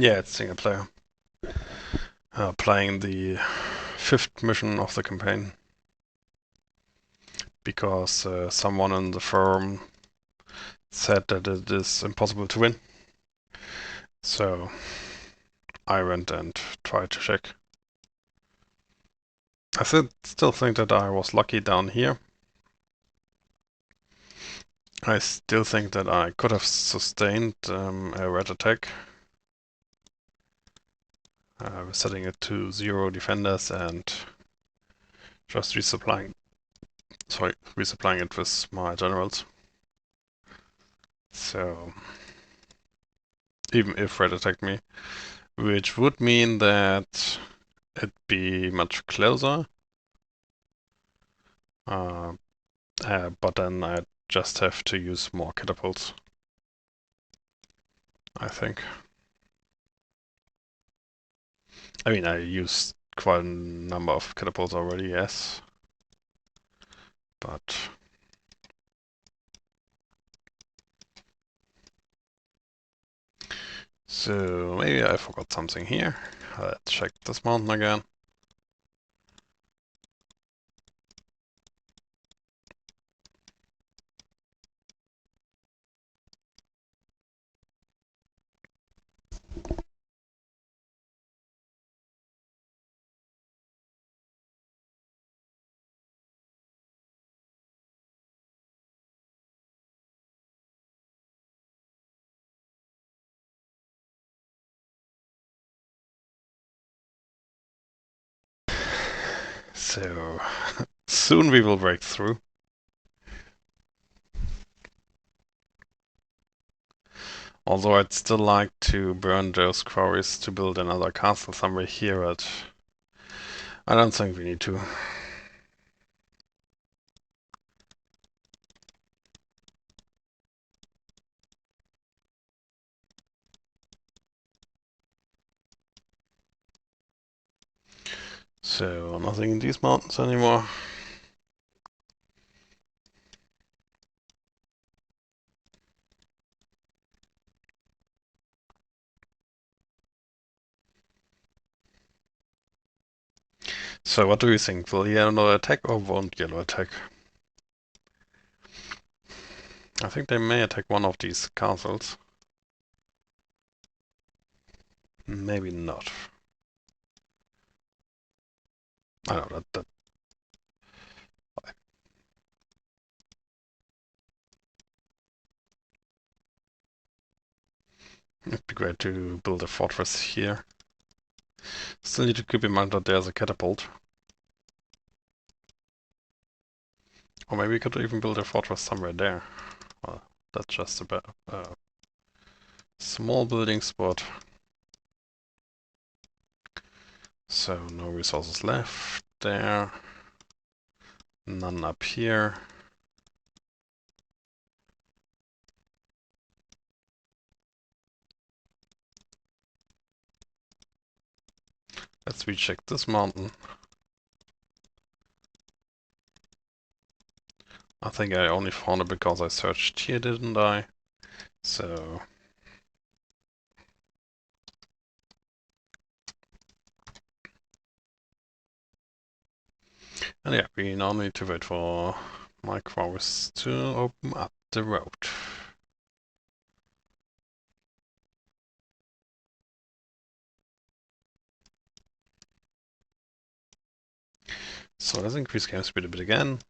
Yeah, it's single player. Playing the 5th mission of the campaign. Because someone in the forum said that it is impossible to win. So I went and tried to check. I still think that I was lucky down here. I still think that I could have sustained a red attack. Setting it to 0 defenders and just resupplying it with my generals. So even if red attacked me, which would mean that it'd be much closer. But then I just have to use more catapults, I think. I mean, I used quite a number of catapults already, yes. But so maybe I forgot something here. Let's check this mountain again. So soon we will break through. Although I'd still like to burn those quarries to build another castle somewhere here, but I don't think we need to. So nothing in these mountains anymore. So what do you think? Will yellow attack or won't yellow attack? I think they may attack one of these castles. Maybe not. I don't know that. It'd be great to build a fortress here. Still need to keep in mind that there's a catapult. Or maybe we could even build a fortress somewhere there. Well, that's just a small building spot. So no resources left there. None up here. Let's recheck this mountain. I think I only found it because I searched here, didn't I? So... And yeah, we now need to wait for my quarries to open up the road. So let's increase game speed a bit again.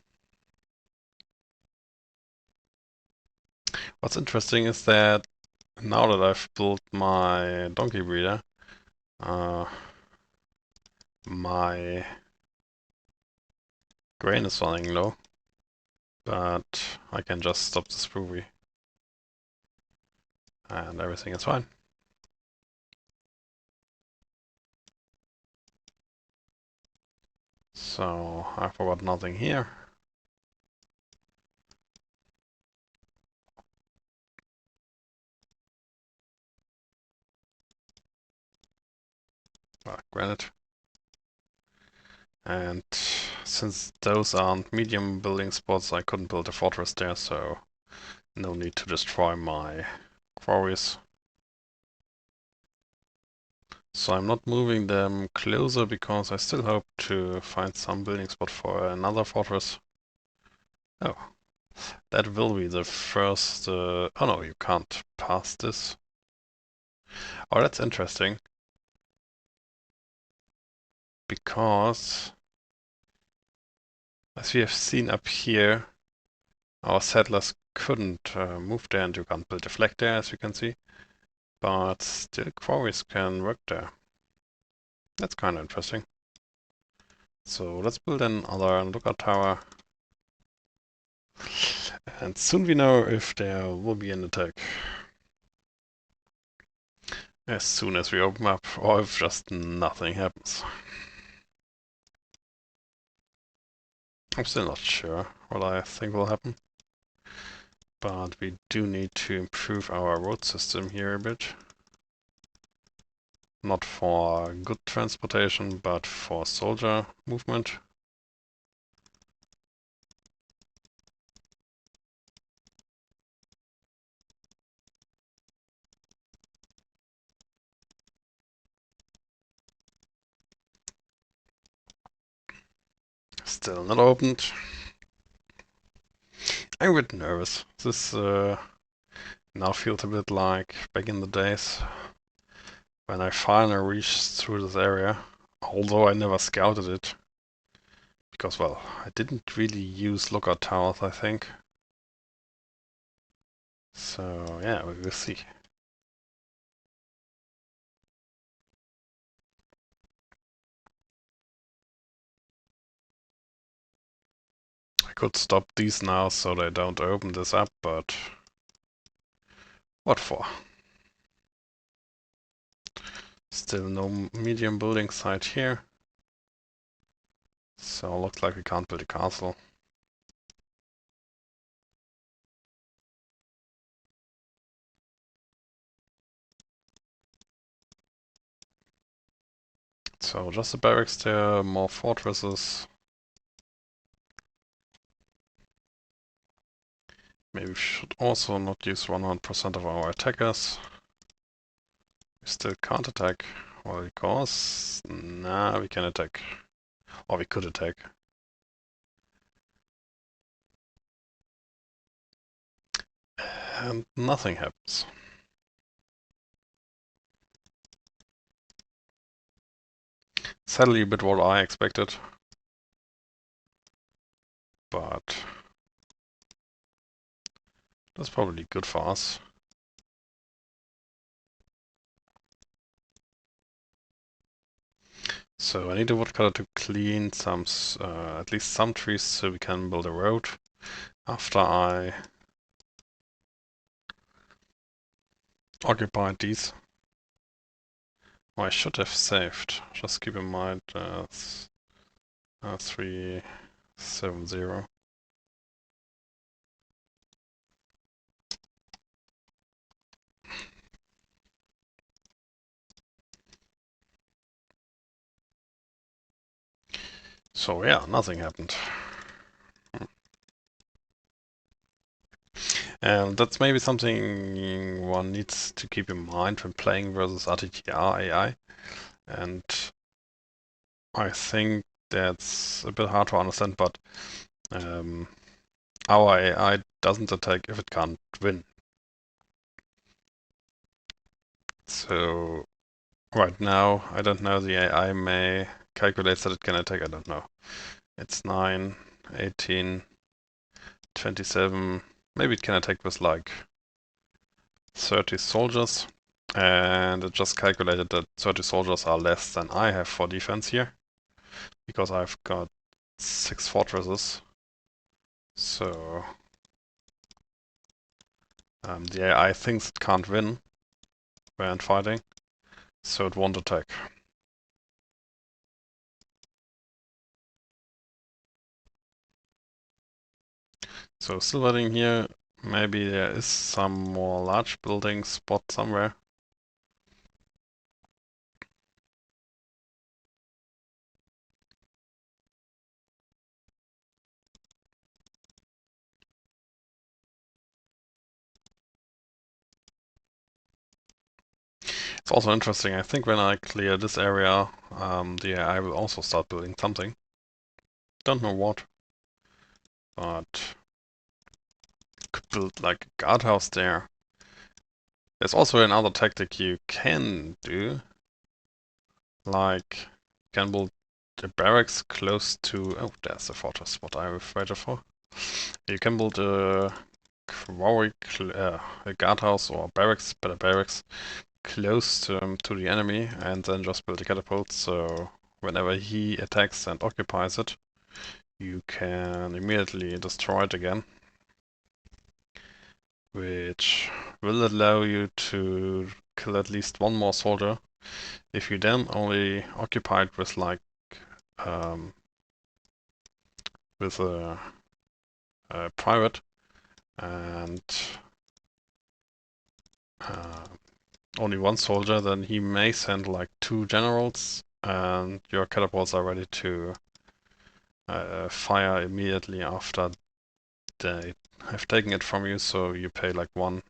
What's interesting is that now that I've built my donkey breeder, my grain is running low, but I can just stop this brewery and everything is fine. So I forgot nothing here. Granite. And since those aren't medium building spots, I couldn't build a fortress there, so no need to destroy my quarries. So I'm not moving them closer because I still hope to find some building spot for another fortress. Oh, that will be the first... oh no, you can't pass this. Oh, that's interesting. Because, as we have seen up here, our settlers couldn't move there and you can't build a flag there, as you can see. But still quarries can work there. That's kind of interesting. So let's build another lookout tower. And soon we know if there will be an attack. As soon as we open up, or if just nothing happens. I'm still not sure what I think will happen. But we do need to improve our road system here a bit. Not for good transportation, but for soldier movement. Still not opened. I'm a bit nervous. This now feels a bit like back in the days when I finally reached through this area. Although I never scouted it. Because, well, I didn't really use lookout towers, I think. So, yeah, we will see. I could stop these now so they don't open this up, but what for? Still no medium building site here. So looks like we can't build a castle. So just the barracks there, more fortresses. Maybe we should also not use 100% of our attackers. We still can't attack. Well, because... Nah, we can attack. Or we could attack. And nothing happens. Sadly, a bit what I expected. But that's probably good for us. So I need a woodcutter to clean some, at least some trees so we can build a road. After I occupied these. Oh, I should have saved. Just keep in mind 370. So yeah, nothing happened. And that's maybe something one needs to keep in mind when playing versus RttR AI. And I think that's a bit hard to understand, but our AI doesn't attack if it can't win. So right now, I don't know, the AI may calculate that it can attack, I don't know. It's 9, 18, 27, maybe it can attack with like 30 soldiers. And it just calculated that 30 soldiers are less than I have for defense here, because I've got 6 fortresses. So the AI thinks it can't win when fighting, so it won't attack. So still waiting here. Maybe there is some more large building spot somewhere. It's also interesting. I think when I clear this area, the AI will also start building something. Don't know what, but could build like a guardhouse there. There's also another tactic you can do, like you can build the barracks close to. Oh, there's the fortress. What I waited for. You can build a quarry, a guardhouse or barracks, better barracks, close to the enemy, and then just build a catapult. So whenever he attacks and occupies it, you can immediately destroy it again, which will allow you to kill at least one more soldier. If you then only occupy it with like with a private and uh, only one soldier, then he may send like 2 generals, and your catapults are ready to fire immediately after they have taken it from you, so you pay like 1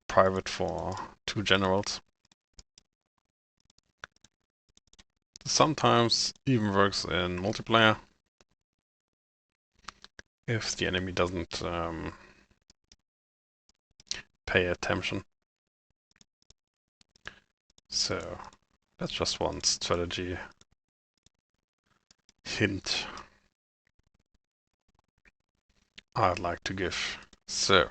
private for 2 generals. Sometimes even works in multiplayer if the enemy doesn't pay attention. So that's just one strategy hint I'd like to give. So,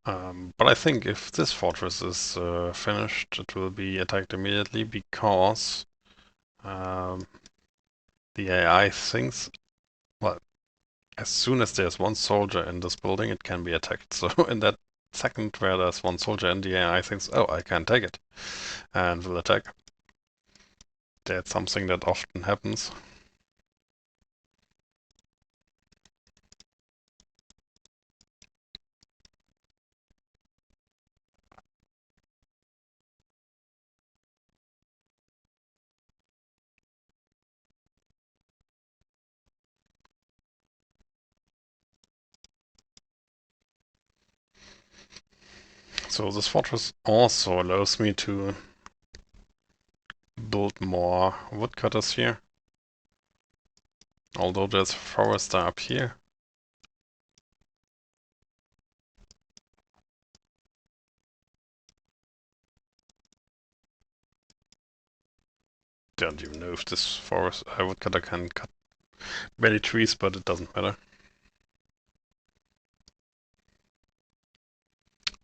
but I think if this fortress is finished, it will be attacked immediately because the AI thinks, well, as soon as there's 1 soldier in this building, it can be attacked. So in that second where there's 1 soldier in, the AI thinks, oh, I can take it, and will attack. That's something that often happens. So this fortress also allows me to build more woodcutters here. Although there's a forester up here. Don't even know if this forest woodcutter can cut many trees, but it doesn't matter.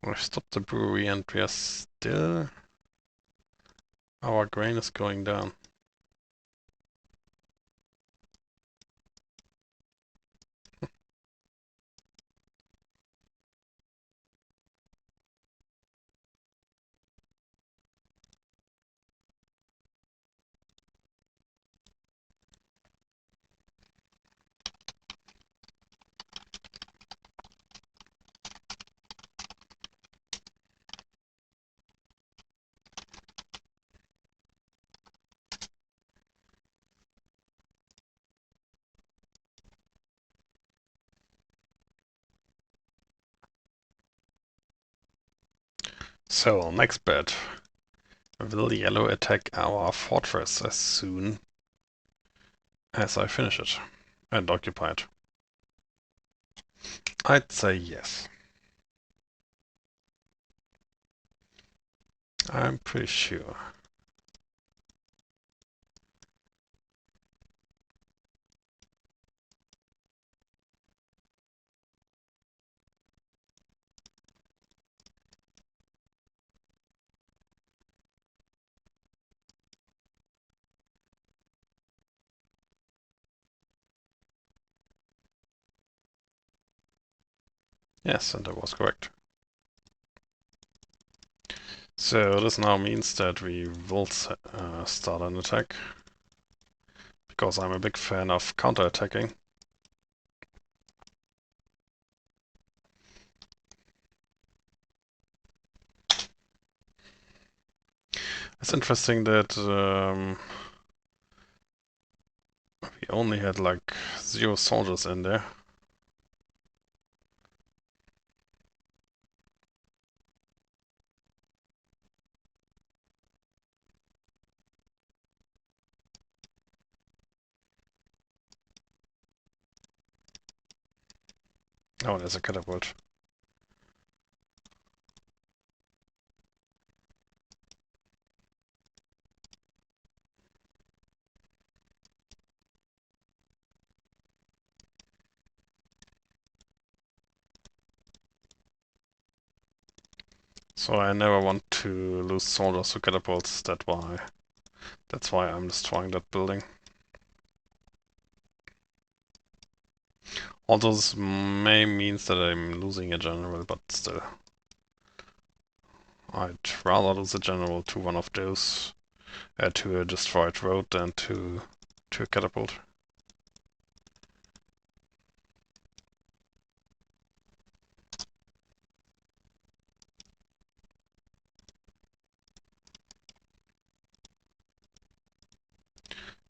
We stopped the brewery and we are still... Our grain is going down. So, next bet. Will yellow attack our fortress as soon as I finish it and occupy it? I'd say yes. I'm pretty sure. Yes, and I was correct. So this now means that we will start an attack, because I'm a big fan of counter-attacking. It's interesting that we only had like 0 soldiers in there. Oh, there's a catapult. So I never want to lose soldiers to catapults, that's why I'm destroying that building. Although this may means that I'm losing a general, but still. I'd rather lose a general to one of those, to a destroyed road than to a catapult.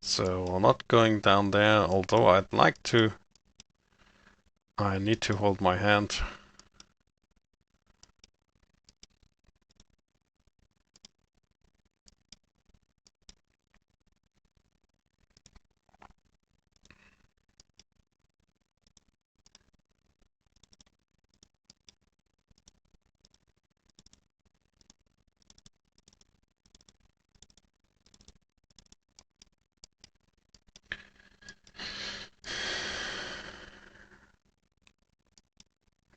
So I'm not going down there, although I'd like to. I need to hold my hand.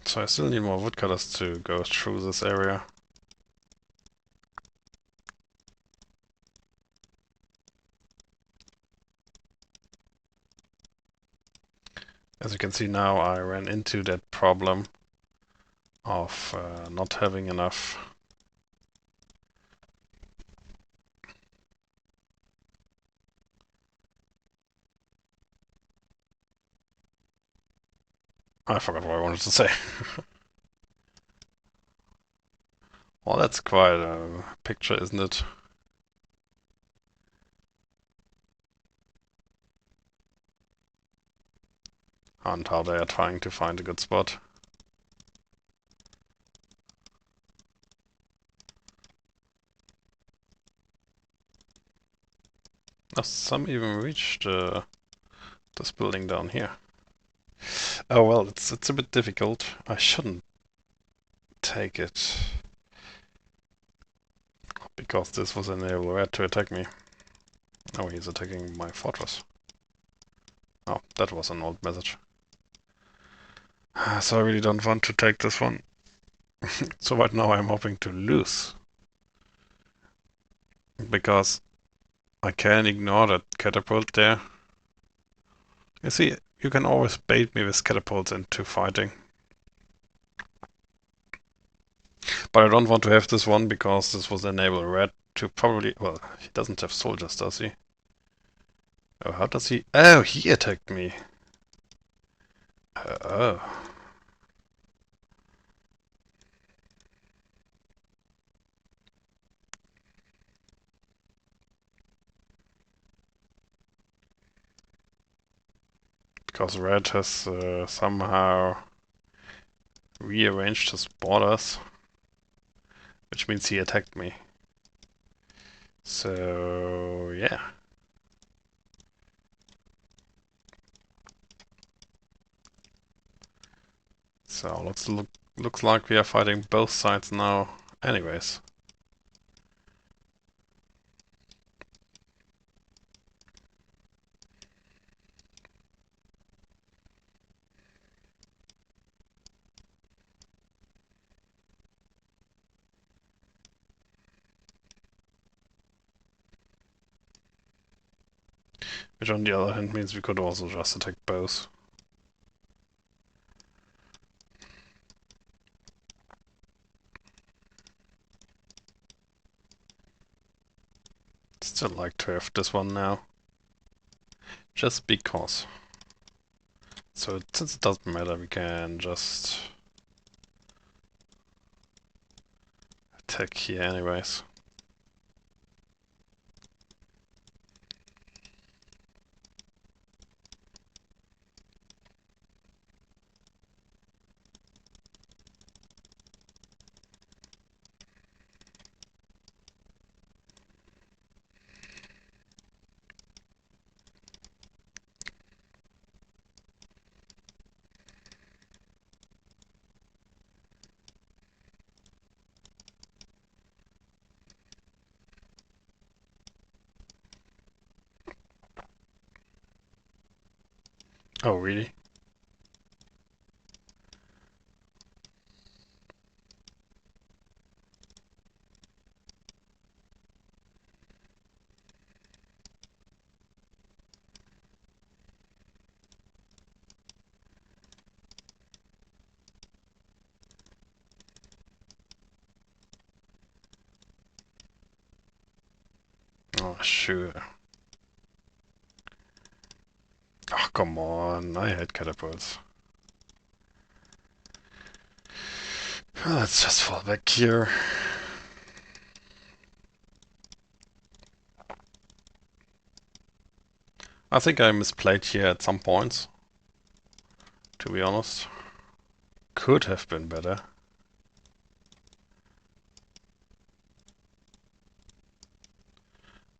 So I still need more woodcutters to go through this area. As you can see now, I ran into that problem of not having enough. I forgot what I wanted to say. Well, that's quite a picture, isn't it? And how they are trying to find a good spot. Oh, some even reached this building down here. Oh well, it's a bit difficult. I shouldn't take it, because this was enable red to attack me. Oh, he's attacking my fortress. Oh, that was an old message. So I really don't want to take this one. So right now I'm hoping to lose, because I can ignore that catapult there. You see, you can always bait me with catapults into fighting. But I don't want to have this one, because this was enable red to probably... Well, he doesn't have soldiers, does he? Oh, how does he... Oh, he attacked me. Oh. Because red has somehow rearranged his borders which means he attacked me. So yeah. So looks like we are fighting both sides now anyways. Which on the other hand means we could also just attack both. Still like to have this one now. Just because. So since it doesn't matter, we can just attack here anyways. Oh really? Oh sure. Oh come on, I hate catapults. Let's just fall back here. I think I misplayed here at some points, to be honest. Could have been better.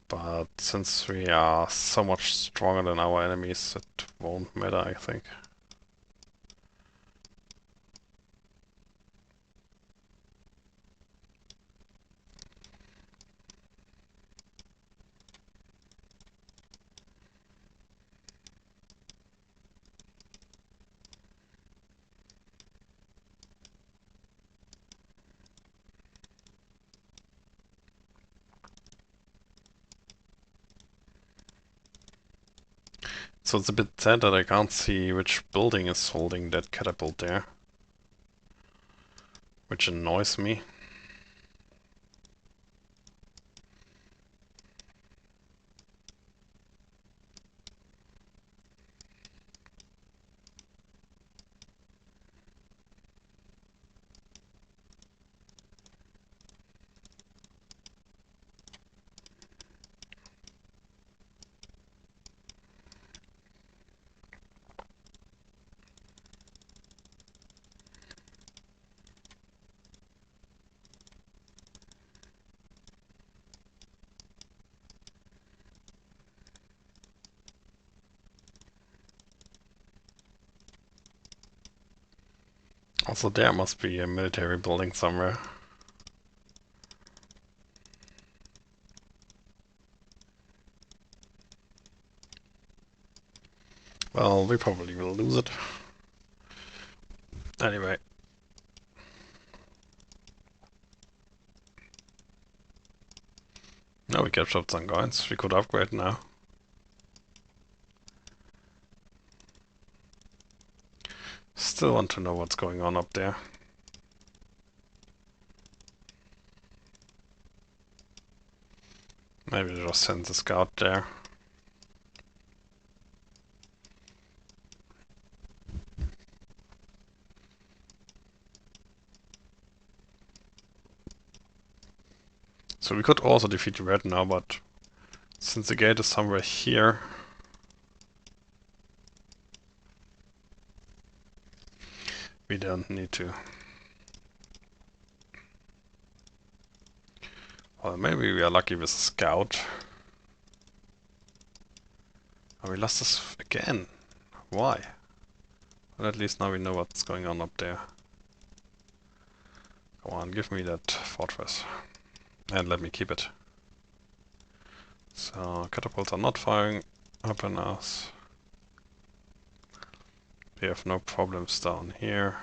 But since we are so much stronger than our enemies, it won't matter, I think. So it's a bit sad that I can't see which building is holding that catapult there. Which annoys me. Also there must be a military building somewhere. Well, we probably will lose it. Anyway. Now we captured some guys. We could upgrade now. Still want to know what's going on up there. Maybe just send the scout there. So we could also defeat the red now, but since the gate is somewhere here, we don't need to. Well, maybe we are lucky with Scout. Oh, we lost this again. Why? Well, at least now we know what's going on up there. Come on, give me that fortress. And let me keep it. So, catapults are not firing up on us. We have no problems down here.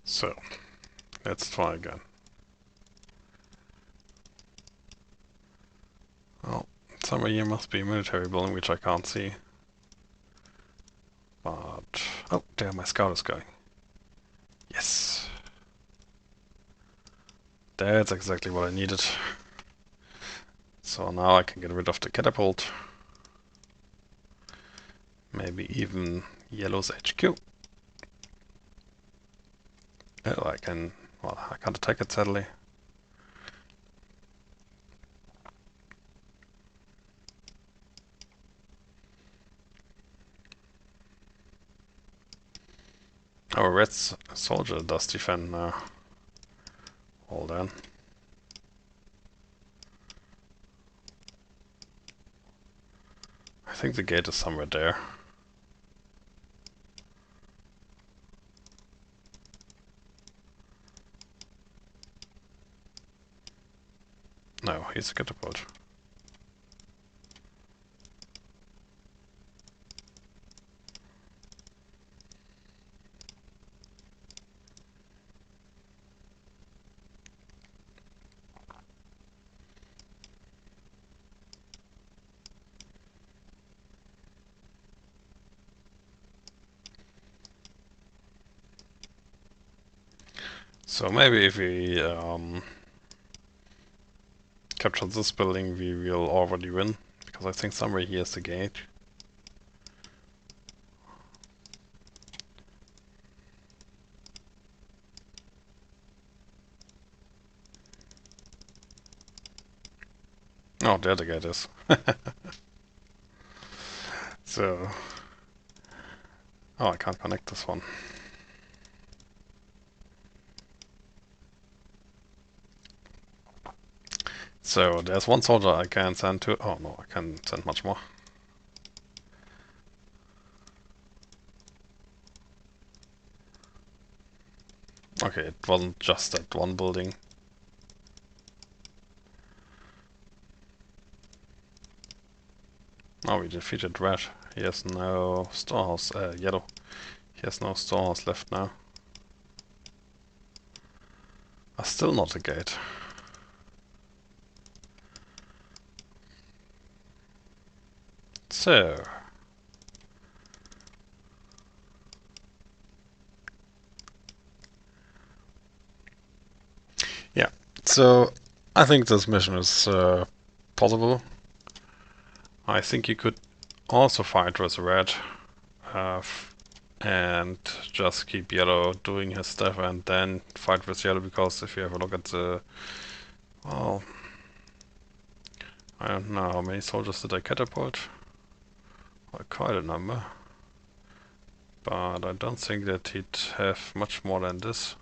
So, let's try again. Oh, somewhere here must be a military building which I can't see. But... oh, there my scout is going. Yes! That's exactly what I needed. So now I can get rid of the catapult. Maybe even Yellow's HQ. Oh, I can... well, I can't attack it sadly. Our red soldier does defend now. Hold on. I think the gate is somewhere there. No, he's a catapult. So maybe if we capture this building, we will already win, because I think somewhere here is the gate. Oh, there the gate is. So... oh, I can't connect this one. So there's one soldier I can send to... oh no, I can send much more. Okay, it wasn't just that one building. Oh, we defeated red. He has no storehouse, yellow. He has no storehouse left now. Still not a gate. So... yeah, so I think this mission is possible. I think you could also fight with red and just keep yellow doing his stuff and then fight with yellow, because if you have a look at the... well, I don't know how many soldiers did I catapult? Well, quite a number. But I don't think that he'd have much more than this.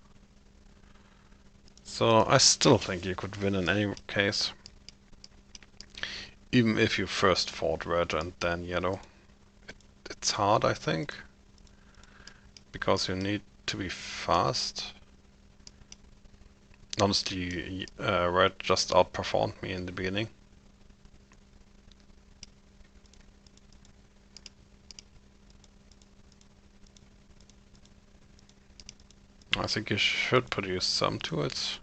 So I still think you could win in any case. Even if you first fought red and then yellow. It's hard, I think. Because you need to be fast. Honestly, red just outperformed me in the beginning. I think you should produce some tools.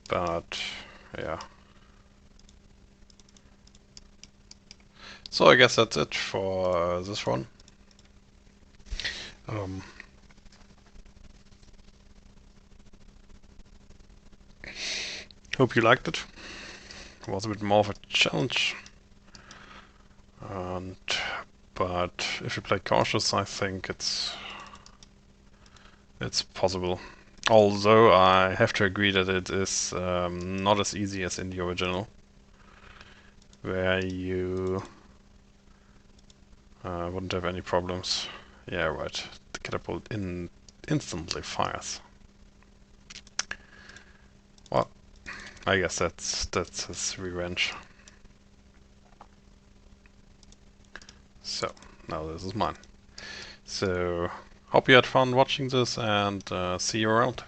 But, yeah. So I guess that's it for this one. Hope you liked it. It was a bit more of a challenge. But if you play cautious, I think it's possible. Although I have to agree that it is not as easy as in the original, where you wouldn't have any problems. Yeah, right. The catapult instantly fires. Well, I guess that's his revenge. So, now this is mine. So, hope you had fun watching this and see you around.